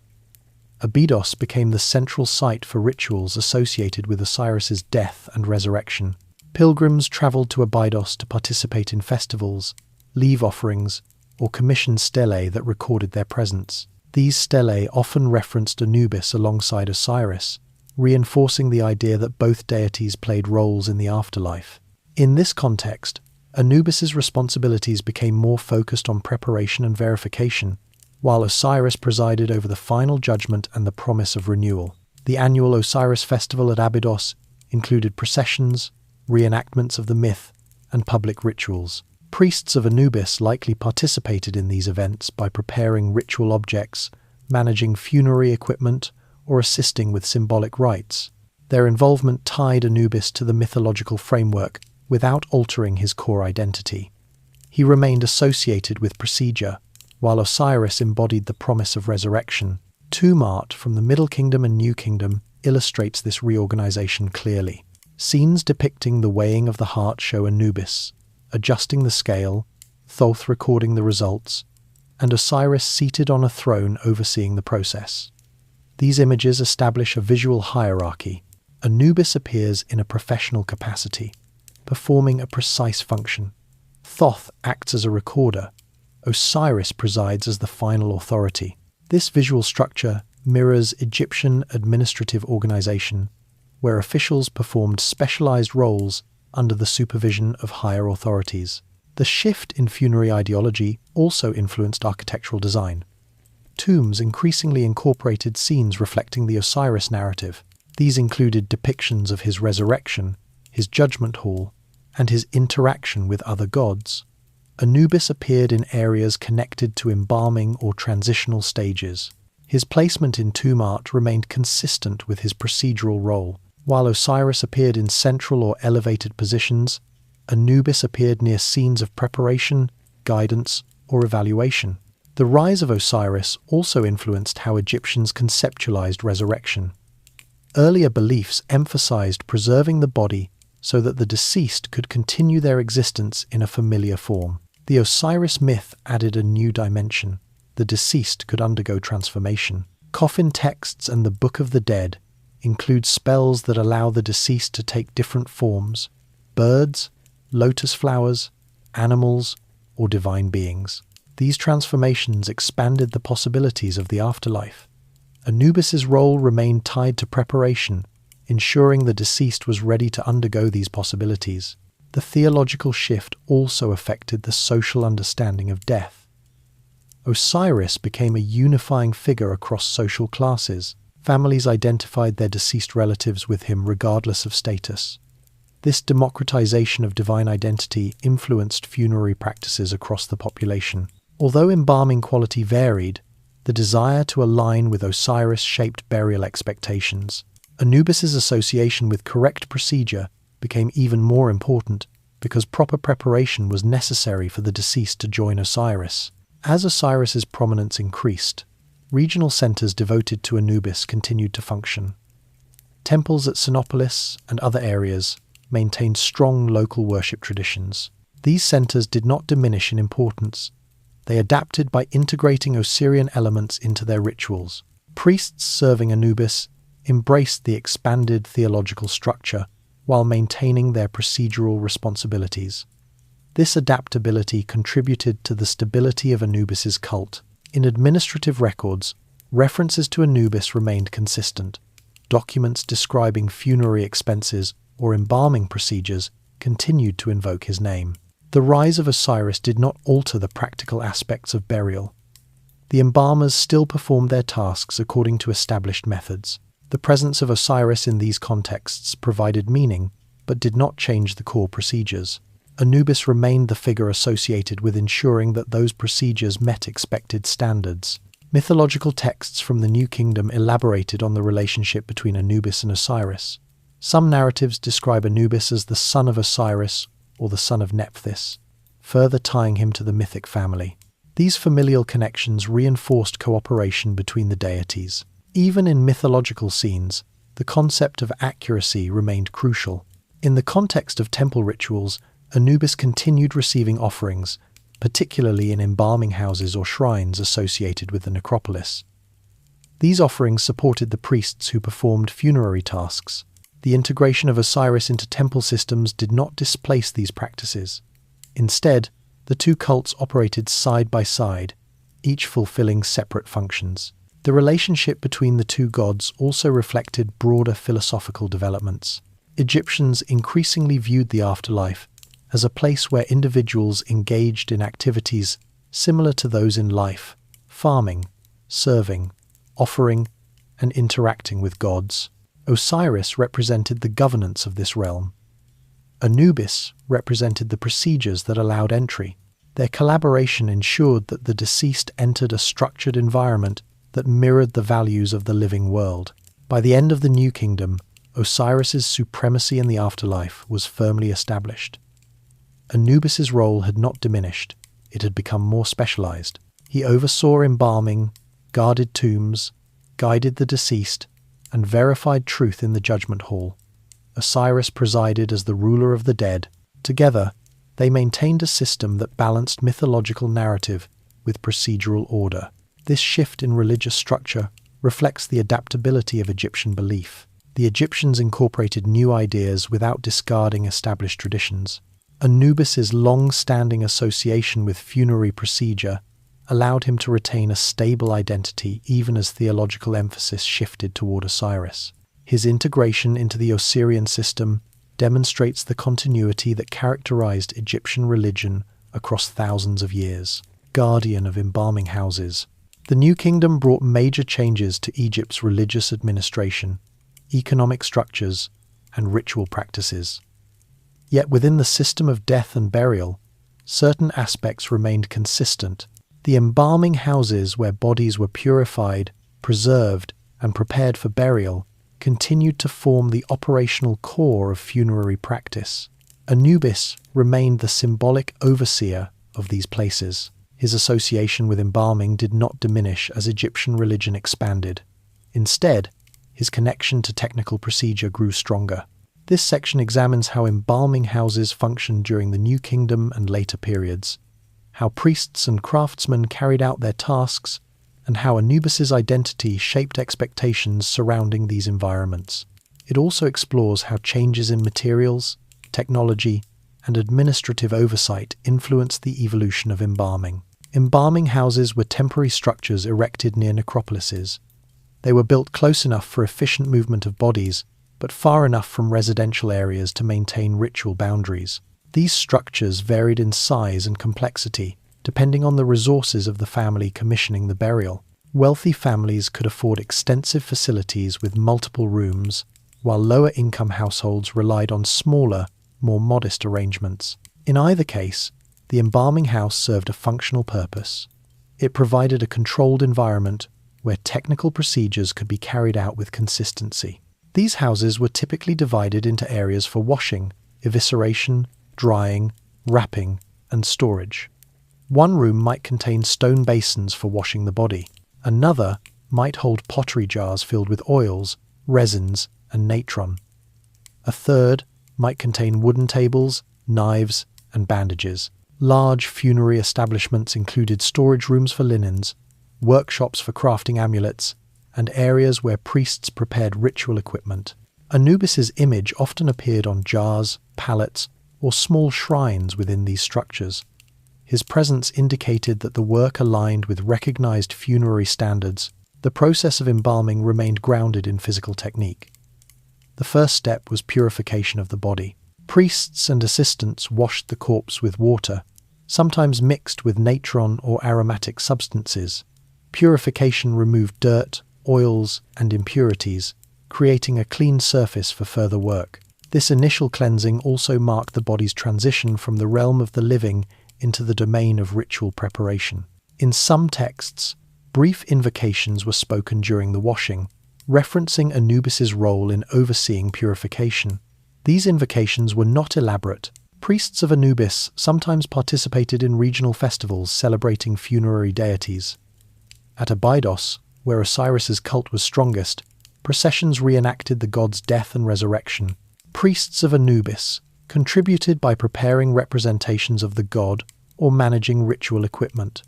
Abydos became the central site for rituals associated with Osiris's death and resurrection. Pilgrims traveled to Abydos to participate in festivals, leave offerings, or commission stelae that recorded their presence. These stelae often referenced Anubis alongside Osiris, reinforcing the idea that both deities played roles in the afterlife. In this context, Anubis's responsibilities became more focused on preparation and verification, while Osiris presided over the final judgment and the promise of renewal. The annual Osiris festival at Abydos included processions, reenactments of the myth, and public rituals. Priests of Anubis likely participated in these events by preparing ritual objects, managing funerary equipment, or assisting with symbolic rites. Their involvement tied Anubis to the mythological framework without altering his core identity. He remained associated with procedure, while Osiris embodied the promise of resurrection. Tomb art from the Middle Kingdom and New Kingdom illustrates this reorganization clearly. Scenes depicting the weighing of the heart show Anubis adjusting the scale, Thoth recording the results, and Osiris seated on a throne overseeing the process. These images establish a visual hierarchy. Anubis appears in a professional capacity, performing a precise function. Thoth acts as a recorder. Osiris presides as the final authority. This visual structure mirrors Egyptian administrative organization, where officials performed specialized roles under the supervision of higher authorities. The shift in funerary ideology also influenced architectural design. Tombs increasingly incorporated scenes reflecting the Osiris narrative. These included depictions of his resurrection, his judgment hall, and his interaction with other gods. Anubis appeared in areas connected to embalming or transitional stages. His placement in tomb art remained consistent with his procedural role. While Osiris appeared in central or elevated positions, Anubis appeared near scenes of preparation, guidance, or evaluation. The rise of Osiris also influenced how Egyptians conceptualized resurrection. Earlier beliefs emphasized preserving the body so that the deceased could continue their existence in a familiar form. The Osiris myth added a new dimension. The deceased could undergo transformation. Coffin texts and the Book of the Dead include spells that allow the deceased to take different forms: birds, lotus flowers, animals, or divine beings. These transformations expanded the possibilities of the afterlife. Anubis's role remained tied to preparation, ensuring the deceased was ready to undergo these possibilities. The theological shift also affected the social understanding of death. Osiris became a unifying figure across social classes. Families identified their deceased relatives with him regardless of status. This democratization of divine identity influenced funerary practices across the population. Although embalming quality varied, the desire to align with Osiris shaped burial expectations. Anubis's association with correct procedure became even more important because proper preparation was necessary for the deceased to join Osiris. As Osiris's prominence increased, regional centers devoted to Anubis continued to function. Temples at Sinopolis and other areas maintained strong local worship traditions. These centers did not diminish in importance. They adapted by integrating Osirian elements into their rituals. Priests serving Anubis embraced the expanded theological structure while maintaining their procedural responsibilities. This adaptability contributed to the stability of Anubis's cult. In administrative records, references to Anubis remained consistent. Documents describing funerary expenses or embalming procedures continued to invoke his name. The rise of Osiris did not alter the practical aspects of burial. The embalmers still performed their tasks according to established methods. The presence of Osiris in these contexts provided meaning, but did not change the core procedures. Anubis remained the figure associated with ensuring that those procedures met expected standards. Mythological texts from the New Kingdom elaborated on the relationship between Anubis and Osiris. Some narratives describe Anubis as the son of Osiris or the son of Nephthys, further tying him to the mythic family. These familial connections reinforced cooperation between the deities. Even in mythological scenes, the concept of accuracy remained crucial. In the context of temple rituals, Anubis continued receiving offerings, particularly in embalming houses or shrines associated with the necropolis. These offerings supported the priests who performed funerary tasks. The integration of Osiris into temple systems did not displace these practices. Instead, the two cults operated side by side, each fulfilling separate functions. The relationship between the two gods also reflected broader philosophical developments. Egyptians increasingly viewed the afterlife as a place where individuals engaged in activities similar to those in life: farming, serving, offering, and interacting with gods. Osiris represented the governance of this realm. Anubis represented the procedures that allowed entry. Their collaboration ensured that the deceased entered a structured environment that mirrored the values of the living world. By the end of the New Kingdom, Osiris's supremacy in the afterlife was firmly established. Anubis's role had not diminished, it had become more specialized. He oversaw embalming, guarded tombs, guided the deceased, and verified truth in the judgment hall. Osiris presided as the ruler of the dead. Together, they maintained a system that balanced mythological narrative with procedural order. This shift in religious structure reflects the adaptability of Egyptian belief. The Egyptians incorporated new ideas without discarding established traditions. Anubis's long-standing association with funerary procedure allowed him to retain a stable identity even as theological emphasis shifted toward Osiris. His integration into the Osirian system demonstrates the continuity that characterized Egyptian religion across thousands of years. Guardian of embalming houses. The New Kingdom brought major changes to Egypt's religious administration, economic structures, and ritual practices. Yet within the system of death and burial, certain aspects remained consistent. The embalming houses where bodies were purified, preserved, and prepared for burial continued to form the operational core of funerary practice. Anubis remained the symbolic overseer of these places. His association with embalming did not diminish as Egyptian religion expanded. Instead, his connection to technical procedure grew stronger. This section examines how embalming houses functioned during the New Kingdom and later periods, how priests and craftsmen carried out their tasks, and how Anubis's identity shaped expectations surrounding these environments. It also explores how changes in materials, technology, and administrative oversight influenced the evolution of embalming. Embalming houses were temporary structures erected near necropolises. They were built close enough for efficient movement of bodies, but far enough from residential areas to maintain ritual boundaries. These structures varied in size and complexity, depending on the resources of the family commissioning the burial. Wealthy families could afford extensive facilities with multiple rooms, while lower-income households relied on smaller, more modest arrangements. In either case, the embalming house served a functional purpose. It provided a controlled environment where technical procedures could be carried out with consistency. These houses were typically divided into areas for washing, evisceration, drying, wrapping, and storage. One room might contain stone basins for washing the body. Another might hold pottery jars filled with oils, resins, and natron. A third might contain wooden tables, knives, and bandages. Large funerary establishments included storage rooms for linens, workshops for crafting amulets, and areas where priests prepared ritual equipment. Anubis's image often appeared on jars, pallets, or small shrines within these structures. His presence indicated that the work aligned with recognized funerary standards. The process of embalming remained grounded in physical technique. The first step was purification of the body. Priests and assistants washed the corpse with water, sometimes mixed with natron or aromatic substances. Purification removed dirt, oils, and impurities, creating a clean surface for further work. This initial cleansing also marked the body's transition from the realm of the living into the domain of ritual preparation. In some texts, brief invocations were spoken during the washing, referencing Anubis's role in overseeing purification. These invocations were not elaborate. Priests of Anubis sometimes participated in regional festivals celebrating funerary deities. At Abydos, where Osiris's cult was strongest, processions reenacted the god's death and resurrection. Priests of Anubis contributed by preparing representations of the god or managing ritual equipment.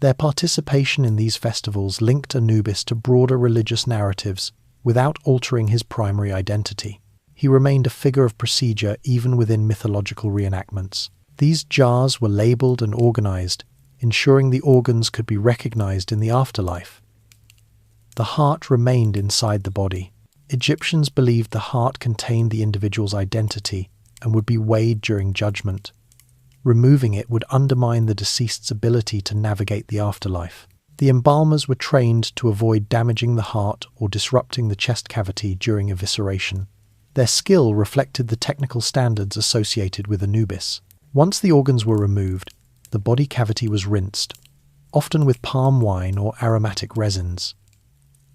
Their participation in these festivals linked Anubis to broader religious narratives without altering his primary identity. He remained a figure of procedure even within mythological reenactments. These jars were labeled and organized, ensuring the organs could be recognized in the afterlife. The heart remained inside the body. Egyptians believed the heart contained the individual's identity and would be weighed during judgment. Removing it would undermine the deceased's ability to navigate the afterlife. The embalmers were trained to avoid damaging the heart or disrupting the chest cavity during evisceration. Their skill reflected the technical standards associated with Anubis. Once the organs were removed, the body cavity was rinsed, often with palm wine or aromatic resins.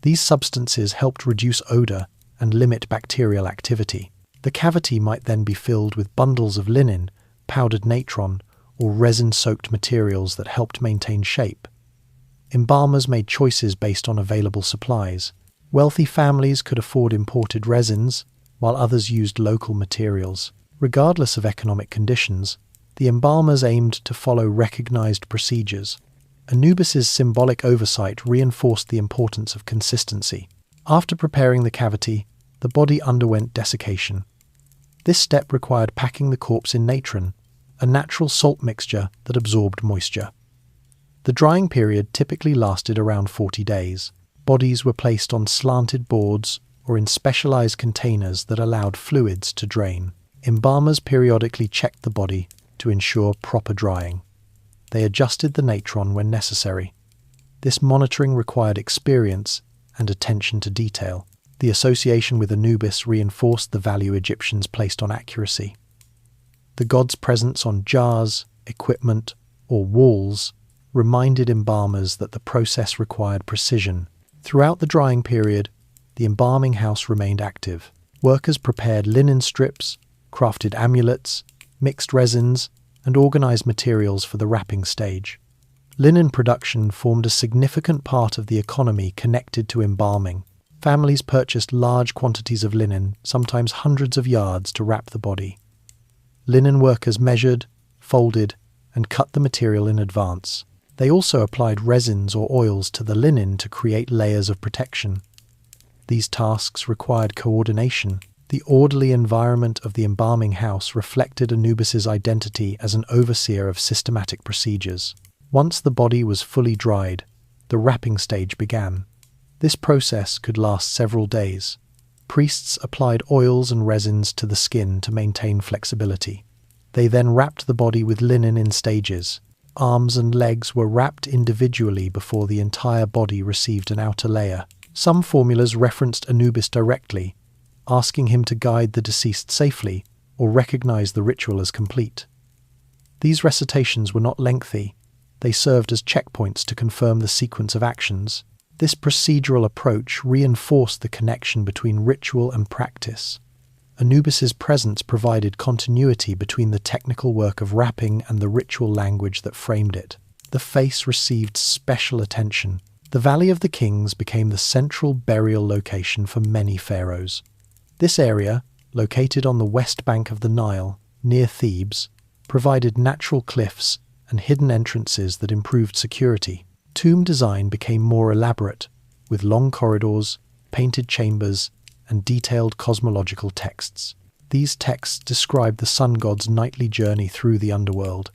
These substances helped reduce odor and limit bacterial activity. The cavity might then be filled with bundles of linen, powdered natron, or resin-soaked materials that helped maintain shape. Embalmers made choices based on available supplies. Wealthy families could afford imported resins, while others used local materials. Regardless of economic conditions, the embalmers aimed to follow recognized procedures. Anubis's symbolic oversight reinforced the importance of consistency. After preparing the cavity, the body underwent desiccation. This step required packing the corpse in natron, a natural salt mixture that absorbed moisture. The drying period typically lasted around 40 days. Bodies were placed on slanted boards or in specialized containers that allowed fluids to drain. Embalmers periodically checked the body to ensure proper drying. They adjusted the natron when necessary. This monitoring required experience and attention to detail. The association with Anubis reinforced the value Egyptians placed on accuracy. The god's presence on jars, equipment, or walls reminded embalmers that the process required precision. Throughout the drying period, the embalming house remained active. Workers prepared linen strips, crafted amulets, mixed resins, and organized materials for the wrapping stage. Linen production formed a significant part of the economy connected to embalming. Families purchased large quantities of linen, sometimes hundreds of yards, to wrap the body. Linen workers measured, folded, and cut the material in advance. They also applied resins or oils to the linen to create layers of protection. These tasks required coordination. The orderly environment of the embalming house reflected Anubis's identity as an overseer of systematic procedures. Once the body was fully dried, the wrapping stage began. This process could last several days. Priests applied oils and resins to the skin to maintain flexibility. They then wrapped the body with linen in stages. Arms and legs were wrapped individually before the entire body received an outer layer. Some formulas referenced Anubis directly, asking him to guide the deceased safely or recognize the ritual as complete. These recitations were not lengthy. They served as checkpoints to confirm the sequence of actions. This procedural approach reinforced the connection between ritual and practice. Anubis's presence provided continuity between the technical work of wrapping and the ritual language that framed it. The face received special attention. The Valley of the Kings became the central burial location for many pharaohs. This area, located on the west bank of the Nile, near Thebes, provided natural cliffs and hidden entrances that improved security. Tomb design became more elaborate, with long corridors, painted chambers, and detailed cosmological texts. These texts describe the sun god's nightly journey through the underworld,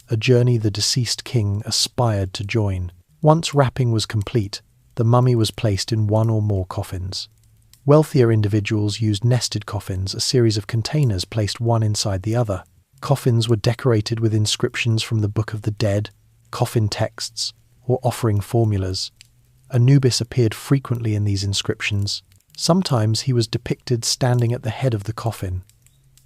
a journey the deceased king aspired to join. Once wrapping was complete, the mummy was placed in one or more coffins. Wealthier individuals used nested coffins, a series of containers placed one inside the other. Coffins were decorated with inscriptions from the Book of the Dead, coffin texts, or offering formulas. Anubis appeared frequently in these inscriptions. Sometimes he was depicted standing at the head of the coffin.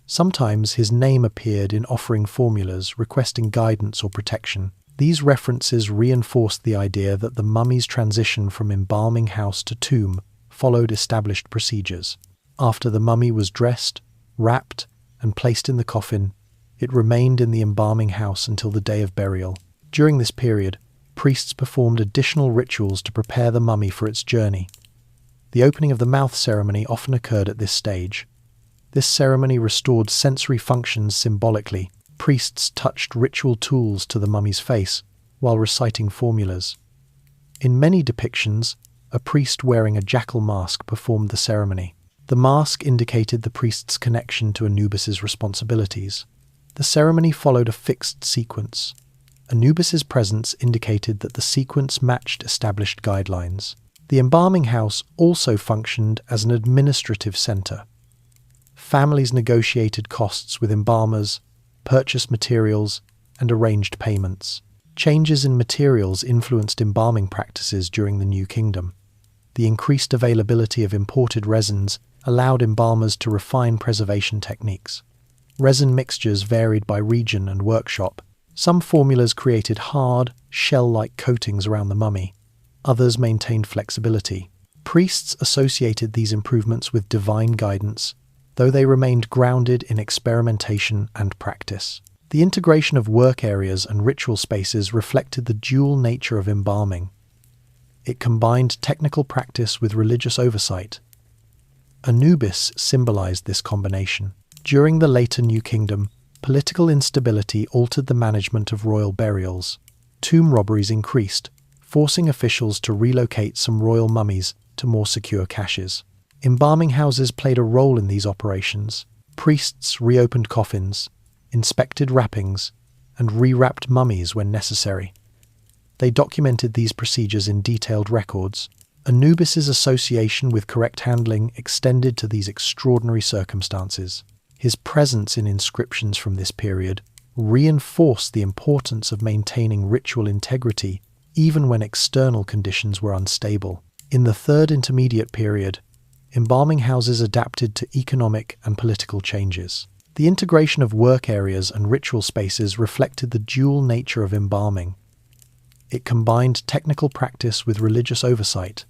Sometimes his name appeared in offering formulas requesting guidance or protection. These references reinforced the idea that the mummy's transition from embalming house to tomb followed established procedures. After the mummy was dressed, wrapped, and placed in the coffin, it remained in the embalming house until the day of burial. During this period, priests performed additional rituals to prepare the mummy for its journey. The opening of the mouth ceremony often occurred at this stage. This ceremony restored sensory functions symbolically. Priests touched ritual tools to the mummy's face while reciting formulas. In many depictions, a priest wearing a jackal mask performed the ceremony. The mask indicated the priest's connection to Anubis's responsibilities. The ceremony followed a fixed sequence. Anubis's presence indicated that the sequence matched established guidelines. The embalming house also functioned as an administrative center. Families negotiated costs with embalmers, purchased materials, and arranged payments. Changes in materials influenced embalming practices during the New Kingdom. The increased availability of imported resins allowed embalmers to refine preservation techniques. Resin mixtures varied by region and workshop. Some formulas created hard, shell-like coatings around the mummy. Others maintained flexibility. Priests associated these improvements with divine guidance, though they remained grounded in experimentation and practice. The integration of work areas and ritual spaces reflected the dual nature of embalming. It combined technical practice with religious oversight. Anubis symbolized this combination. During the later New Kingdom, political instability altered the management of royal burials. Tomb robberies increased, forcing officials to relocate some royal mummies to more secure caches. Embalming houses played a role in these operations. Priests reopened coffins, inspected wrappings, and rewrapped mummies when necessary. They documented these procedures in detailed records. Anubis's association with correct handling extended to these extraordinary circumstances. His presence in inscriptions from this period reinforced the importance of maintaining ritual integrity even when external conditions were unstable. In the Third Intermediate Period, embalming houses adapted to economic and political changes. The integration of work areas and ritual spaces reflected the dual nature of embalming. It combined technical practice with religious oversight.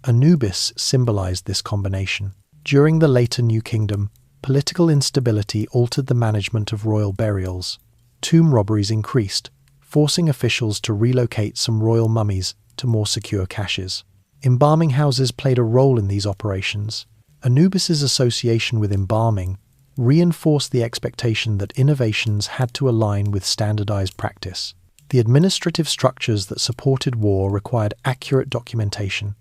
Anubis symbolized this combination. During the later New Kingdom, political instability altered the management of royal burials. Tomb robberies increased, forcing officials to relocate some royal mummies to more secure caches. Embalming houses played a role in these operations. Anubis's association with embalming reinforced the expectation that innovations had to align with standardized practice. The administrative structures that supported war required accurate documentation.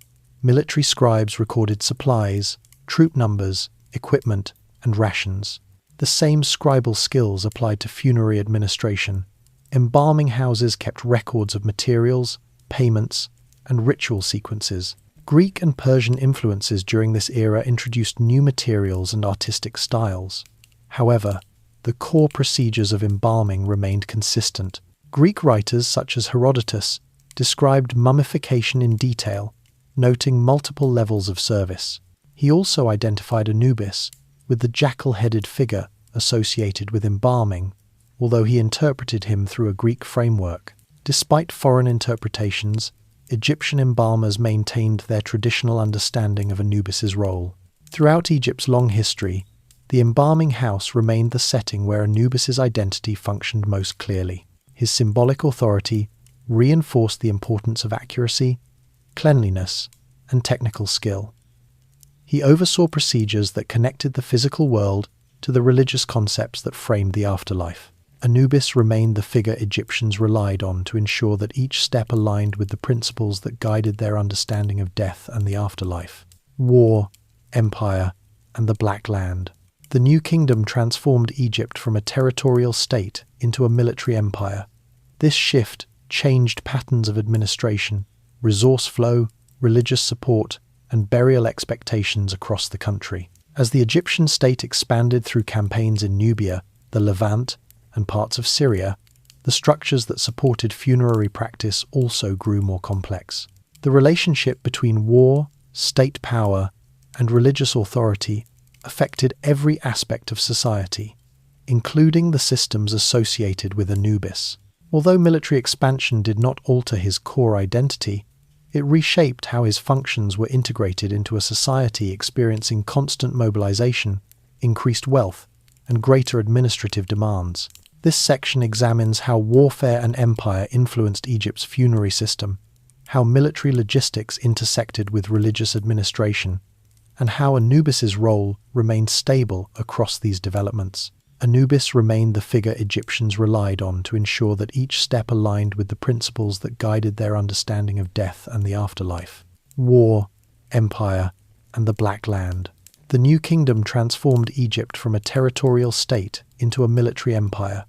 Military scribes recorded supplies, troop numbers, equipment, and rations. The same scribal skills applied to funerary administration. Embalming houses kept records of materials, payments, and ritual sequences. Greek and Persian influences during this era introduced new materials and artistic styles. However, the core procedures of embalming remained consistent. Greek writers such as Herodotus described mummification in detail, noting multiple levels of service. He also identified Anubis with the jackal-headed figure associated with embalming, although he interpreted him through a Greek framework. Despite foreign interpretations, Egyptian embalmers maintained their traditional understanding of Anubis's role. Throughout Egypt's long history, the embalming house remained the setting where Anubis's identity functioned most clearly. His symbolic authority reinforced the importance of accuracy, cleanliness, and technical skill. He oversaw procedures that connected the physical world to the religious concepts that framed the afterlife. Anubis remained the figure Egyptians relied on to ensure that each step aligned with the principles that guided their understanding of death and the afterlife. War, empire, and the Black Land. The New Kingdom transformed Egypt from a territorial state into a military empire. This shift changed patterns of administration, resource flow, religious support, and burial expectations across the country. As the Egyptian state expanded through campaigns in Nubia, the Levant, and parts of Syria, the structures that supported funerary practice also grew more complex. The relationship between war, state power, and religious authority affected every aspect of society, including the systems associated with Anubis. Although military expansion did not alter his core identity, it reshaped how his functions were integrated into a society experiencing constant mobilization, increased wealth, and greater administrative demands. This section examines how warfare and empire influenced Egypt's funerary system, how military logistics intersected with religious administration, and how Anubis's role remained stable across these developments. Anubis remained the figure Egyptians relied on to ensure that each step aligned with the principles that guided their understanding of death and the afterlife. War, empire, and the Black Land. The New Kingdom transformed Egypt from a territorial state into a military empire.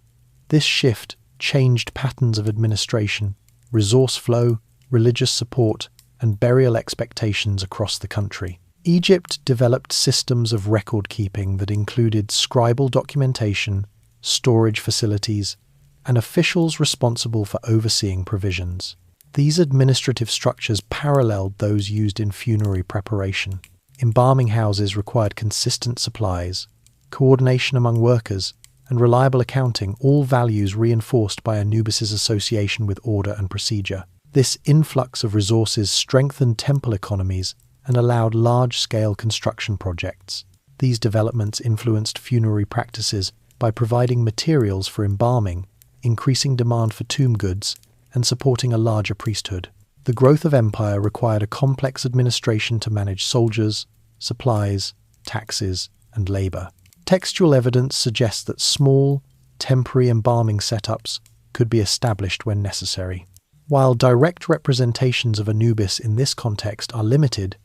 This shift changed patterns of administration, resource flow, religious support, and burial expectations across the country. Egypt developed systems of record-keeping that included scribal documentation, storage facilities, and officials responsible for overseeing provisions. These administrative structures paralleled those used in funerary preparation. Embalming houses required consistent supplies, coordination among workers, and reliable accounting, all values reinforced by Anubis's association with order and procedure. This influx of resources strengthened temple economies and allowed large-scale construction projects. These developments influenced funerary practices by providing materials for embalming, increasing demand for tomb goods, and supporting a larger priesthood. The growth of empire required a complex administration to manage soldiers, supplies, taxes, and labor. Textual evidence suggests that small, temporary embalming setups could be established when necessary. While direct representations of Anubis in this context are limited,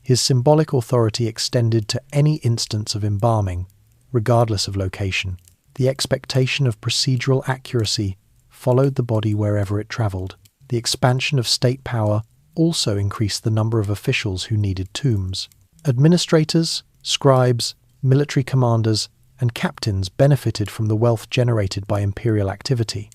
his symbolic authority extended to any instance of embalming, regardless of location. The expectation of procedural accuracy followed the body wherever it traveled. The expansion of state power also increased the number of officials who needed tombs. Administrators, scribes, military commanders, and captains benefited from the wealth generated by imperial activity.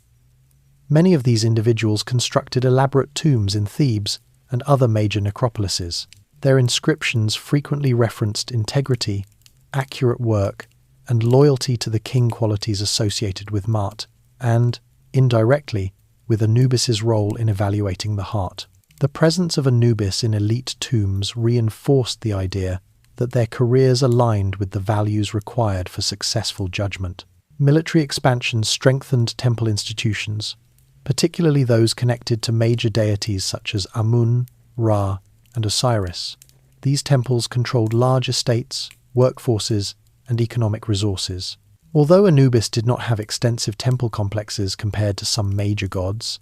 Many of these individuals constructed elaborate tombs in Thebes and other major necropolises. Their inscriptions frequently referenced integrity, accurate work, and loyalty to the king, qualities associated with Ma'at, and, indirectly, with Anubis's role in evaluating the heart. The presence of Anubis in elite tombs reinforced the idea that their careers aligned with the values required for successful judgment. Military expansion strengthened temple institutions, particularly those connected to major deities such as Amun, Ra, and Osiris. These temples controlled large estates, workforces, and economic resources. Although Anubis did not have extensive temple complexes compared to some major gods,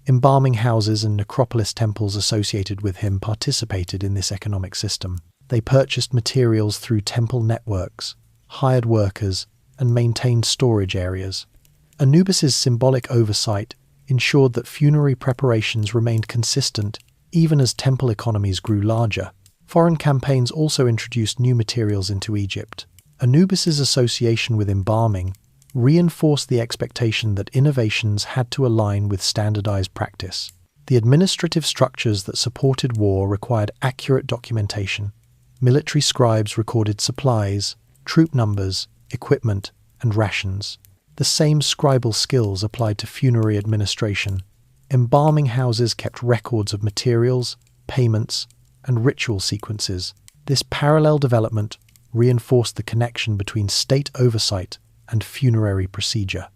embalming houses and necropolis temples associated with him participated in this economic system. They purchased materials through temple networks, hired workers, and maintained storage areas. Anubis's symbolic oversight ensured that funerary preparations remained consistent even as temple economies grew larger. Foreign campaigns also introduced new materials into Egypt. Anubis's association with embalming reinforced the expectation that innovations had to align with standardized practice. The administrative structures that supported war required accurate documentation. Military scribes recorded supplies, troop numbers, equipment, and rations. The same scribal skills applied to funerary administration. Embalming houses kept records of materials, payments, and ritual sequences. This parallel development reinforced the connection between state oversight and funerary procedure.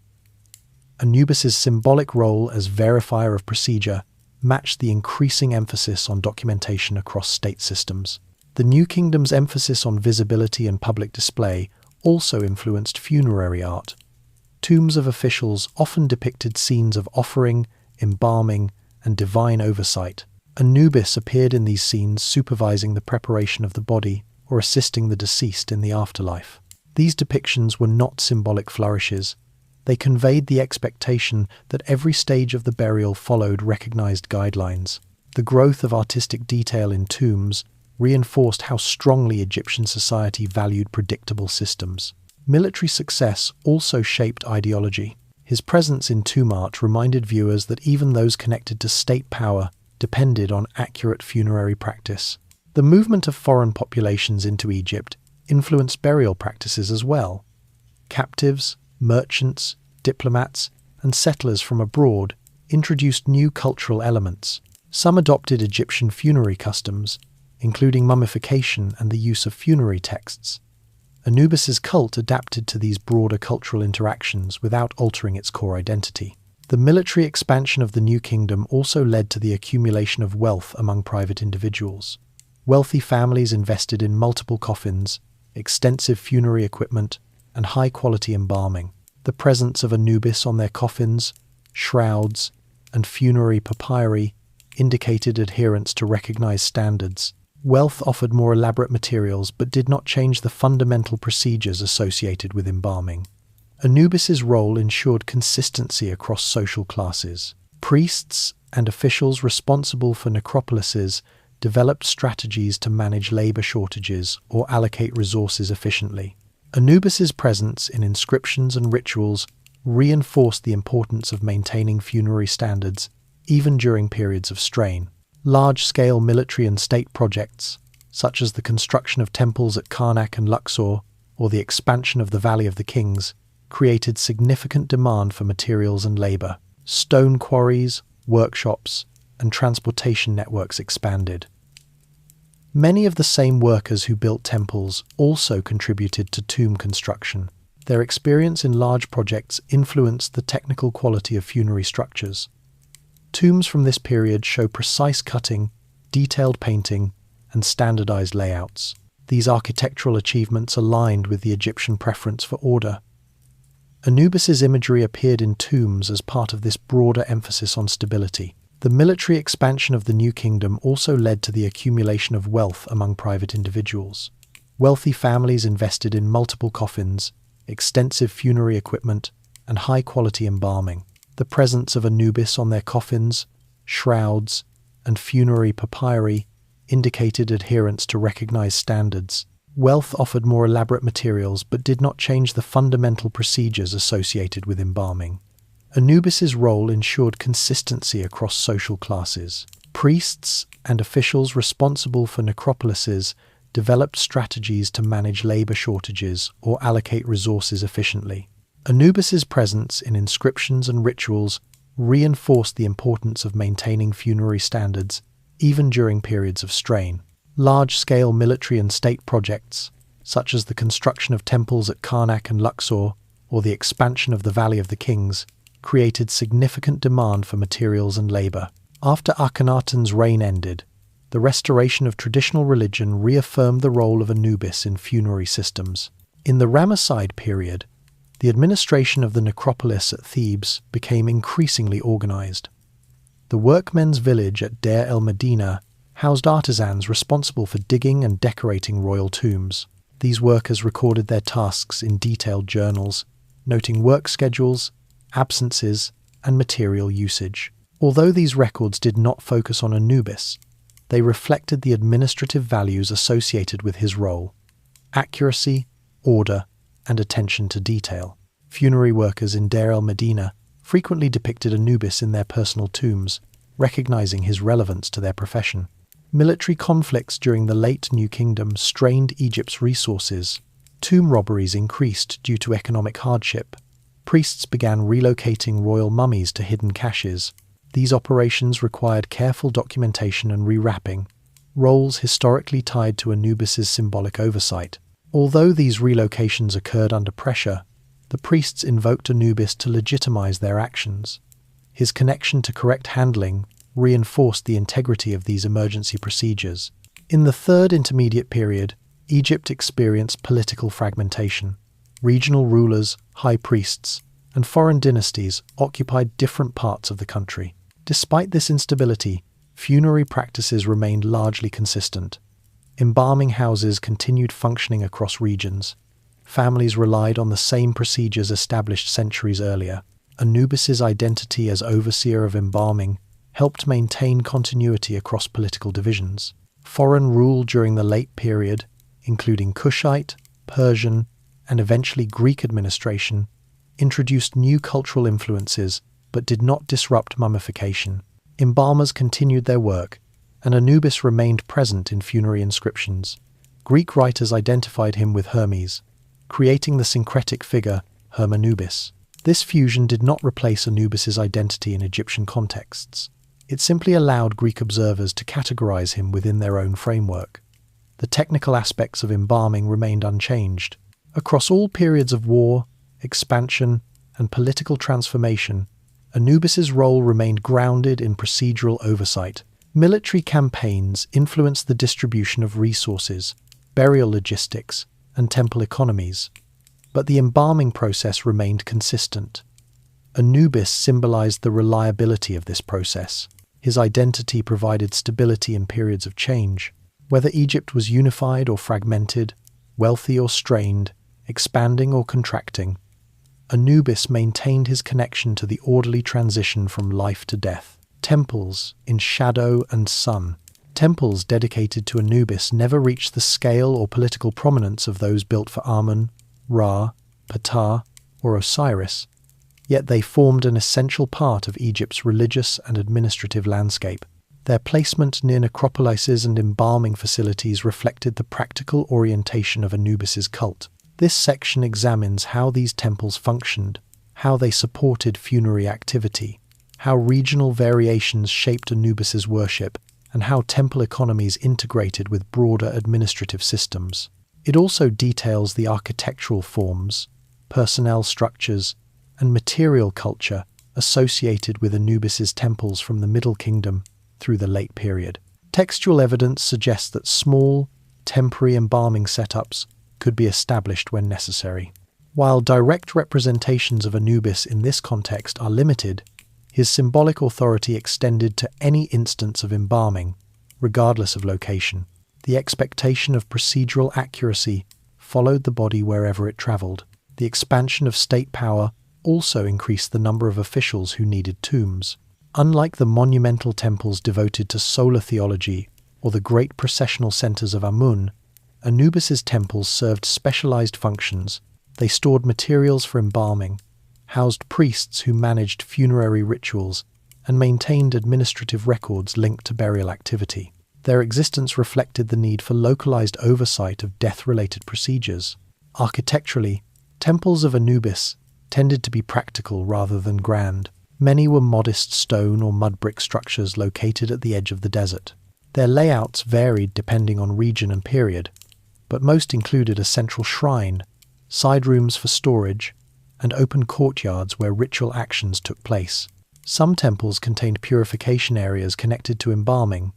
Anubis's symbolic role as verifier of procedure matched the increasing emphasis on documentation across state systems. The New Kingdom's emphasis on visibility and public display also influenced funerary art. Tombs of officials often depicted scenes of offering, embalming, and divine oversight. Anubis appeared in these scenes supervising the preparation of the body or assisting the deceased in the afterlife. These depictions were not symbolic flourishes. They conveyed the expectation that every stage of the burial followed recognized guidelines. The growth of artistic detail in tombs reinforced how strongly Egyptian society valued predictable systems. Military success also shaped ideology. His presence in tomb art reminded viewers that even those connected to state power depended on accurate funerary practice. The movement of foreign populations into Egypt influenced burial practices as well. Captives, merchants, diplomats, and settlers from abroad introduced new cultural elements. Some adopted Egyptian funerary customs, including mummification and the use of funerary texts. Anubis's cult adapted to these broader cultural interactions without altering its core identity. The military expansion of the New Kingdom also led to the accumulation of wealth among private individuals. Wealthy families invested in multiple coffins, extensive funerary equipment, and high-quality embalming. The presence of Anubis on their coffins, shrouds, and funerary papyri indicated adherence to recognized standards. Wealth offered more elaborate materials but did not change the fundamental procedures associated with embalming. Anubis's role ensured consistency across social classes. Priests and officials responsible for necropolises developed strategies to manage labor shortages or allocate resources efficiently. Anubis's presence in inscriptions and rituals reinforced the importance of maintaining funerary standards even during periods of strain. Large-scale military and state projects, such as the construction of temples at Karnak and Luxor or the expansion of the Valley of the Kings, created significant demand for materials and labor. Stone quarries, workshops, and transportation networks expanded. Many of the same workers who built temples also contributed to tomb construction. Their experience in large projects influenced the technical quality of funerary structures. Tombs from this period show precise cutting, detailed painting, and standardized layouts. These architectural achievements aligned with the Egyptian preference for order. Anubis's imagery appeared in tombs as part of this broader emphasis on stability. The military expansion of the New Kingdom also led to the accumulation of wealth among private individuals. Wealthy families invested in multiple coffins, extensive funerary equipment, and high-quality embalming. The presence of Anubis on their coffins, shrouds, and funerary papyri indicated adherence to recognized standards. Wealth offered more elaborate materials but did not change the fundamental procedures associated with embalming. Anubis's role ensured consistency across social classes. Priests and officials responsible for necropolises developed strategies to manage labor shortages or allocate resources efficiently. Anubis's presence in inscriptions and rituals reinforced the importance of maintaining funerary standards even during periods of strain. Large-scale military and state projects, such as the construction of temples at Karnak and Luxor or the expansion of the Valley of the Kings, created significant demand for materials and labor. After Akhenaten's reign ended, the restoration of traditional religion reaffirmed the role of Anubis in funerary systems. In the Ramesside period, the administration of the necropolis at Thebes became increasingly organized. The workmen's village at Deir el-Medina housed artisans responsible for digging and decorating royal tombs. These workers recorded their tasks in detailed journals, noting work schedules, absences, and material usage. Although these records did not focus on Anubis, they reflected the administrative values associated with his role: accuracy, order, and attention to detail. Funerary workers in Deir el-Medina frequently depicted Anubis in their personal tombs, recognizing his relevance to their profession. Military conflicts during the late New Kingdom strained Egypt's resources. Tomb robberies increased due to economic hardship. Priests began relocating royal mummies to hidden caches. These operations required careful documentation and rewrapping, roles historically tied to Anubis's symbolic oversight. Although these relocations occurred under pressure, the priests invoked Anubis to legitimize their actions. His connection to correct handling reinforced the integrity of these emergency procedures. In the Third Intermediate Period, Egypt experienced political fragmentation. Regional rulers, high priests, and foreign dynasties occupied different parts of the country. Despite this instability, funerary practices remained largely consistent. Embalming houses continued functioning across regions. Families relied on the same procedures established centuries earlier. Anubis's identity as overseer of embalming helped maintain continuity across political divisions. Foreign rule during the late period, including Kushite, Persian, and eventually Greek administration, introduced new cultural influences but did not disrupt mummification. Embalmers continued their work, and Anubis remained present in funerary inscriptions. Greek writers identified him with Hermes, creating the syncretic figure Hermanubis. This fusion did not replace Anubis's identity in Egyptian contexts. It simply allowed Greek observers to categorize him within their own framework. The technical aspects of embalming remained unchanged. Across all periods of war, expansion, and political transformation, Anubis's role remained grounded in procedural oversight. Military campaigns influenced the distribution of resources, burial logistics, and temple economies, but the embalming process remained consistent. Anubis symbolized the reliability of this process. His identity provided stability in periods of change. Whether Egypt was unified or fragmented, wealthy or strained, expanding or contracting, Anubis maintained his connection to the orderly transition from life to death. Temples in shadow and sun. Temples dedicated to Anubis never reached the scale or political prominence of those built for Amun, Ra, Ptah, or Osiris, yet they formed an essential part of Egypt's religious and administrative landscape. Their placement near necropolises and embalming facilities reflected the practical orientation of Anubis's cult. This section examines how these temples functioned, how they supported funerary activity, how regional variations shaped Anubis's worship, and how temple economies integrated with broader administrative systems. It also details the architectural forms, personnel structures, and material culture associated with Anubis's temples from the Middle Kingdom through the late period. Textual evidence suggests that small, temporary embalming setups could be established when necessary. While direct representations of Anubis in this context are limited, his symbolic authority extended to any instance of embalming, regardless of location. The expectation of procedural accuracy followed the body wherever it traveled. The expansion of state power also increased the number of officials who needed tombs. Unlike the monumental temples devoted to solar theology or the great processional centers of Amun, Anubis's temples served specialized functions. They stored materials for embalming, housed priests who managed funerary rituals, and maintained administrative records linked to burial activity. Their existence reflected the need for localized oversight of death-related procedures. Architecturally, temples of Anubis tended to be practical rather than grand. Many were modest stone or mud brick structures located at the edge of the desert. Their layouts varied depending on region and period, but most included a central shrine, side rooms for storage, and open courtyards where ritual actions took place. Some temples contained purification areas connected to embalming.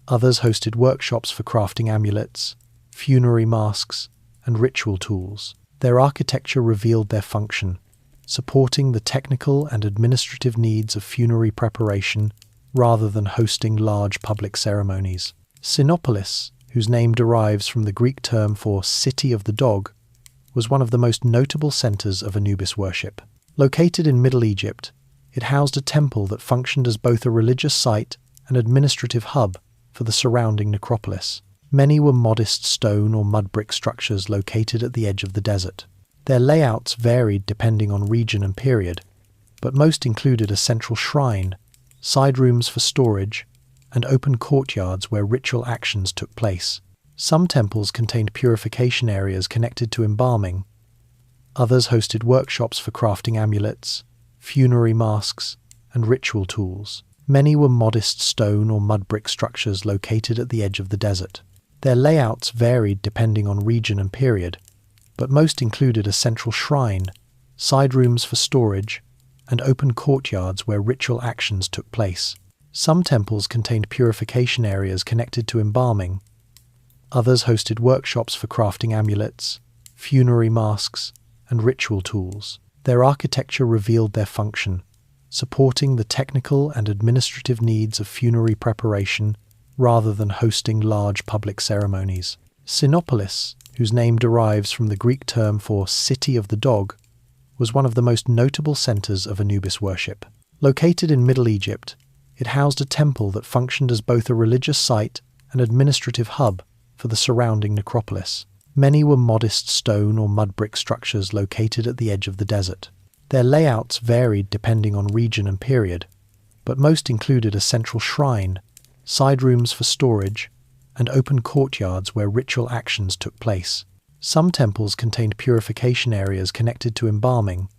Others hosted workshops for crafting amulets, funerary masks, and ritual tools. Their architecture revealed their function, supporting the technical and administrative needs of funerary preparation rather than hosting large public ceremonies. Sinopolis, whose name derives from the Greek term for city of the dog, was one of the most notable centers of Anubis worship. Located in Middle Egypt, it housed a temple that functioned as both a religious site and administrative hub for the surrounding necropolis. Many were modest stone or mud brick structures located at the edge of the desert. Their layouts varied depending on region and period, but most included a central shrine, side rooms for storage, and open courtyards where ritual actions took place. Some temples contained purification areas connected to embalming. Others hosted workshops for crafting amulets, funerary masks, and ritual tools. Many were modest stone or mud brick structures located at the edge of the desert. Their layouts varied depending on region and period, but most included a central shrine, side rooms for storage, and open courtyards where ritual actions took place. Some temples contained purification areas connected to embalming. Others hosted workshops for crafting amulets, funerary masks, and ritual tools. Their architecture revealed their function, supporting the technical and administrative needs of funerary preparation rather than hosting large public ceremonies. Sinopolis, whose name derives from the Greek term for city of the dog, was one of the most notable centers of Anubis worship. Located in Middle Egypt, it housed a temple that functioned as both a religious site and administrative hub for the surrounding necropolis. Many were modest stone or mud brick structures located at the edge of the desert. Their layouts varied depending on region and period, but most included a central shrine, side rooms for storage, and open courtyards where ritual actions took place. Some temples contained purification areas connected to embalming.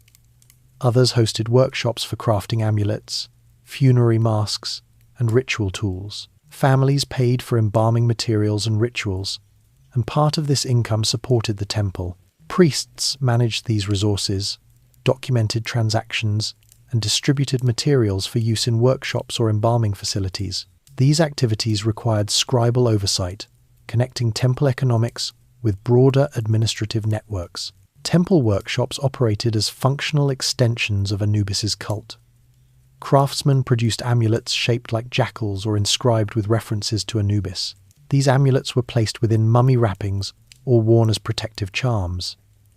Others hosted workshops for crafting amulets, funerary masks, and ritual tools. Families paid for embalming materials and rituals, and part of this income supported the temple. Priests managed these resources, documented transactions, and distributed materials for use in workshops or embalming facilities. These activities required scribal oversight, connecting temple economics with broader administrative networks. Temple workshops operated as functional extensions of Anubis's cult. Craftsmen produced amulets shaped like jackals or inscribed with references to Anubis. These amulets were placed within mummy wrappings or worn as protective charms.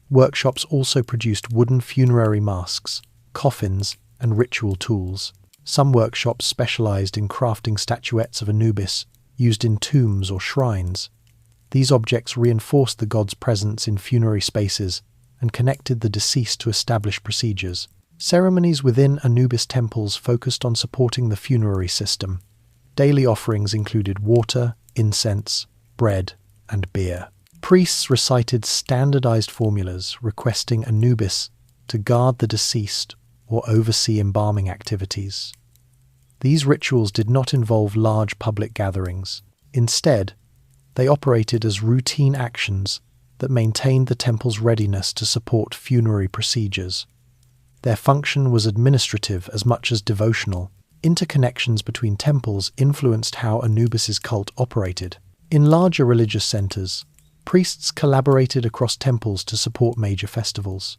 Workshops also produced wooden funerary masks, coffins, and ritual tools. Some workshops specialized in crafting statuettes of Anubis used in tombs or shrines. These objects reinforced the god's presence in funerary spaces and connected the deceased to established procedures. Ceremonies within Anubis temples focused on supporting the funerary system. Daily offerings included water, incense, bread, and beer. Priests recited standardized formulas requesting Anubis to guard the deceased or oversee embalming activities. These rituals did not involve large public gatherings. Instead, they operated as routine actions that maintained the temple's readiness to support funerary procedures. Their function was administrative as much as devotional. Interconnections between temples influenced how Anubis's cult operated. In larger religious centers, priests collaborated across temples to support major festivals.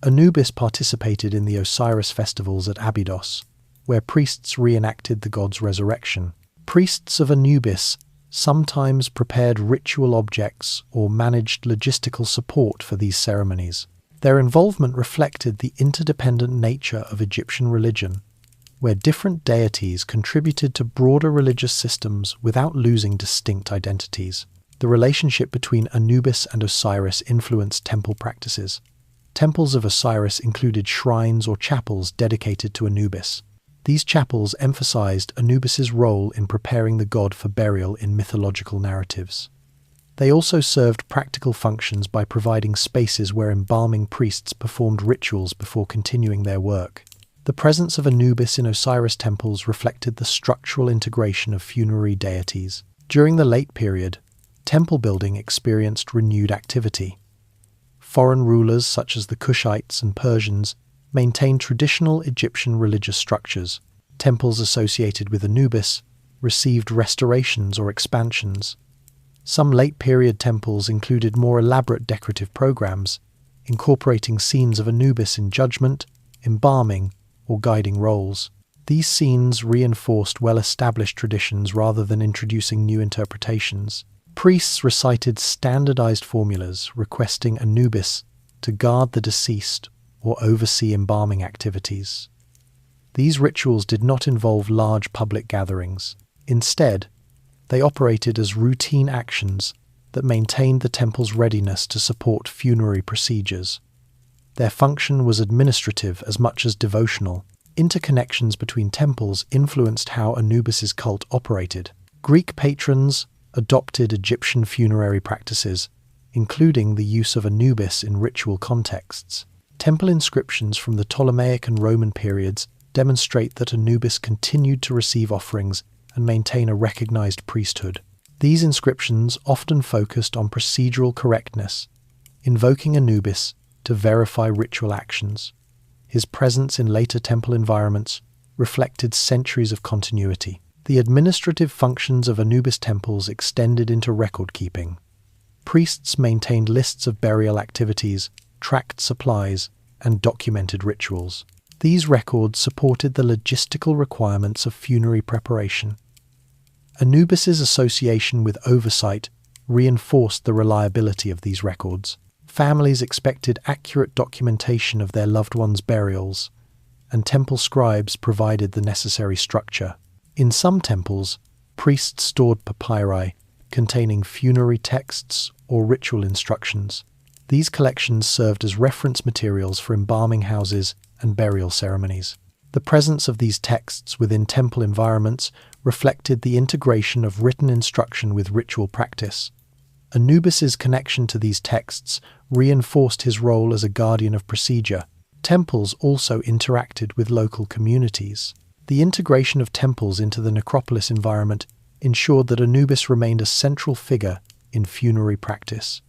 Anubis participated in the Osiris festivals at Abydos, where priests reenacted the god's resurrection. Priests of Anubis sometimes prepared ritual objects or managed logistical support for these ceremonies. Their involvement reflected the interdependent nature of Egyptian religion, where different deities contributed to broader religious systems without losing distinct identities. The relationship between Anubis and Osiris influenced temple practices. Temples of Osiris included shrines or chapels dedicated to Anubis. These chapels emphasized Anubis's role in preparing the god for burial in mythological narratives. They also served practical functions by providing spaces where embalming priests performed rituals before continuing their work. The presence of Anubis in Osiris temples reflected the structural integration of funerary deities. During the late period, temple building experienced renewed activity. Foreign rulers such as the Kushites and Persians maintained traditional Egyptian religious structures. Temples associated with Anubis received restorations or expansions. Some late-period temples included more elaborate decorative programs, incorporating scenes of Anubis in judgment, embalming, or guiding roles. These scenes reinforced well-established traditions rather than introducing new interpretations. Priests recited standardized formulas requesting Anubis to guard the deceased or oversee embalming activities. These rituals did not involve large public gatherings. Instead, they operated as routine actions that that maintained the temple's readiness to support funerary procedures. Their function was administrative as much as devotional. Interconnections between temples influenced how Anubis's cult operated. Greek patrons adopted Egyptian funerary practices, including the use of Anubis in ritual contexts. Temple inscriptions from the Ptolemaic and Roman periods demonstrate that Anubis continued to receive offerings and maintain a recognized priesthood. These inscriptions often focused on procedural correctness, invoking Anubis to verify ritual actions. His presence in later temple environments reflected centuries of continuity. The administrative functions of Anubis temples extended into record-keeping. Priests maintained lists of burial activities, tracked supplies, and documented rituals. These records supported the logistical requirements of funerary preparation. Anubis's association with oversight reinforced the reliability of these records. Families expected accurate documentation of their loved ones' burials, and temple scribes provided the necessary structure. In some temples, priests stored papyri containing funerary texts or ritual instructions. These collections served as reference materials for embalming houses and burial ceremonies. The presence of these texts within temple environments reflected the integration of written instruction with ritual practice. Anubis's connection to these texts reinforced his role as a guardian of procedure. Temples also interacted with local communities. The integration of temples into the necropolis environment ensured that Anubis remained a central figure in funerary practice.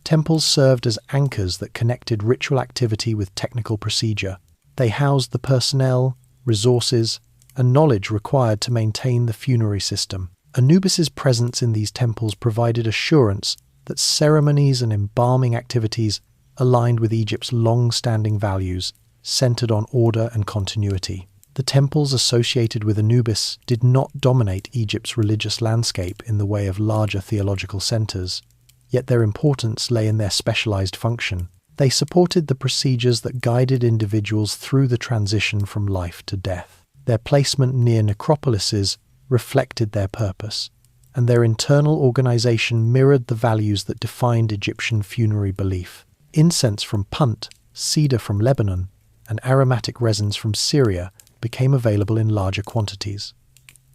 Temples served as anchors that connected ritual activity with technical procedure. They housed the personnel, resources, and knowledge required to maintain the funerary system. Anubis's presence in these temples provided assurance that ceremonies and embalming activities aligned with Egypt's long-standing values, centered on order and continuity. The temples associated with Anubis did not dominate Egypt's religious landscape in the way of larger theological centers, yet their importance lay in their specialized function. They supported the procedures that guided individuals through the transition from life to death. Their placement near necropolises reflected their purpose, and their internal organization mirrored the values that defined Egyptian funerary belief. Incense from Punt, cedar from Lebanon, and aromatic resins from Syria became available in larger quantities.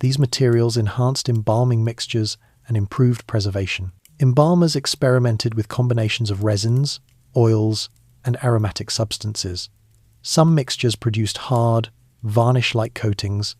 These materials enhanced embalming mixtures and improved preservation. Embalmers experimented with combinations of resins, oils, and aromatic substances. Some mixtures produced hard, varnish-like coatings,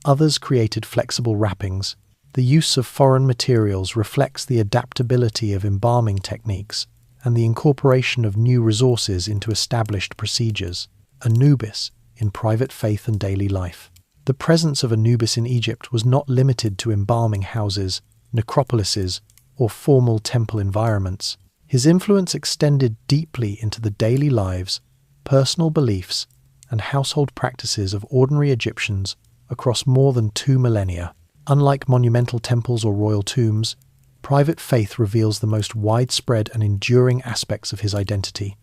others created flexible wrappings. The use of foreign materials reflects the adaptability of embalming techniques and the incorporation of new resources into established procedures. Anubis in private faith and daily life. The presence of Anubis in Egypt was not limited to embalming houses, necropolises, or formal temple environments. His influence extended deeply into the daily lives, personal beliefs, and household practices of ordinary Egyptians across more than 2 millennia. Unlike monumental temples or royal tombs, private faith reveals the most widespread and enduring aspects of his identity,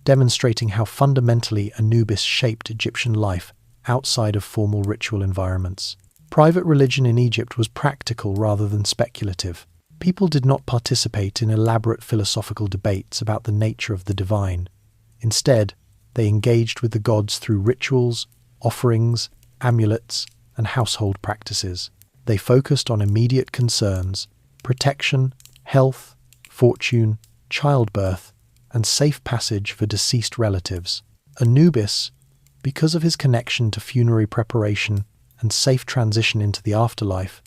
demonstrating how fundamentally Anubis shaped Egyptian life outside of formal ritual environments. Private religion in Egypt was practical rather than speculative. People did not participate in elaborate philosophical debates about the nature of the divine. Instead, they engaged with the gods through rituals, offerings, amulets, and household practices. They focused on immediate concerns: protection, health, fortune, childbirth, and safe passage for deceased relatives. Anubis, because of his connection to funerary preparation and safe transition into the afterlife,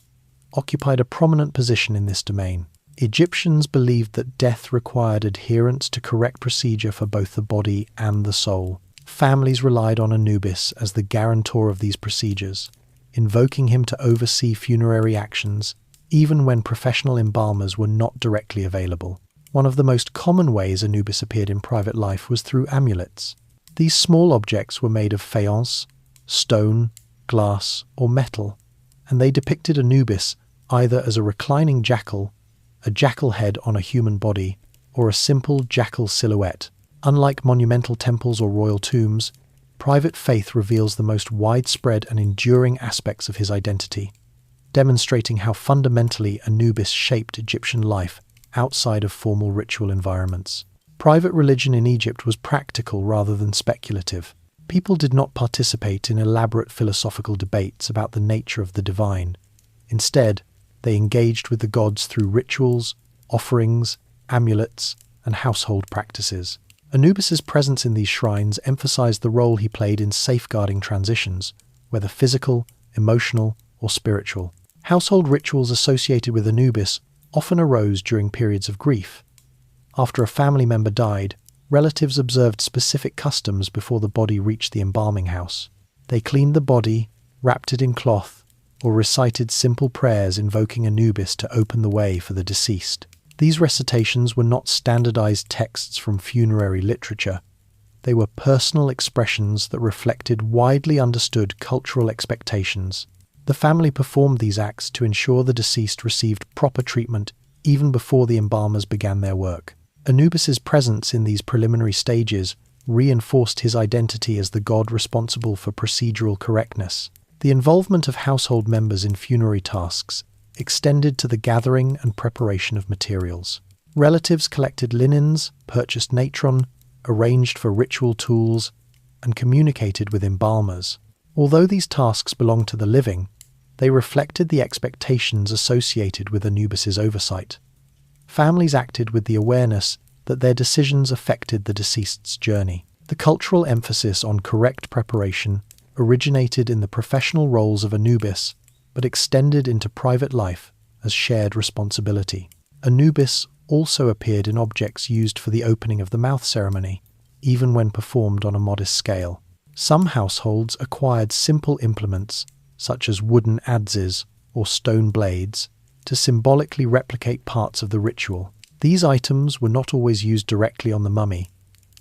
occupied a prominent position in this domain. Egyptians believed that death required adherence to correct procedure for both the body and the soul. Families relied on Anubis as the guarantor of these procedures, invoking him to oversee funerary actions, even when professional embalmers were not directly available. One of the most common ways Anubis appeared in private life was through amulets. These small objects were made of faience, stone, glass, or metal, and they depicted Anubis either as a reclining jackal, a jackal head on a human body, or a simple jackal silhouette. Unlike monumental temples or royal tombs, private faith reveals the most widespread and enduring aspects of his identity, demonstrating how fundamentally Anubis shaped Egyptian life outside of formal ritual environments. Private religion in Egypt was practical rather than speculative. People did not participate in elaborate philosophical debates about the nature of the divine. Instead, they engaged with the gods through rituals, offerings, amulets, and household practices. Anubis's presence in these shrines emphasized the role he played in safeguarding transitions, whether physical, emotional, or spiritual. Household rituals associated with Anubis often arose during periods of grief. After a family member died, relatives observed specific customs before the body reached the embalming house. They cleaned the body, wrapped it in cloth, or recited simple prayers invoking Anubis to open the way for the deceased. These recitations were not standardized texts from funerary literature. They were personal expressions that reflected widely understood cultural expectations. The family performed these acts to ensure the deceased received proper treatment even before the embalmers began their work. Anubis's presence in these preliminary stages reinforced his identity as the god responsible for procedural correctness. The involvement of household members in funerary tasks extended to the gathering and preparation of materials. Relatives collected linens, purchased natron, arranged for ritual tools, and communicated with embalmers. Although these tasks belonged to the living, they reflected the expectations associated with Anubis's oversight. Families acted with the awareness that their decisions affected the deceased's journey. The cultural emphasis on correct preparation originated in the professional roles of Anubis, but extended into private life as shared responsibility. Anubis also appeared in objects used for the opening of the mouth ceremony, even when performed on a modest scale. Some households acquired simple implements, such as wooden adzes or stone blades, to symbolically replicate parts of the ritual. These items were not always used directly on the mummy.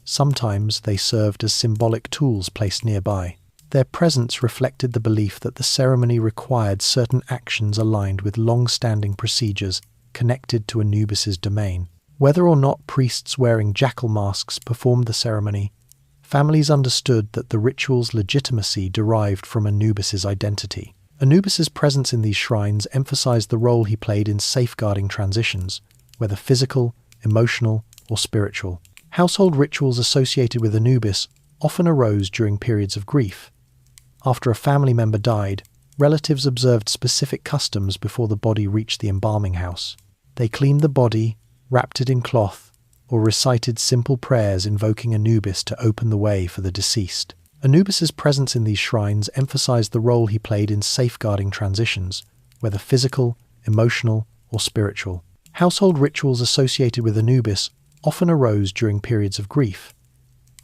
Sometimes they served as symbolic tools placed nearby. Their presence reflected the belief that the ceremony required certain actions aligned with long-standing procedures connected to Anubis's domain. Whether or not priests wearing jackal masks performed the ceremony, families understood that the ritual's legitimacy derived from Anubis's identity. Anubis's presence in these shrines emphasized the role he played in safeguarding transitions, whether physical, emotional, or spiritual. Household rituals associated with Anubis often arose during periods of grief. After a family member died, relatives observed specific customs before the body reached the embalming house. They cleaned the body, wrapped it in cloth, or recited simple prayers invoking Anubis to open the way for the deceased. Anubis's presence in these shrines emphasized the role he played in safeguarding transitions, whether physical, emotional, or spiritual. Household rituals associated with Anubis often arose during periods of grief.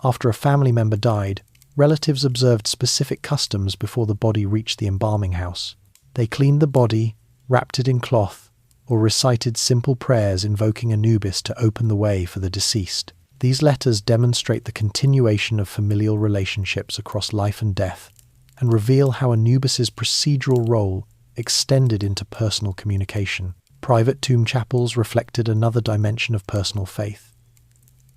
After a family member died, relatives observed specific customs before the body reached the embalming house. They cleaned the body, wrapped it in cloth, or recited simple prayers invoking Anubis to open the way for the deceased. These letters demonstrate the continuation of familial relationships across life and death, and reveal how Anubis's procedural role extended into personal communication. Private tomb chapels reflected another dimension of personal faith.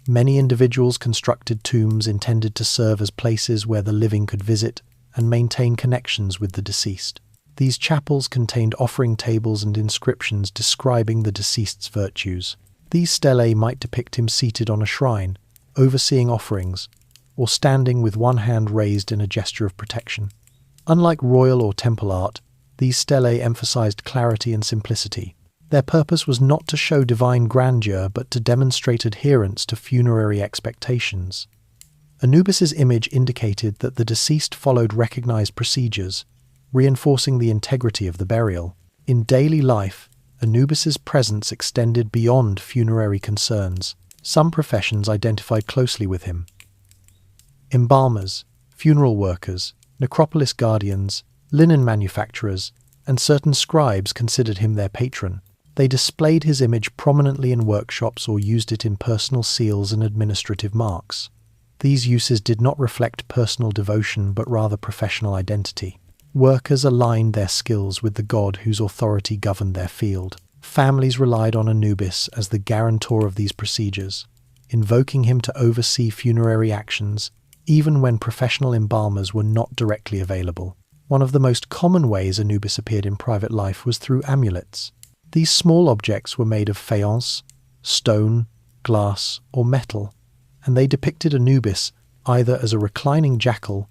Many individuals constructed tombs intended to serve as places where the living could visit and maintain connections with the deceased. These chapels contained offering tables and inscriptions describing the deceased's virtues. These stelae might depict him seated on a shrine, overseeing offerings, or standing with one hand raised in a gesture of protection. Unlike royal or temple art, these stelae emphasized clarity and simplicity. Their purpose was not to show divine grandeur, but to demonstrate adherence to funerary expectations. Anubis's image indicated that the deceased followed recognized procedures, reinforcing the integrity of the burial. In daily life, Anubis's presence extended beyond funerary concerns. Some professions identified closely with him. Embalmers, funeral workers, necropolis guardians, linen manufacturers, and certain scribes considered him their patron. They displayed his image prominently in workshops or used it in personal seals and administrative marks. These uses did not reflect personal devotion but rather professional identity. Workers aligned their skills with the god whose authority governed their field. Families relied on Anubis as the guarantor of these procedures, invoking him to oversee funerary actions, even when professional embalmers were not directly available. One of the most common ways Anubis appeared in private life was through amulets. These small objects were made of faience, stone, glass, or metal, and they depicted Anubis either as a reclining jackal,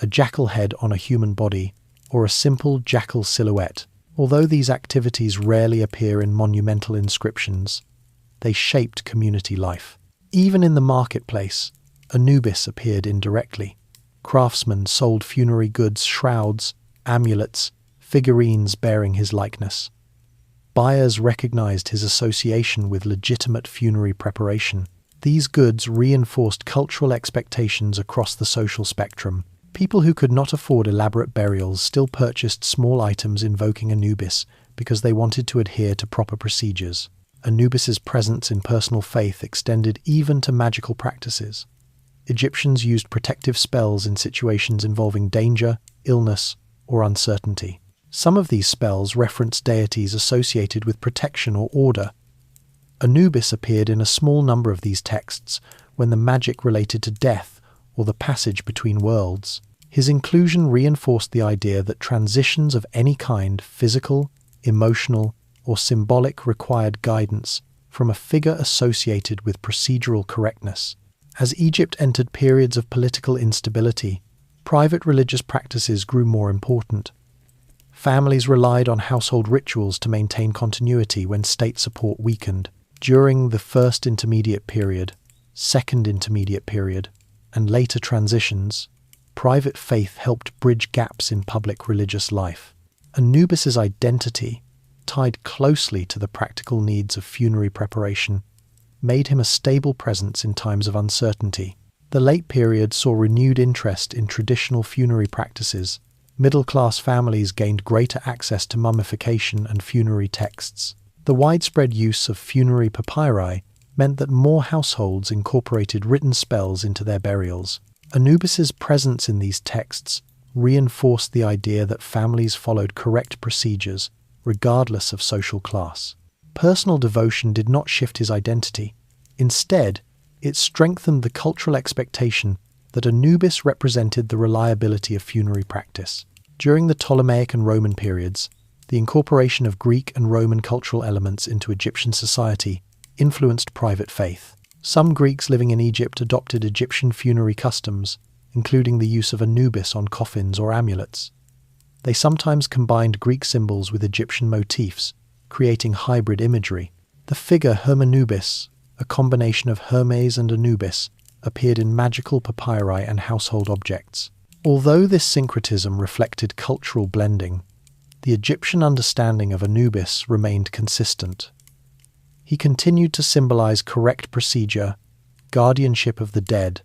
a jackal head on a human body, or a simple jackal silhouette. Although these activities rarely appear in monumental inscriptions, they shaped community life. Even in the marketplace, Anubis appeared indirectly. Craftsmen sold funerary goods, shrouds, amulets, figurines bearing his likeness. Buyers recognized his association with legitimate funerary preparation. These goods reinforced cultural expectations across the social spectrum. People who could not afford elaborate burials still purchased small items invoking Anubis because they wanted to adhere to proper procedures. Anubis's presence in personal faith extended even to magical practices. Egyptians used protective spells in situations involving danger, illness, or uncertainty. Some of these spells reference deities associated with protection or order. Anubis appeared in a small number of these texts when the magic related to death or the passage between worlds. His inclusion reinforced the idea that transitions of any kind, physical, emotional, or symbolic, required guidance from a figure associated with procedural correctness. As Egypt entered periods of political instability, private religious practices grew more important. Families relied on household rituals to maintain continuity when state support weakened. During the First Intermediate Period, Second Intermediate Period, and later transitions, private faith helped bridge gaps in public religious life. Anubis's identity, tied closely to the practical needs of funerary preparation, made him a stable presence in times of uncertainty. The late period saw renewed interest in traditional funerary practices. Middle-class families gained greater access to mummification and funerary texts. The widespread use of funerary papyri meant that more households incorporated written spells into their burials. Anubis's presence in these texts reinforced the idea that families followed correct procedures regardless of social class. Personal devotion did not shift his identity. Instead, it strengthened the cultural expectation that Anubis represented the reliability of funerary practice. During the Ptolemaic and Roman periods, the incorporation of Greek and Roman cultural elements into Egyptian society influenced private faith. Some Greeks living in Egypt adopted Egyptian funerary customs, including the use of Anubis on coffins or amulets. They sometimes combined Greek symbols with Egyptian motifs, creating hybrid imagery. The figure Hermanubis, a combination of Hermes and Anubis, appeared in magical papyri and household objects. Although this syncretism reflected cultural blending, the Egyptian understanding of Anubis remained consistent. He continued to symbolize correct procedure, guardianship of the dead,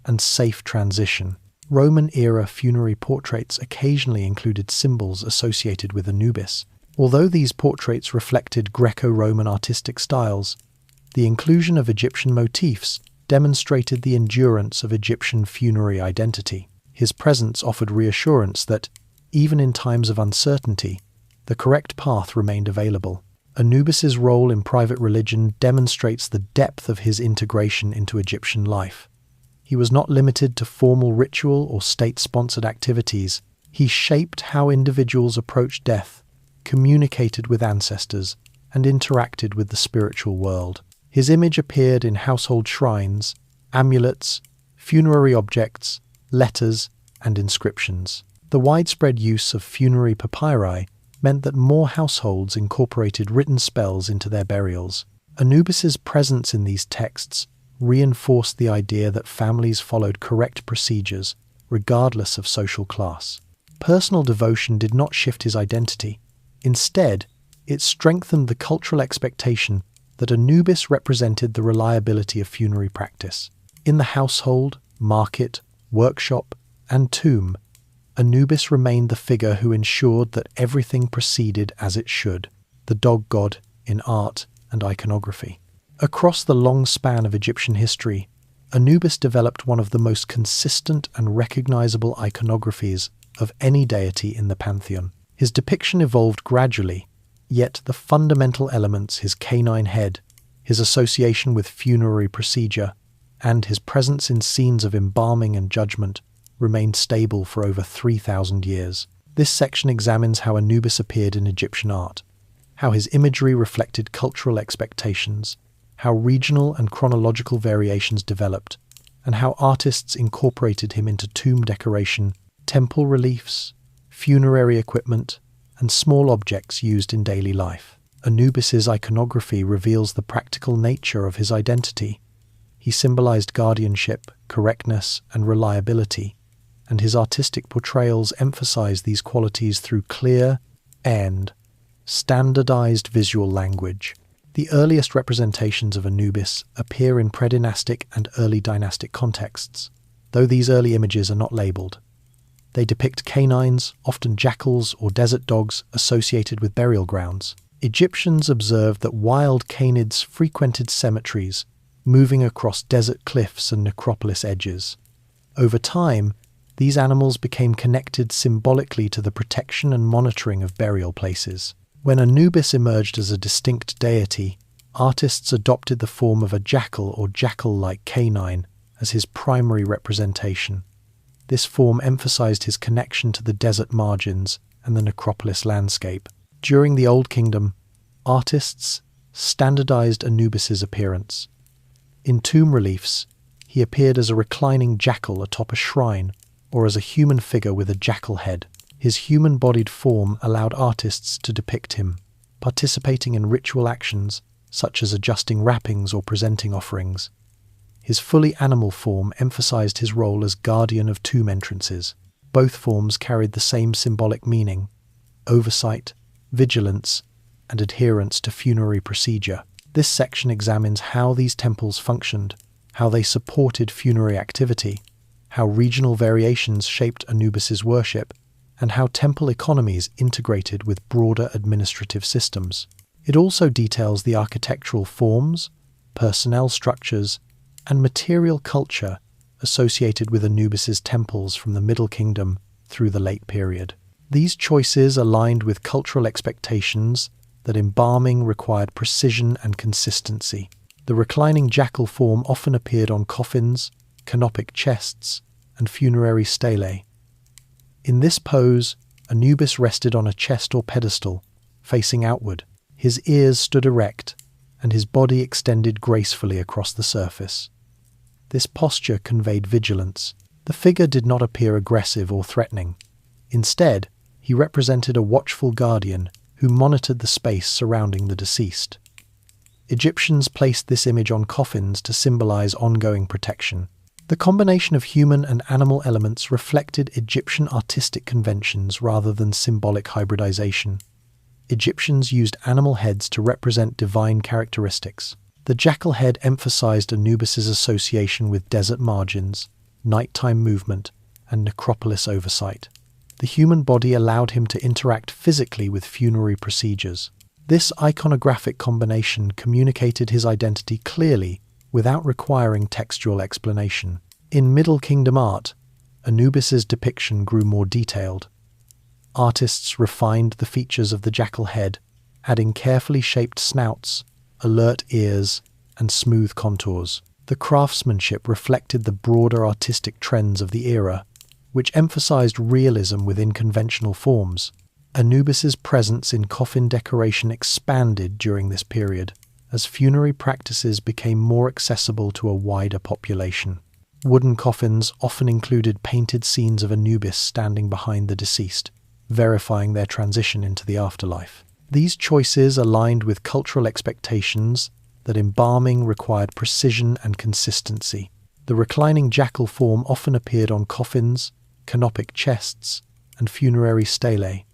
and safe transition. Roman-era funerary portraits occasionally included symbols associated with Anubis. Although these portraits reflected Greco-Roman artistic styles, the inclusion of Egyptian motifs demonstrated the endurance of Egyptian funerary identity. His presence offered reassurance that, even in times of uncertainty, the correct path remained available. Anubis's role in private religion demonstrates the depth of his integration into Egyptian life. He was not limited to formal ritual or state-sponsored activities. He shaped how individuals approached death, communicated with ancestors, and interacted with the spiritual world. His image appeared in household shrines, amulets, funerary objects, letters, and inscriptions. The widespread use of funerary papyri meant that more households incorporated written spells into their burials. Anubis's presence in these texts reinforced the idea that families followed correct procedures, regardless of social class. Personal devotion did not shift his identity. Instead, it strengthened the cultural expectation that Anubis represented the reliability of funerary practice. In the household, market, workshop, and tomb, Anubis remained the figure who ensured that everything proceeded as it should, the dog god in art and iconography. Across the long span of Egyptian history, Anubis developed one of the most consistent and recognizable iconographies of any deity in the pantheon. His depiction evolved gradually, yet the fundamental elements, his canine head, his association with funerary procedure, and his presence in scenes of embalming and judgment, remained stable for over 3,000 years. This section examines how Anubis appeared in Egyptian art, how his imagery reflected cultural expectations, how regional and chronological variations developed, and how artists incorporated him into tomb decoration, temple reliefs, funerary equipment, and small objects used in daily life. Anubis's iconography reveals the practical nature of his identity. He symbolized guardianship, correctness, and reliability, and his artistic portrayals emphasize these qualities through clear and standardized visual language. The earliest representations of Anubis appear in predynastic and early dynastic contexts, though these early images are not labeled. They depict canines, often jackals or desert dogs, associated with burial grounds. Egyptians observed that wild canids frequented cemeteries, moving across desert cliffs and necropolis edges. Over time, these animals became connected symbolically to the protection and monitoring of burial places. When Anubis emerged as a distinct deity, artists adopted the form of a jackal or jackal-like canine as his primary representation. This form emphasized his connection to the desert margins and the necropolis landscape. During the Old Kingdom, artists standardized Anubis's appearance. In tomb reliefs, he appeared as a reclining jackal atop a shrine, or as a human figure with a jackal head. His human-bodied form allowed artists to depict him, participating in ritual actions such as adjusting wrappings or presenting offerings. His fully animal form emphasized his role as guardian of tomb entrances. Both forms carried the same symbolic meaning: oversight, vigilance, and adherence to funerary procedure. This section examines how these temples functioned, how they supported funerary activity, how regional variations shaped Anubis's worship, and how temple economies integrated with broader administrative systems. It also details the architectural forms, personnel structures, and material culture associated with Anubis's temples from the Middle Kingdom through the Late Period. These choices aligned with cultural expectations that embalming required precision and consistency. The reclining jackal form often appeared on coffins, canopic chests, and funerary stelae. In this pose, Anubis rested on a chest or pedestal, facing outward. His ears stood erect, and his body extended gracefully across the surface. This posture conveyed vigilance. The figure did not appear aggressive or threatening. Instead, he represented a watchful guardian who monitored the space surrounding the deceased. Egyptians placed this image on coffins to symbolize ongoing protection. The combination of human and animal elements reflected Egyptian artistic conventions rather than symbolic hybridization. Egyptians used animal heads to represent divine characteristics. The jackal head emphasized Anubis's association with desert margins, nighttime movement, and necropolis oversight. The human body allowed him to interact physically with funerary procedures. This iconographic combination communicated his identity clearly without requiring textual explanation. In Middle Kingdom art, Anubis's depiction grew more detailed. Artists refined the features of the jackal head, adding carefully shaped snouts, alert ears, and smooth contours. The craftsmanship reflected the broader artistic trends of the era, which emphasized realism within conventional forms. Anubis's presence in coffin decoration expanded during this period, as funerary practices became more accessible to a wider population. Wooden coffins often included painted scenes of Anubis standing behind the deceased, verifying their transition into the afterlife. These choices aligned with cultural expectations that embalming required precision and consistency. The reclining jackal form often appeared on coffins, canopic chests, and funerary stelae.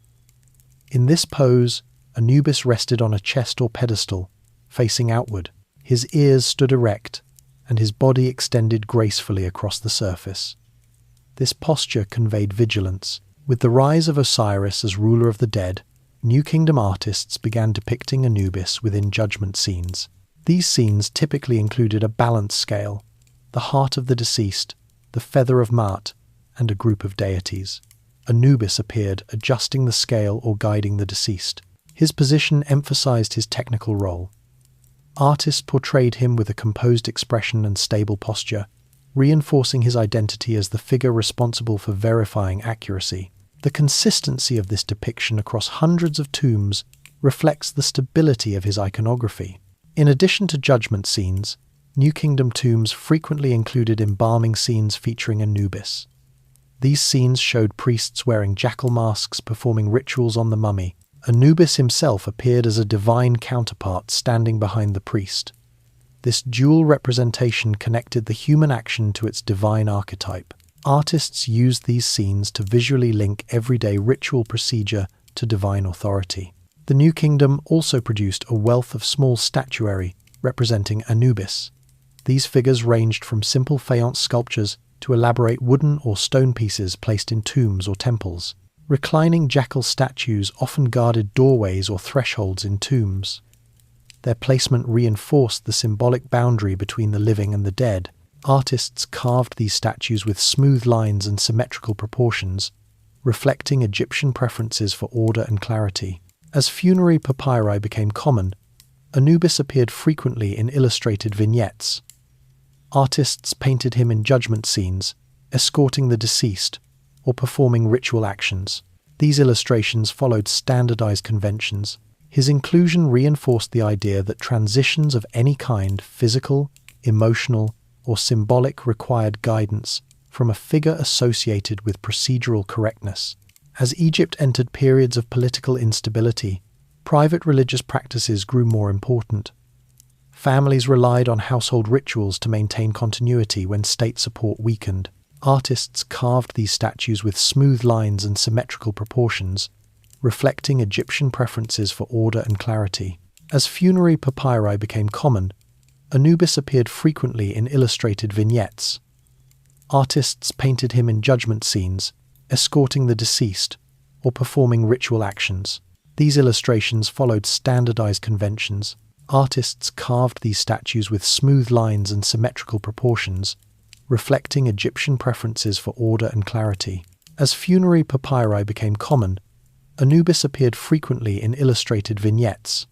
In this pose, Anubis rested on a chest or pedestal, facing outward. His ears stood erect, and his body extended gracefully across the surface. This posture conveyed vigilance. With the rise of Osiris as ruler of the dead, New Kingdom artists began depicting Anubis within judgment scenes. These scenes typically included a balance scale, the heart of the deceased, the feather of Maat, and a group of deities. Anubis appeared, adjusting the scale or guiding the deceased. His position emphasized his technical role. Artists portrayed him with a composed expression and stable posture, reinforcing his identity as the figure responsible for verifying accuracy. The consistency of this depiction across hundreds of tombs reflects the stability of his iconography. In addition to judgment scenes, New Kingdom tombs frequently included embalming scenes featuring Anubis. These scenes showed priests wearing jackal masks performing rituals on the mummy. Anubis himself appeared as a divine counterpart standing behind the priest. This dual representation connected the human action to its divine archetype. Artists used these scenes to visually link everyday ritual procedure to divine authority. The New Kingdom also produced a wealth of small statuary representing Anubis. These figures ranged from simple faience sculptures to elaborate wooden or stone pieces placed in tombs or temples. Reclining jackal statues often guarded doorways or thresholds in tombs. Their placement reinforced the symbolic boundary between the living and the dead. Artists carved these statues with smooth lines and symmetrical proportions, reflecting Egyptian preferences for order and clarity. As funerary papyri became common, Anubis appeared frequently in illustrated vignettes. Artists painted him in judgment scenes, escorting the deceased, or performing ritual actions. These illustrations followed standardized conventions. His inclusion reinforced the idea that transitions of any kind, physical, emotional, or symbolic, required guidance from a figure associated with procedural correctness. As Egypt entered periods of political instability, private religious practices grew more important. Families relied on household rituals to maintain continuity when state support weakened. Artists carved these statues with smooth lines and symmetrical proportions, reflecting Egyptian preferences for order and clarity. As funerary papyri became common, Anubis appeared frequently in illustrated vignettes. Artists painted him in judgment scenes, escorting the deceased, or performing ritual actions. These illustrations followed standardized conventions. Artists carved these statues with smooth lines and symmetrical proportions, reflecting Egyptian preferences for order and clarity. As funerary papyri became common, Anubis appeared frequently in illustrated vignettes.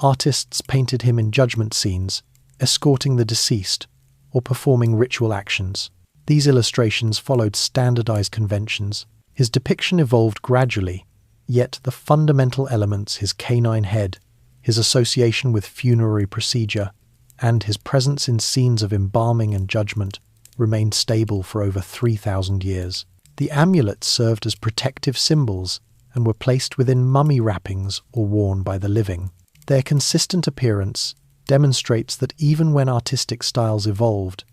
Artists painted him in judgment scenes, escorting the deceased, or performing ritual actions. These illustrations followed standardized conventions. His depiction evolved gradually, yet the fundamental elements, his canine head, his association with funerary procedure, and his presence in scenes of embalming and judgment, remained stable for over 3,000 years. The amulets served as protective symbols and were placed within mummy wrappings or worn by the living. Their consistent appearance demonstrates that even when artistic styles evolved,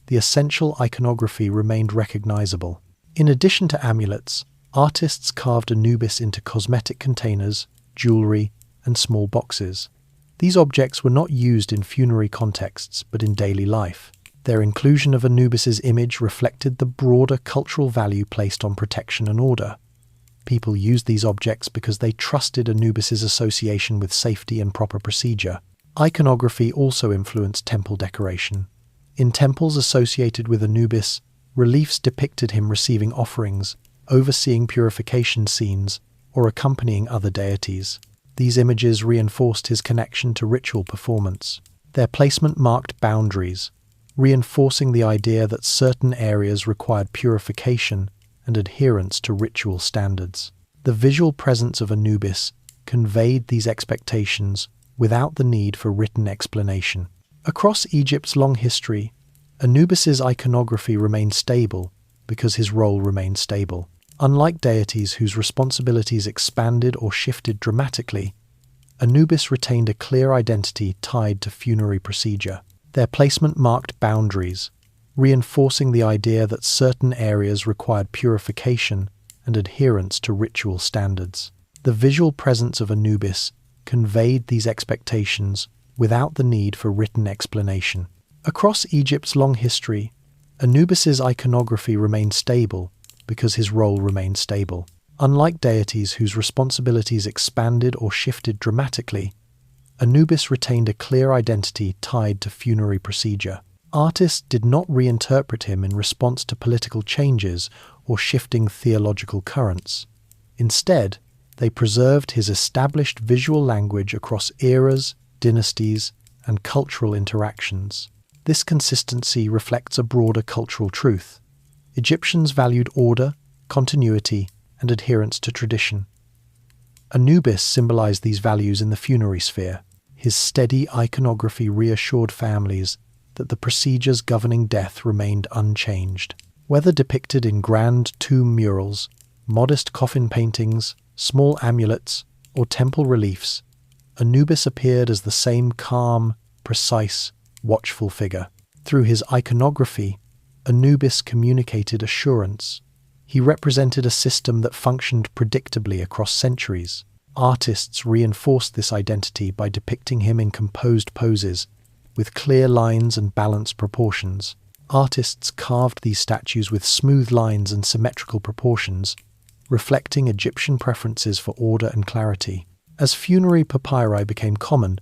the essential iconography remained recognizable. In addition to amulets, artists carved Anubis into cosmetic containers, jewelry, and small boxes. These objects were not used in funerary contexts, but in daily life. Their inclusion of Anubis's image reflected the broader cultural value placed on protection and order. People used these objects because they trusted Anubis's association with safety and proper procedure. Iconography also influenced temple decoration. In temples associated with Anubis, reliefs depicted him receiving offerings, overseeing purification scenes, or accompanying other deities. These images reinforced his connection to ritual performance. Their placement marked boundaries, reinforcing the idea that certain areas required purification and adherence to ritual standards. The visual presence of Anubis conveyed these expectations without the need for written explanation. Across Egypt's long history, Anubis's iconography remained stable because his role remained stable. Unlike deities whose responsibilities expanded or shifted dramatically, Anubis retained a clear identity tied to funerary procedure. Their placement marked boundaries, reinforcing the idea that certain areas required purification and adherence to ritual standards. The visual presence of Anubis conveyed these expectations without the need for written explanation. Across Egypt's long history, Anubis's iconography remained stable because his role remained stable. Unlike deities whose responsibilities expanded or shifted dramatically, Anubis retained a clear identity tied to funerary procedure. Artists did not reinterpret him in response to political changes or shifting theological currents. Instead, they preserved his established visual language across eras, dynasties, and cultural interactions. This consistency reflects a broader cultural truth. Egyptians valued order, continuity, and adherence to tradition. Anubis symbolized these values in the funerary sphere. His steady iconography reassured families that the procedures governing death remained unchanged. Whether depicted in grand tomb murals, modest coffin paintings, small amulets, or temple reliefs, Anubis appeared as the same calm, precise, watchful figure. Through his iconography, Anubis communicated assurance. He represented a system that functioned predictably across centuries. Artists reinforced this identity by depicting him in composed poses, with clear lines and balanced proportions. Artists carved these statues with smooth lines and symmetrical proportions, reflecting Egyptian preferences for order and clarity. As funerary papyri became common,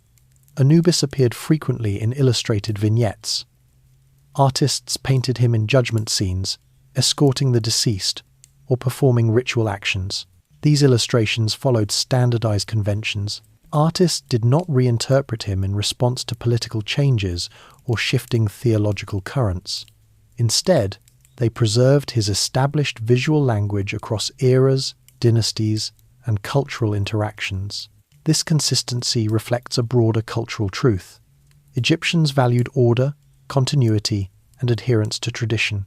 Anubis appeared frequently in illustrated vignettes. Artists painted him in judgment scenes, escorting the deceased, or performing ritual actions. These illustrations followed standardized conventions. Artists did not reinterpret him in response to political changes or shifting theological currents. Instead, they preserved his established visual language across eras, dynasties, and cultural interactions. This consistency reflects a broader cultural truth. Egyptians valued order, continuity, and adherence to tradition.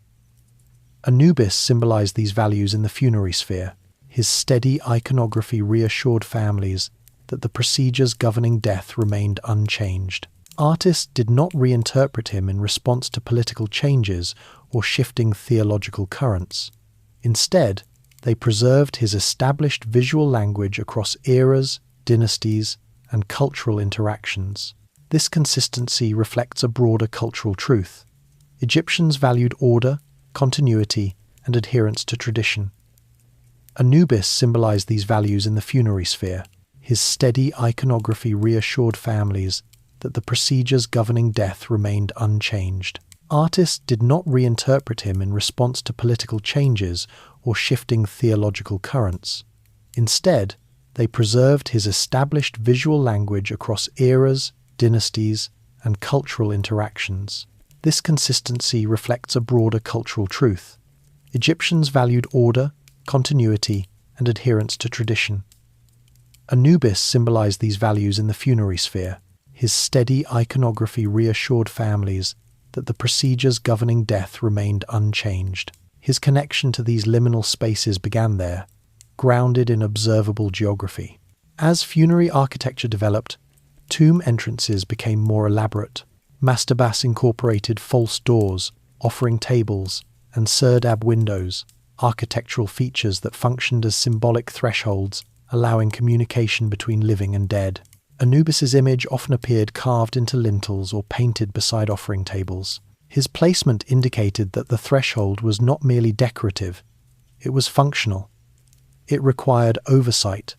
Anubis symbolized these values in the funerary sphere. His steady iconography reassured families that the procedures governing death remained unchanged. Artists did not reinterpret him in response to political changes or shifting theological currents. Instead, they preserved his established visual language across eras, dynasties, and cultural interactions. This consistency reflects a broader cultural truth. Egyptians valued order, continuity, and adherence to tradition. Anubis symbolized these values in the funerary sphere. His steady iconography reassured families that the procedures governing death remained unchanged. Artists did not reinterpret him in response to political changes or shifting theological currents. Instead, they preserved his established visual language across eras, dynasties, and cultural interactions. This consistency reflects a broader cultural truth. Egyptians valued order, continuity, and adherence to tradition. Anubis symbolized these values in the funerary sphere. His steady iconography reassured families that the procedures governing death remained unchanged. His connection to these liminal spaces began there, grounded in observable geography. As funerary architecture developed, tomb entrances became more elaborate. Mastabas incorporated false doors, offering tables, and serdab windows, architectural features that functioned as symbolic thresholds, allowing communication between living and dead. Anubis's image often appeared carved into lintels or painted beside offering tables. His placement indicated that the threshold was not merely decorative, it was functional. It required oversight.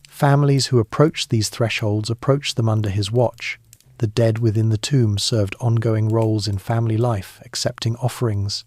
Families who approached these thresholds approached them under his watch. The dead within the tomb served ongoing roles in family life, accepting offerings,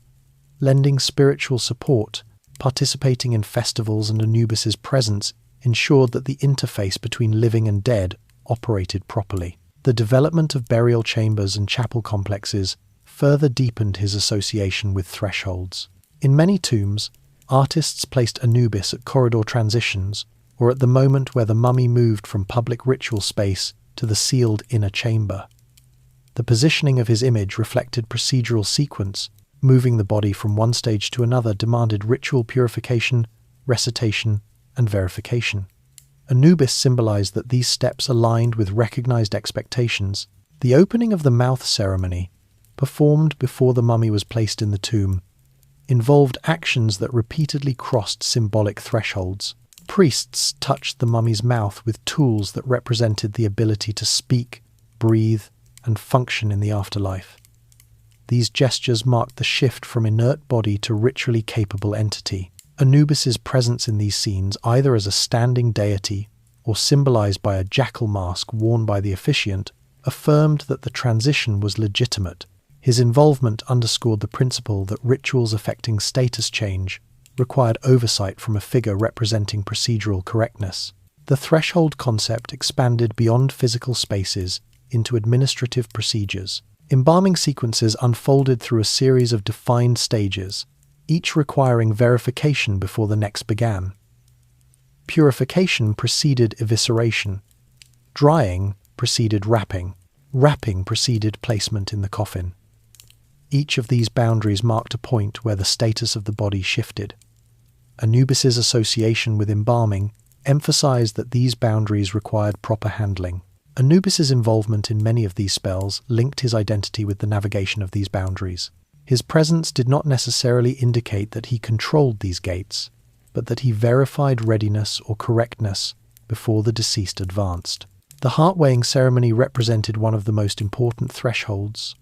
lending spiritual support, participating in festivals, and Anubis's presence ensured that the interface between living and dead operated properly. The development of burial chambers and chapel complexes further deepened his association with thresholds. In many tombs, artists placed Anubis at corridor transitions or at the moment where the mummy moved from public ritual space to the sealed inner chamber. The positioning of his image reflected procedural sequence. Moving the body from one stage to another demanded ritual purification, recitation, and verification. Anubis symbolized that these steps aligned with recognized expectations. The opening of the mouth ceremony, performed before the mummy was placed in the tomb, involved actions that repeatedly crossed symbolic thresholds. Priests touched the mummy's mouth with tools that represented the ability to speak, breathe, and function in the afterlife. These gestures marked the shift from inert body to ritually capable entity. Anubis's presence in these scenes, either as a standing deity or symbolized by a jackal mask worn by the officiant, affirmed that the transition was legitimate. His involvement underscored the principle that rituals affecting status change required oversight from a figure representing procedural correctness. The threshold concept expanded beyond physical spaces into administrative procedures. Embalming sequences unfolded through a series of defined stages, each requiring verification before the next began. Purification preceded evisceration. Drying preceded wrapping. Wrapping preceded placement in the coffin. Each of these boundaries marked a point where the status of the body shifted. Anubis's association with embalming emphasized that these boundaries required proper handling. Anubis's involvement in many of these spells linked his identity with the navigation of these boundaries. His presence did not necessarily indicate that he controlled these gates, but that he verified readiness or correctness before the deceased advanced. The heart-weighing ceremony represented one of the most important thresholds.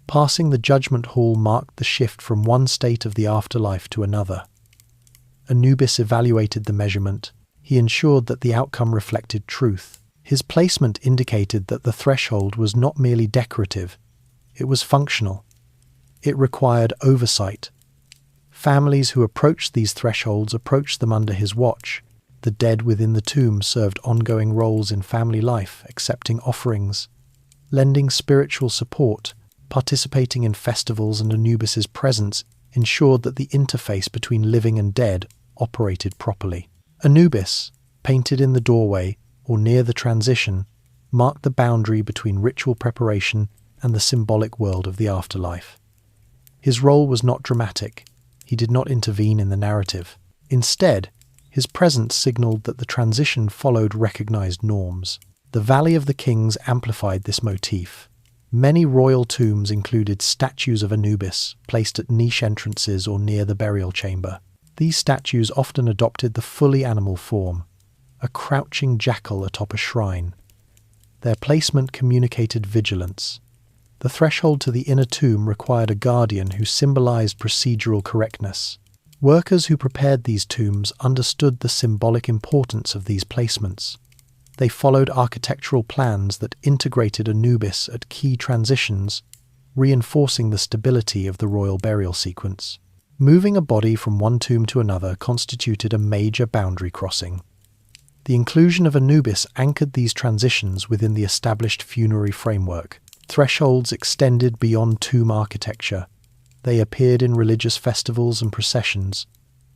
Passing the judgment hall marked the shift from one state of the afterlife to another. Anubis evaluated the measurement. He ensured that the outcome reflected truth. His placement indicated that the threshold was not merely decorative, it was functional. It required oversight. Families who approached these thresholds approached them under his watch. The dead within the tomb served ongoing roles in family life, accepting offerings, lending spiritual support, participating in festivals, and Anubis's presence ensured that the interface between living and dead operated properly. Anubis, painted in the doorway or near the transition, marked the boundary between ritual preparation and the symbolic world of the afterlife. His role was not dramatic. He did not intervene in the narrative. Instead, his presence signaled that the transition followed recognized norms. The Valley of the Kings amplified this motif. Many royal tombs included statues of Anubis placed at niche entrances or near the burial chamber. These statues often adopted the fully animal form, a crouching jackal atop a shrine. Their placement communicated vigilance. The threshold to the inner tomb required a guardian who symbolized procedural correctness. Workers who prepared these tombs understood the symbolic importance of these placements. They followed architectural plans that integrated Anubis at key transitions, reinforcing the stability of the royal burial sequence. Moving a body from one tomb to another constituted a major boundary crossing. The inclusion of Anubis anchored these transitions within the established funerary framework. Thresholds extended beyond tomb architecture. They appeared in religious festivals and processions.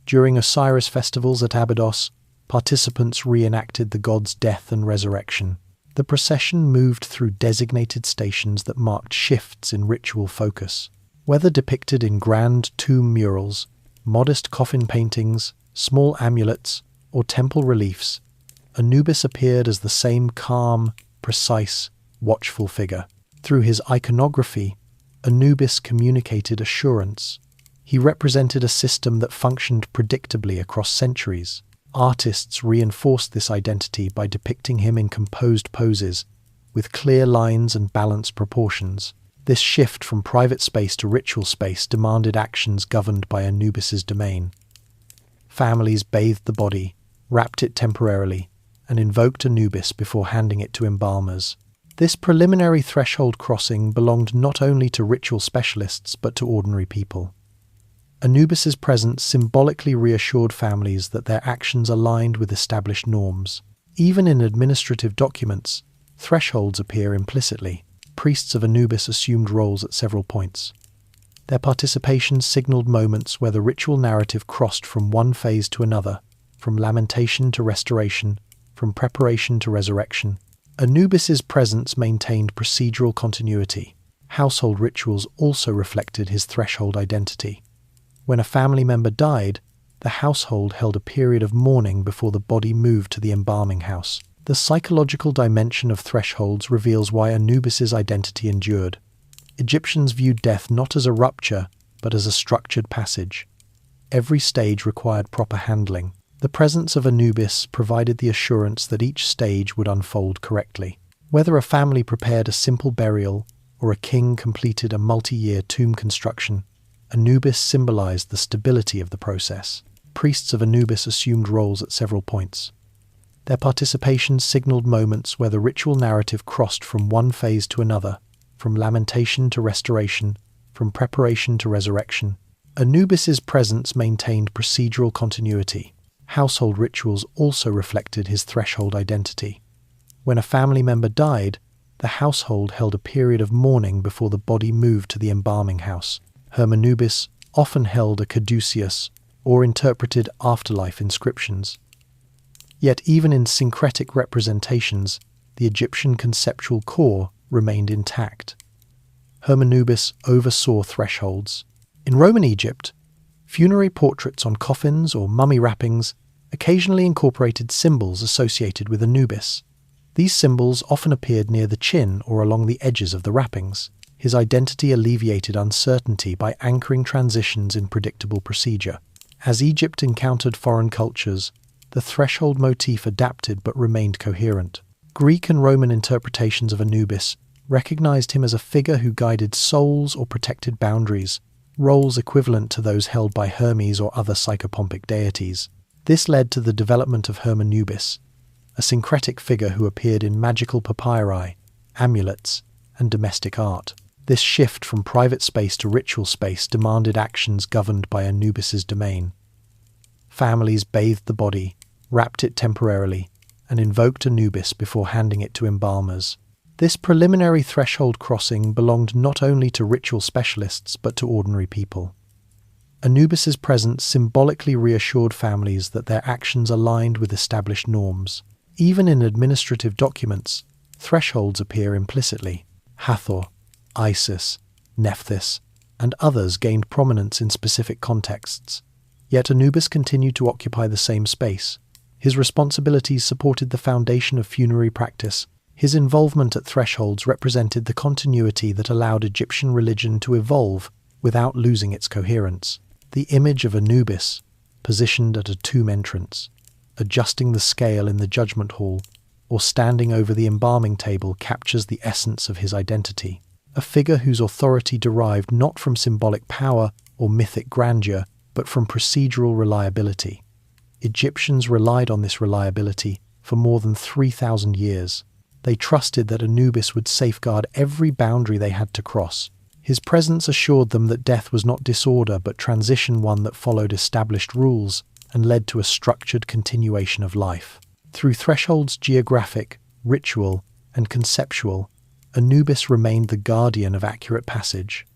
During Osiris festivals at Abydos, participants reenacted the god's death and resurrection. The procession moved through designated stations that marked shifts in ritual focus. Whether depicted in grand tomb murals, modest coffin paintings, small amulets, or temple reliefs, Anubis appeared as the same calm, precise, watchful figure. Through his iconography, Anubis communicated assurance. He represented a system that functioned predictably across centuries. Artists reinforced this identity by depicting him in composed poses, with clear lines and balanced proportions. This shift from private space to ritual space demanded actions governed by Anubis's domain. Families bathed the body, wrapped it temporarily, and invoked Anubis before handing it to embalmers. This preliminary threshold crossing belonged not only to ritual specialists but to ordinary people. Anubis's presence symbolically reassured families that their actions aligned with established norms. Even in administrative documents, thresholds appear implicitly. Priests of Anubis assumed roles at several points. Their participation signaled moments where the ritual narrative crossed from one phase to another, from lamentation to restoration, from preparation to resurrection. Anubis's presence maintained procedural continuity. Household rituals also reflected his threshold identity. When a family member died, the household held a period of mourning before the body moved to the embalming house. The psychological dimension of thresholds reveals why Anubis's identity endured. Egyptians viewed death not as a rupture, but as a structured passage. Every stage required proper handling. The presence of Anubis provided the assurance that each stage would unfold correctly. Whether a family prepared a simple burial or a king completed a multi-year tomb construction, Anubis symbolized the stability of the process. Priests of Anubis assumed roles at several points. Their participation signaled moments where the ritual narrative crossed from one phase to another, from lamentation to restoration, from preparation to resurrection. Anubis's presence maintained procedural continuity. Household rituals also reflected his threshold identity. When a family member died, the household held a period of mourning before the body moved to the embalming house. Anubis often held a caduceus or interpreted afterlife inscriptions. Yet even in syncretic representations, the Egyptian conceptual core remained intact. Anubis oversaw thresholds. In Roman Egypt, funerary portraits on coffins or mummy wrappings occasionally incorporated symbols associated with Anubis. These symbols often appeared near the chin or along the edges of the wrappings. His identity alleviated uncertainty by anchoring transitions in predictable procedure. As Egypt encountered foreign cultures, the threshold motif adapted but remained coherent. Greek and Roman interpretations of Anubis recognized him as a figure who guided souls or protected boundaries, roles equivalent to those held by Hermes or other psychopompic deities. This led to the development of Anubis, a syncretic figure who appeared in magical papyri, amulets, and domestic art. This shift from private space to ritual space demanded actions governed by Anubis's domain. Families bathed the body, wrapped it temporarily, and invoked Anubis before handing it to embalmers. This preliminary threshold crossing belonged not only to ritual specialists but to ordinary people. Anubis's presence symbolically reassured families that their actions aligned with established norms. Even in administrative documents, thresholds appear implicitly. Hathor, Isis, Nephthys, and others gained prominence in specific contexts. Yet Anubis continued to occupy the same space. His responsibilities supported the foundation of funerary practice. His involvement at thresholds represented the continuity that allowed Egyptian religion to evolve without losing its coherence. The image of Anubis, positioned at a tomb entrance, adjusting the scale in the judgment hall, or standing over the embalming table, captures the essence of his identity. A figure whose authority derived not from symbolic power or mythic grandeur, but from procedural reliability. Egyptians relied on this reliability for more than 3,000 years. They trusted that Anubis would safeguard every boundary they had to cross. His presence assured them that death was not disorder but transition, one that followed established rules and led to a structured continuation of life. Through thresholds geographic, ritual, and conceptual, Anubis remained the guardian of accurate passage.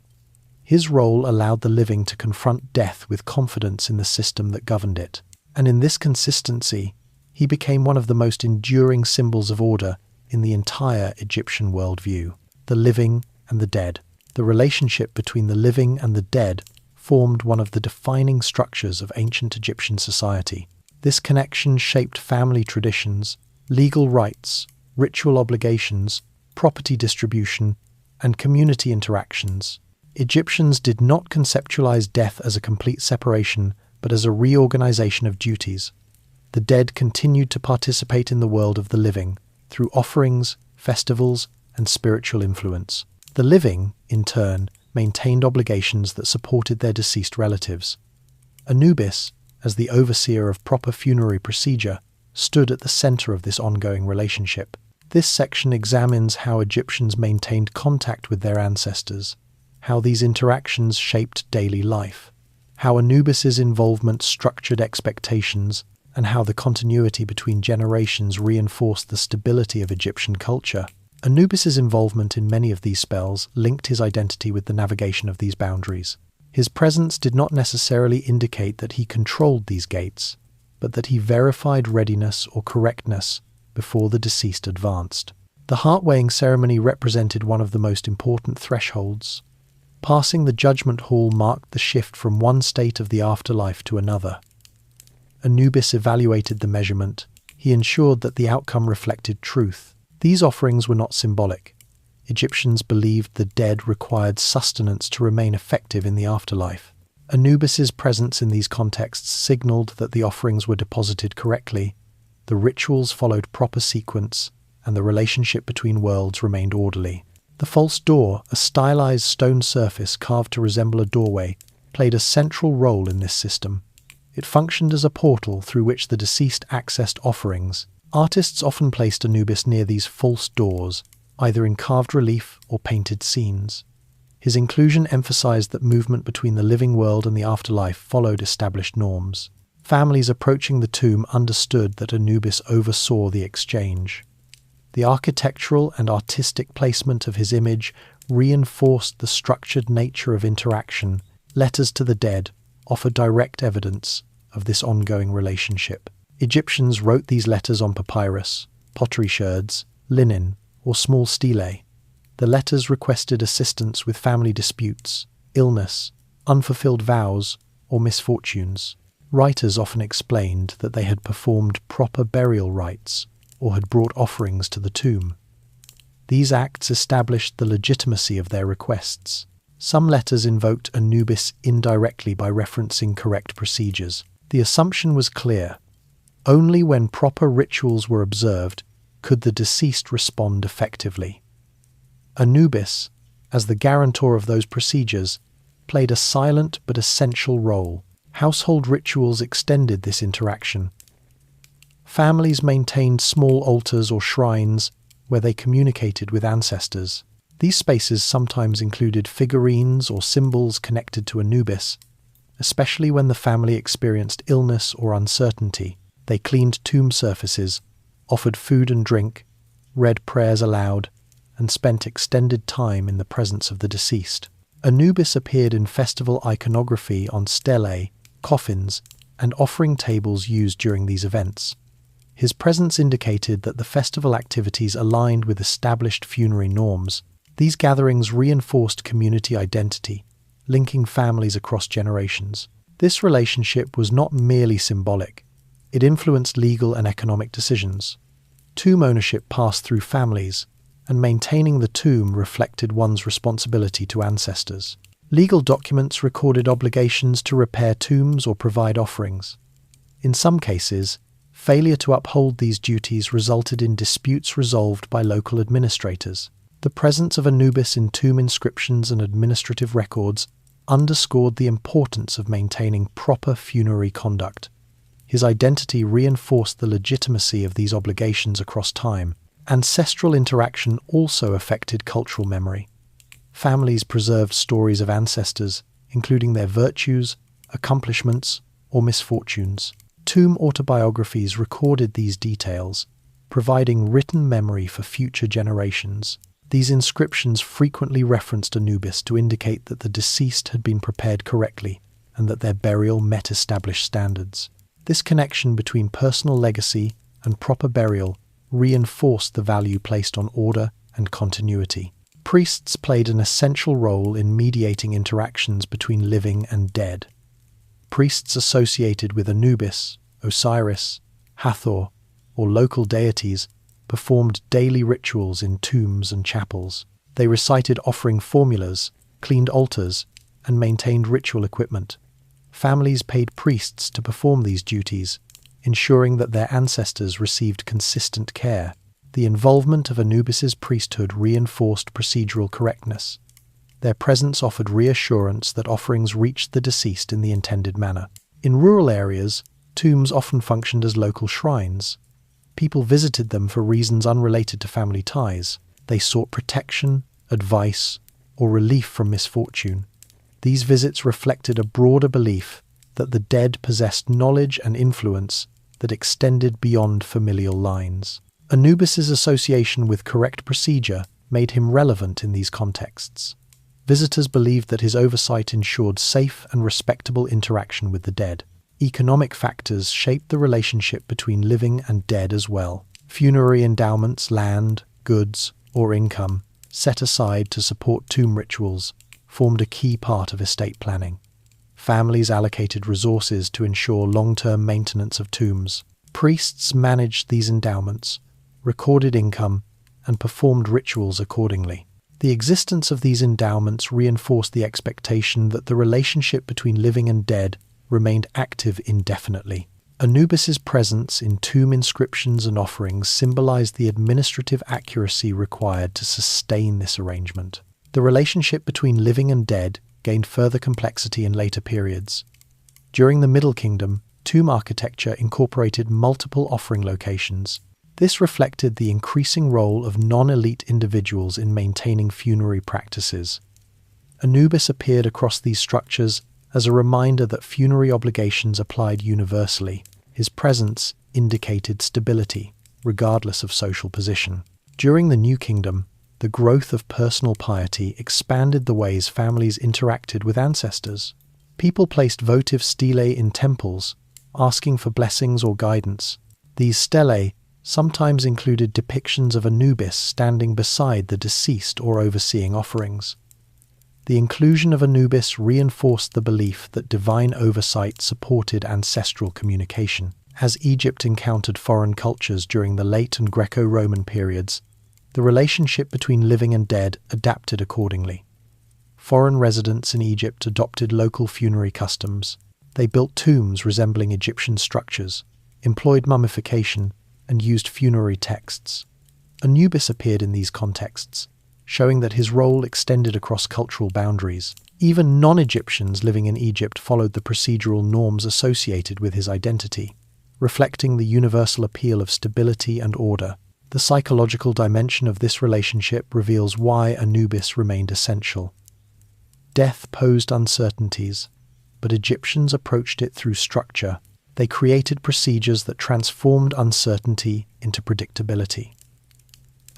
His role allowed the living to confront death with confidence in the system that governed it. And in this consistency, he became one of the most enduring symbols of order in the entire Egyptian worldview. The living and the dead. The relationship between the living and the dead formed one of the defining structures of ancient Egyptian society. This connection shaped family traditions, legal rights, ritual obligations, property distribution, and community interactions. Egyptians did not conceptualize death as a complete separation, but as a reorganization of duties. The dead continued to participate in the world of the living through offerings, festivals, and spiritual influence. The living, in turn, maintained obligations that supported their deceased relatives. Anubis, as the overseer of proper funerary procedure, stood at the center of this ongoing relationship. This section examines how Egyptians maintained contact with their ancestors, how these interactions shaped daily life, how Anubis's involvement structured expectations, and how the continuity between generations reinforced the stability of Egyptian culture. Anubis's involvement in many of these spells linked his identity with the navigation of these boundaries. His presence did not necessarily indicate that he controlled these gates, but that he verified readiness or correctness before the deceased advanced. The heart-weighing ceremony represented one of the most important thresholds. Passing the judgment hall marked the shift from one state of the afterlife to another. Anubis evaluated the measurement. He ensured that the outcome reflected truth. These offerings were not symbolic. Egyptians believed the dead required sustenance to remain effective in the afterlife. Anubis's presence in these contexts signaled that the offerings were deposited correctly, the rituals followed proper sequence, and the relationship between worlds remained orderly. The false door, a stylized stone surface carved to resemble a doorway, played a central role in this system. It functioned as a portal through which the deceased accessed offerings. Artists often placed Anubis near these false doors, either in carved relief or painted scenes. His inclusion emphasized that movement between the living world and the afterlife followed established norms. Families approaching the tomb understood that Anubis oversaw the exchange. The architectural and artistic placement of his image reinforced the structured nature of interaction. Letters to the dead offer direct evidence of this ongoing relationship. Egyptians wrote these letters on papyrus, pottery sherds, linen, or small stelae. The letters requested assistance with family disputes, illness, unfulfilled vows, or misfortunes. Writers often explained that they had performed proper burial rites or had brought offerings to the tomb. These acts established the legitimacy of their requests. Some letters invoked Anubis indirectly by referencing correct procedures. The assumption was clear. Only when proper rituals were observed could the deceased respond effectively. Anubis, as the guarantor of those procedures, played a silent but essential role. Household rituals extended this interaction. Families maintained small altars or shrines where they communicated with ancestors. These spaces sometimes included figurines or symbols connected to Anubis, especially when the family experienced illness or uncertainty. They cleaned tomb surfaces, offered food and drink, read prayers aloud, and spent extended time in the presence of the deceased. Anubis appeared in festival iconography on stelae, coffins, and offering tables used during these events. His presence indicated that the festival activities aligned with established funerary norms. These gatherings reinforced community identity, linking families across generations. This relationship was not merely symbolic. It influenced legal and economic decisions. Tomb ownership passed through families, and maintaining the tomb reflected one's responsibility to ancestors. Legal documents recorded obligations to repair tombs or provide offerings. In some cases, failure to uphold these duties resulted in disputes resolved by local administrators. The presence of Anubis in tomb inscriptions and administrative records underscored the importance of maintaining proper funerary conduct. His identity reinforced the legitimacy of these obligations across time. Ancestral interaction also affected cultural memory. Families preserved stories of ancestors, including their virtues, accomplishments, or misfortunes. Tomb autobiographies recorded these details, providing written memory for future generations. These inscriptions frequently referenced Anubis to indicate that the deceased had been prepared correctly and that their burial met established standards. This connection between personal legacy and proper burial reinforced the value placed on order and continuity. Priests played an essential role in mediating interactions between living and dead. Priests associated with Anubis, Osiris, Hathor, or local deities performed daily rituals in tombs and chapels. They recited offering formulas, cleaned altars, and maintained ritual equipment. Families paid priests to perform these duties, ensuring that their ancestors received consistent care. The involvement of Anubis's priesthood reinforced procedural correctness. Their presence offered reassurance that offerings reached the deceased in the intended manner. In rural areas, tombs often functioned as local shrines. People visited them for reasons unrelated to family ties. They sought protection, advice, or relief from misfortune. These visits reflected a broader belief that the dead possessed knowledge and influence that extended beyond familial lines. Anubis's association with correct procedure made him relevant in these contexts. Visitors believed that his oversight ensured safe and respectable interaction with the dead. Economic factors shaped the relationship between living and dead as well. Funerary endowments, land, goods, or income, set aside to support tomb rituals, formed a key part of estate planning. Families allocated resources to ensure long-term maintenance of tombs. Priests managed these endowments, recorded income, and performed rituals accordingly. The existence of these endowments reinforced the expectation that the relationship between living and dead remained active indefinitely. Anubis's presence in tomb inscriptions and offerings symbolized the administrative accuracy required to sustain this arrangement. The relationship between living and dead gained further complexity in later periods. During the Middle Kingdom, tomb architecture incorporated multiple offering locations. This reflected the increasing role of non-elite individuals in maintaining funerary practices. Anubis appeared across these structures as a reminder that funerary obligations applied universally. His presence indicated stability, regardless of social position. During the New Kingdom, the growth of personal piety expanded the ways families interacted with ancestors. People placed votive stelae in temples, asking for blessings or guidance. These stelae sometimes included depictions of Anubis standing beside the deceased or overseeing offerings. The inclusion of Anubis reinforced the belief that divine oversight supported ancestral communication. As Egypt encountered foreign cultures during the late and Greco-Roman periods, the relationship between living and dead adapted accordingly. Foreign residents in Egypt adopted local funerary customs. They built tombs resembling Egyptian structures, employed mummification, and used funerary texts. Anubis appeared in these contexts, showing that his role extended across cultural boundaries. Even non-Egyptians living in Egypt followed the procedural norms associated with his identity, reflecting the universal appeal of stability and order. The psychological dimension of this relationship reveals why Anubis remained essential. Death posed uncertainties, but Egyptians approached it through structure. They created procedures that transformed uncertainty into predictability.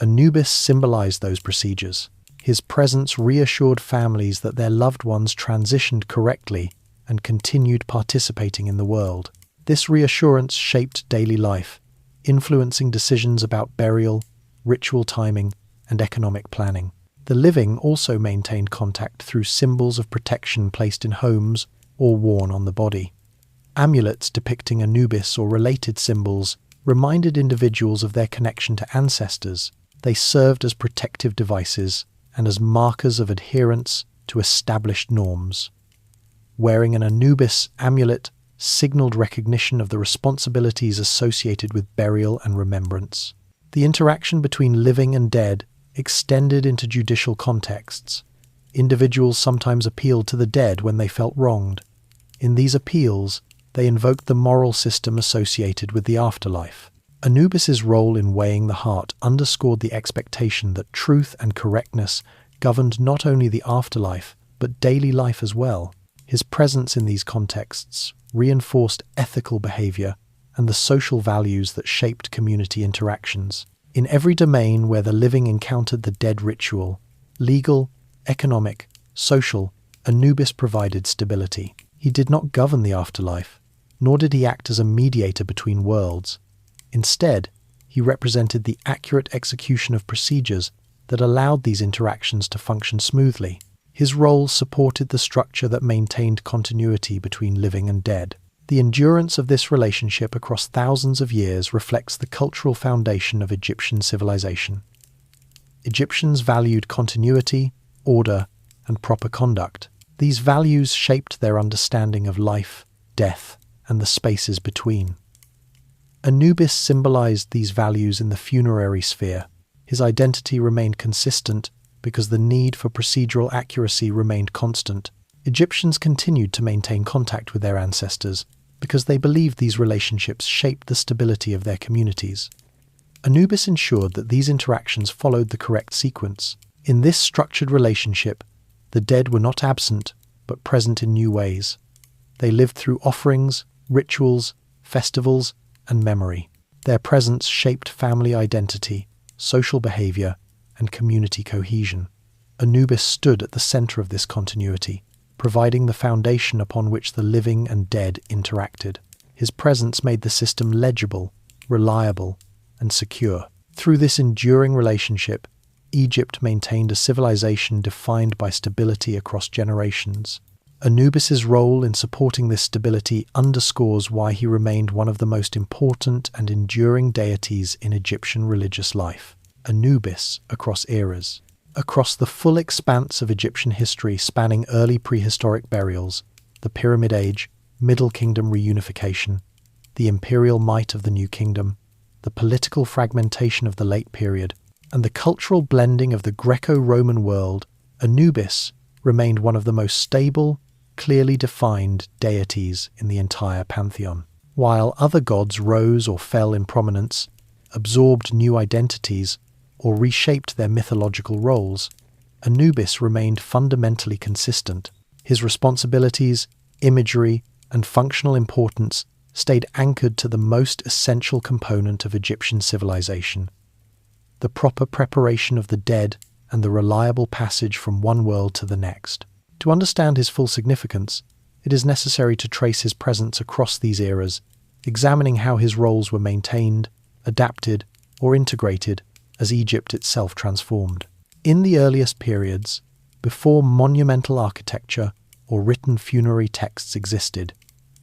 Anubis symbolized those procedures. His presence reassured families that their loved ones transitioned correctly and continued participating in the world. This reassurance shaped daily life, influencing decisions about burial, ritual timing, and economic planning. The living also maintained contact through symbols of protection placed in homes or worn on the body. Amulets depicting Anubis or related symbols reminded individuals of their connection to ancestors. They served as protective devices and as markers of adherence to established norms. Wearing an Anubis amulet signaled recognition of the responsibilities associated with burial and remembrance. The interaction between living and dead extended into judicial contexts. Individuals sometimes appealed to the dead when they felt wronged. In these appeals, they invoked the moral system associated with the afterlife. Anubis's role in weighing the heart underscored the expectation that truth and correctness governed not only the afterlife, but daily life as well. His presence in these contexts reinforced ethical behavior and the social values that shaped community interactions. In every domain where the living encountered the dead ritual, legal, economic, social, Anubis provided stability. He did not govern the afterlife, nor did he act as a mediator between worlds. Instead, he represented the accurate execution of procedures that allowed these interactions to function smoothly. His role supported the structure that maintained continuity between living and dead. The endurance of this relationship across thousands of years reflects the cultural foundation of Egyptian civilization. Egyptians valued continuity, order, and proper conduct. These values shaped their understanding of life, death, and the spaces between. Anubis symbolized these values in the funerary sphere. His identity remained consistent because the need for procedural accuracy remained constant. Egyptians continued to maintain contact with their ancestors because they believed these relationships shaped the stability of their communities. Anubis ensured that these interactions followed the correct sequence. In this structured relationship, the dead were not absent, but present in new ways. They lived through offerings, rituals, festivals, and memory. Their presence shaped family identity, social behavior, and community cohesion. Anubis stood at the center of this continuity, providing the foundation upon which the living and dead interacted. His presence made the system legible, reliable, and secure. Through this enduring relationship, Egypt maintained a civilization defined by stability across generations. Anubis's role in supporting this stability underscores why he remained one of the most important and enduring deities in Egyptian religious life. Anubis across eras. Across the full expanse of Egyptian history spanning early prehistoric burials, the Pyramid Age, Middle Kingdom reunification, the imperial might of the New Kingdom, the political fragmentation of the late period, and the cultural blending of the Greco-Roman world, Anubis remained one of the most stable, clearly defined deities in the entire pantheon. While other gods rose or fell in prominence, absorbed new identities, or reshaped their mythological roles, Anubis remained fundamentally consistent. His responsibilities, imagery, and functional importance stayed anchored to the most essential component of Egyptian civilization: the proper preparation of the dead and the reliable passage from one world to the next. To understand his full significance, it is necessary to trace his presence across these eras, examining how his roles were maintained, adapted, or integrated as Egypt itself transformed. In the earliest periods, before monumental architecture or written funerary texts existed,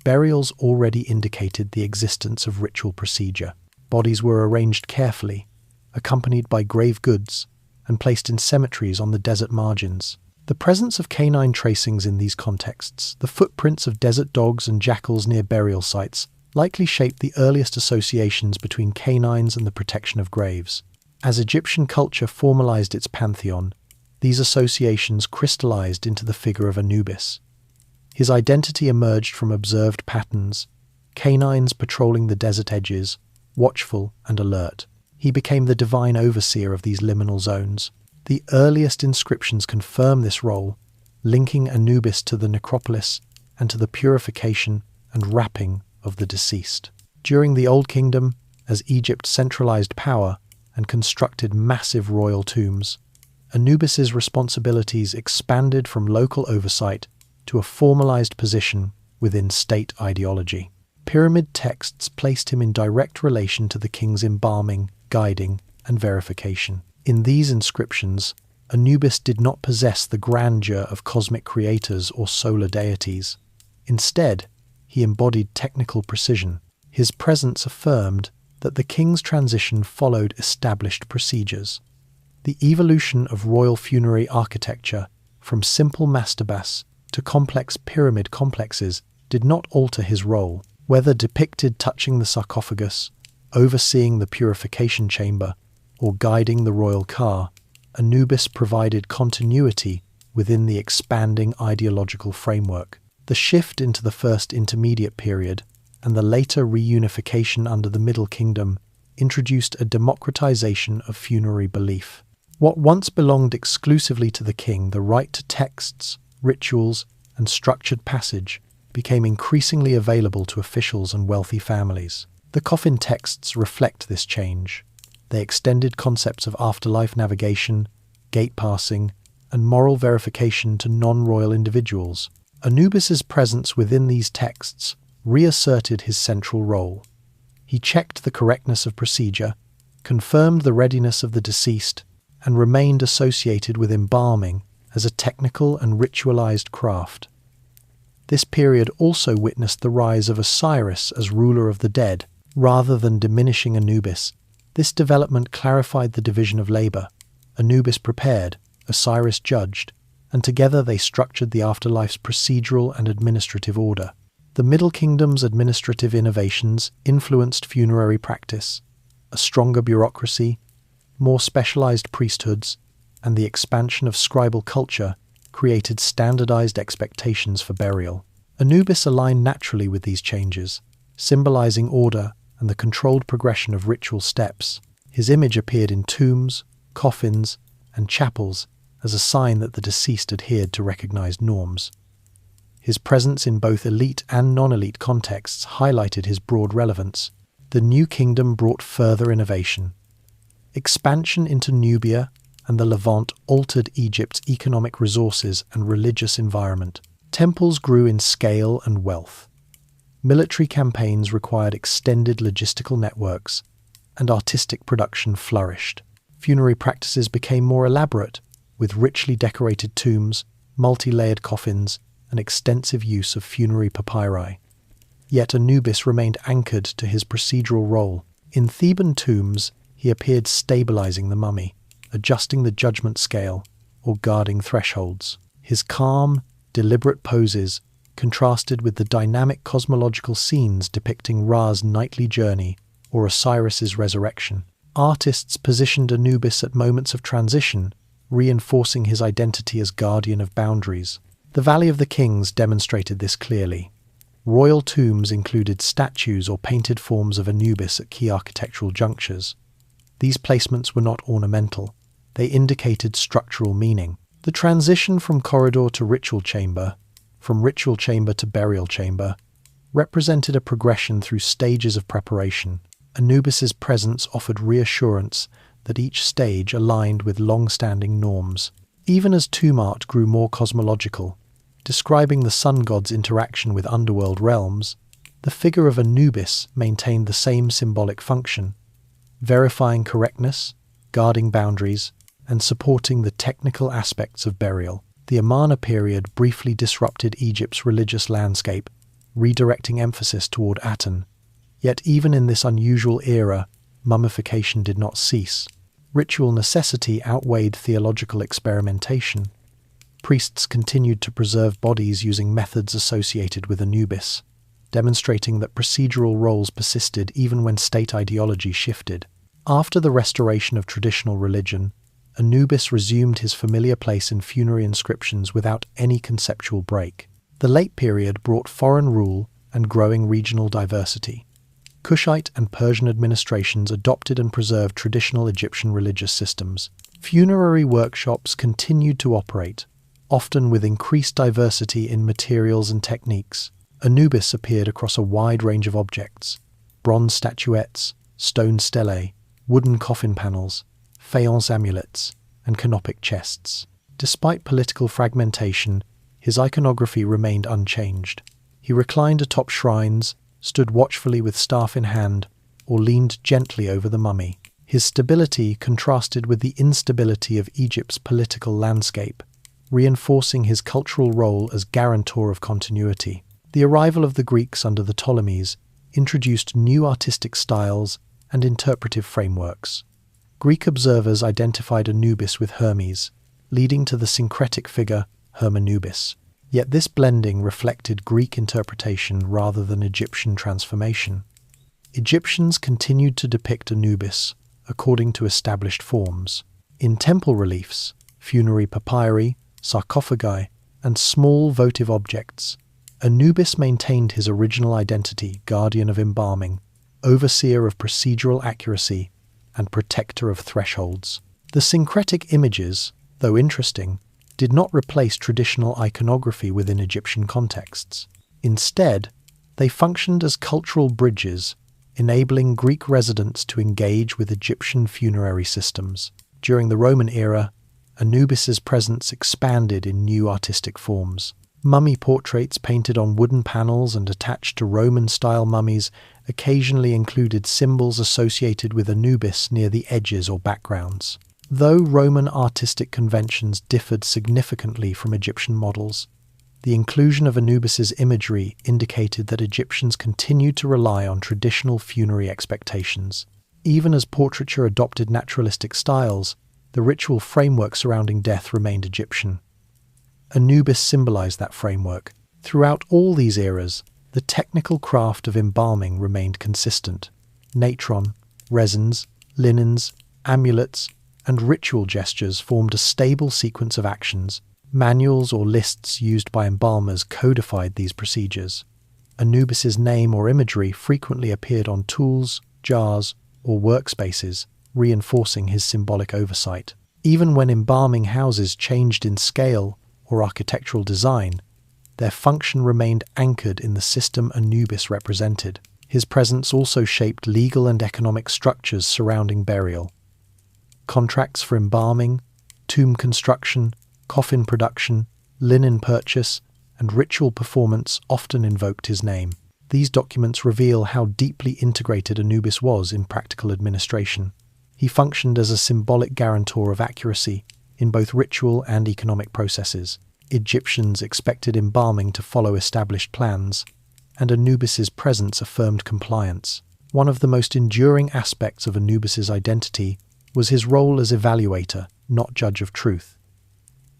burials already indicated the existence of ritual procedure. Bodies were arranged carefully, accompanied by grave goods, and placed in cemeteries on the desert margins. The presence of canine tracings in these contexts, the footprints of desert dogs and jackals near burial sites, likely shaped the earliest associations between canines and the protection of graves. As Egyptian culture formalized its pantheon, these associations crystallized into the figure of Anubis. His identity emerged from observed patterns, canines patrolling the desert edges, watchful and alert. He became the divine overseer of these liminal zones. The earliest inscriptions confirm this role, linking Anubis to the necropolis and to the purification and wrapping of the deceased. During the Old Kingdom, as Egypt centralized power and constructed massive royal tombs, Anubis's responsibilities expanded from local oversight to a formalized position within state ideology. Pyramid texts placed him in direct relation to the king's embalming, guiding, and verification. In these inscriptions, Anubis did not possess the grandeur of cosmic creators or solar deities. Instead, he embodied technical precision. His presence affirmed that the king's transition followed established procedures. The evolution of royal funerary architecture, from simple mastabas to complex pyramid complexes, did not alter his role. Whether depicted touching the sarcophagus, overseeing the purification chamber, or guiding the royal car, Anubis provided continuity within the expanding ideological framework. The shift into the first intermediate period and the later reunification under the Middle Kingdom introduced a democratization of funerary belief. What once belonged exclusively to the king, the right to texts, rituals, and structured passage, became increasingly available to officials and wealthy families. The coffin texts reflect this change. They extended concepts of afterlife navigation, gate passing, and moral verification to non-royal individuals. Anubis's presence within these texts reasserted his central role. He checked the correctness of procedure, confirmed the readiness of the deceased, and remained associated with embalming as a technical and ritualized craft. This period also witnessed the rise of Osiris as ruler of the dead. Rather than diminishing Anubis, this development clarified the division of labor. Anubis prepared, Osiris judged, and together they structured the afterlife's procedural and administrative order. The Middle Kingdom's administrative innovations influenced funerary practice. A stronger bureaucracy, more specialized priesthoods, and the expansion of scribal culture created standardized expectations for burial. Anubis aligned naturally with these changes, symbolizing order and the controlled progression of ritual steps. His image appeared in tombs, coffins, and chapels as a sign that the deceased adhered to recognized norms. His presence in both elite and non-elite contexts highlighted his broad relevance. The New Kingdom brought further innovation. Expansion into Nubia and the Levant altered Egypt's economic resources and religious environment. Temples grew in scale and wealth. Military campaigns required extended logistical networks, and artistic production flourished. Funerary practices became more elaborate, with richly decorated tombs, multi-layered coffins, and extensive use of funerary papyri. Yet Anubis remained anchored to his procedural role. In Theban tombs, he appeared stabilizing the mummy, adjusting the judgment scale, or guarding thresholds. His calm, deliberate poses contrasted with the dynamic cosmological scenes depicting Ra's nightly journey or Osiris's resurrection. Artists positioned Anubis at moments of transition, reinforcing his identity as guardian of boundaries. The Valley of the Kings demonstrated this clearly. Royal tombs included statues or painted forms of Anubis at key architectural junctures. These placements were not ornamental. They indicated structural meaning. The transition from corridor to ritual chamber, from ritual chamber to burial chamber, represented a progression through stages of preparation. Anubis's presence offered reassurance that each stage aligned with long-standing norms. Even as tomb art grew more cosmological, describing the sun god's interaction with underworld realms, the figure of Anubis maintained the same symbolic function. verifying correctness, guarding boundaries, and supporting the technical aspects of burial. The Amarna period briefly disrupted Egypt's religious landscape, redirecting emphasis toward Aten. Yet even in this unusual era, mummification did not cease. Ritual necessity outweighed theological experimentation. Priests continued to preserve bodies using methods associated with Anubis, demonstrating that procedural roles persisted even when state ideology shifted. After the restoration of traditional religion, Anubis resumed his familiar place in funerary inscriptions without any conceptual break. The late period brought foreign rule and growing regional diversity. Kushite and Persian administrations adopted and preserved traditional Egyptian religious systems. Funerary workshops continued to operate, often with increased diversity in materials and techniques. Anubis appeared across a wide range of objects: bronze statuettes, stone stelae, wooden coffin panels, faience amulets, and canopic chests. Despite political fragmentation, his iconography remained unchanged. He reclined atop shrines, stood watchfully with staff in hand, or leaned gently over the mummy. His stability contrasted with the instability of Egypt's political landscape, reinforcing his cultural role as guarantor of continuity. The arrival of the Greeks under the Ptolemies introduced new artistic styles and interpretive frameworks. Greek observers identified Anubis with Hermes, leading to the syncretic figure Hermanubis. Yet this blending reflected Greek interpretation rather than Egyptian transformation. Egyptians continued to depict Anubis according to established forms. In temple reliefs, funerary papyri, sarcophagi, and small votive objects, Anubis maintained his original identity: guardian of embalming, overseer of procedural accuracy, and protector of thresholds. The syncretic images, though interesting, did not replace traditional iconography within Egyptian contexts. Instead, they functioned as cultural bridges, enabling Greek residents to engage with Egyptian funerary systems. During the Roman era, Anubis's presence expanded in new artistic forms. Mummy portraits painted on wooden panels and attached to Roman-style mummies occasionally included symbols associated with Anubis near the edges or backgrounds. Though Roman artistic conventions differed significantly from Egyptian models, the inclusion of Anubis's imagery indicated that Egyptians continued to rely on traditional funerary expectations. Even as portraiture adopted naturalistic styles, the ritual framework surrounding death remained Egyptian. Anubis symbolized that framework. Throughout all these eras, the technical craft of embalming remained consistent. Natron, resins, linens, amulets, and ritual gestures formed a stable sequence of actions. Manuals or lists used by embalmers codified these procedures. Anubis's name or imagery frequently appeared on tools, jars, or workspaces, reinforcing his symbolic oversight. Even when embalming houses changed in scale or architectural design, their function remained anchored in the system Anubis represented. His presence also shaped legal and economic structures surrounding burial. Contracts for embalming, tomb construction, coffin production, linen purchase, and ritual performance often invoked his name. These documents reveal how deeply integrated Anubis was in practical administration. He functioned as a symbolic guarantor of accuracy in both ritual and economic processes. Egyptians expected embalming to follow established plans, and Anubis's presence affirmed compliance. One of the most enduring aspects of Anubis's identity was his role as evaluator, not judge of truth.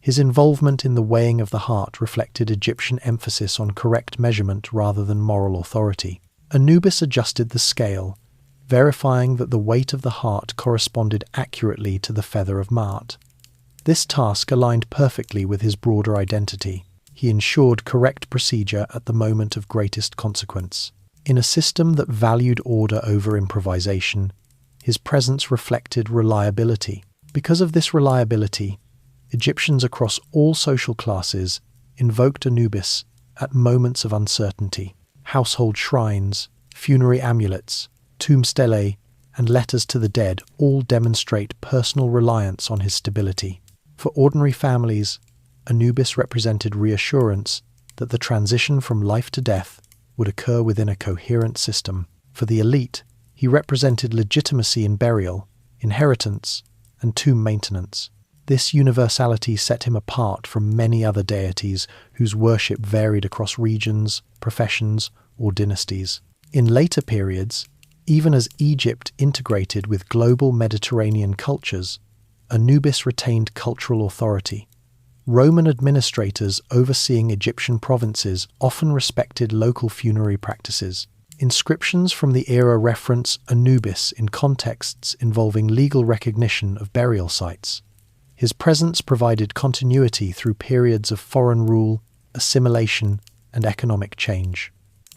His involvement in the weighing of the heart reflected Egyptian emphasis on correct measurement rather than moral authority. Anubis adjusted the scale, verifying that the weight of the heart corresponded accurately to the feather of Ma'at. This task aligned perfectly with his broader identity. He ensured correct procedure at the moment of greatest consequence. In a system that valued order over improvisation, his presence reflected reliability. Because of this reliability, Egyptians across all social classes invoked Anubis at moments of uncertainty. Household shrines, funerary amulets, tomb stelae, and letters to the dead all demonstrate personal reliance on his stability. For ordinary families, Anubis represented reassurance that the transition from life to death would occur within a coherent system. For the elite, he He represented legitimacy in burial, inheritance, and tomb maintenance. This universality set him apart from many other deities whose worship varied across regions, professions, or dynasties. In later periods, even as Egypt integrated with global Mediterranean cultures, Anubis retained cultural authority. Roman administrators overseeing Egyptian provinces often respected local funerary practices. Inscriptions from the era reference Anubis in contexts involving legal recognition of burial sites. His presence provided continuity through periods of foreign rule, assimilation, and economic change.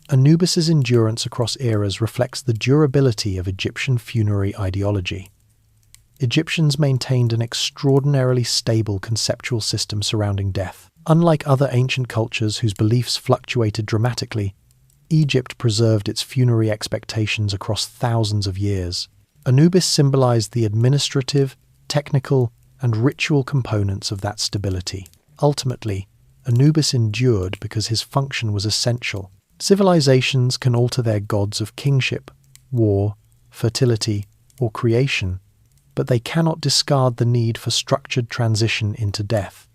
Anubis's endurance across eras reflects the durability of Egyptian funerary ideology. Egyptians maintained an extraordinarily stable conceptual system surrounding death. Unlike other ancient cultures whose beliefs fluctuated dramatically, Egypt preserved its funerary expectations across thousands of years. Anubis symbolized the administrative, technical, and ritual components of that stability. Ultimately, Anubis endured because his function was essential. Civilizations can alter their gods of kingship, war, fertility, or creation, but they cannot discard the need for structured transition into death.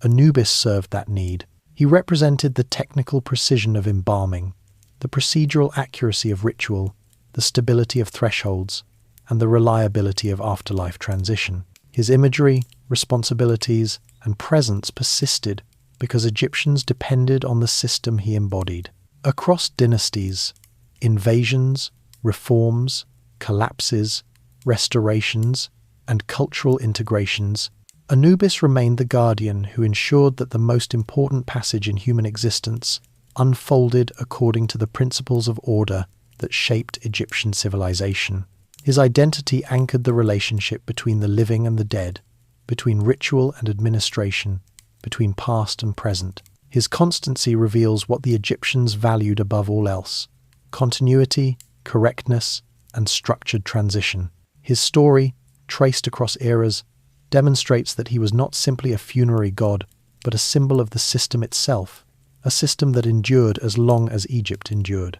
Anubis served that need. He represented the technical precision of embalming, the procedural accuracy of ritual, the stability of thresholds, and the reliability of afterlife transition. His imagery, responsibilities, and presence persisted because Egyptians depended on the system he embodied. Across dynasties, invasions, reforms, collapses, restorations, and cultural integrations, Anubis remained the guardian who ensured that the most important passage in human existence unfolded according to the principles of order that shaped Egyptian civilization. His identity anchored the relationship between the living and the dead, between ritual and administration, between past and present. His constancy reveals what the Egyptians valued above all else: continuity, correctness, and structured transition. His story, traced across eras, demonstrates that he was not simply a funerary god, but a symbol of the system itself, a system that endured as long as Egypt endured.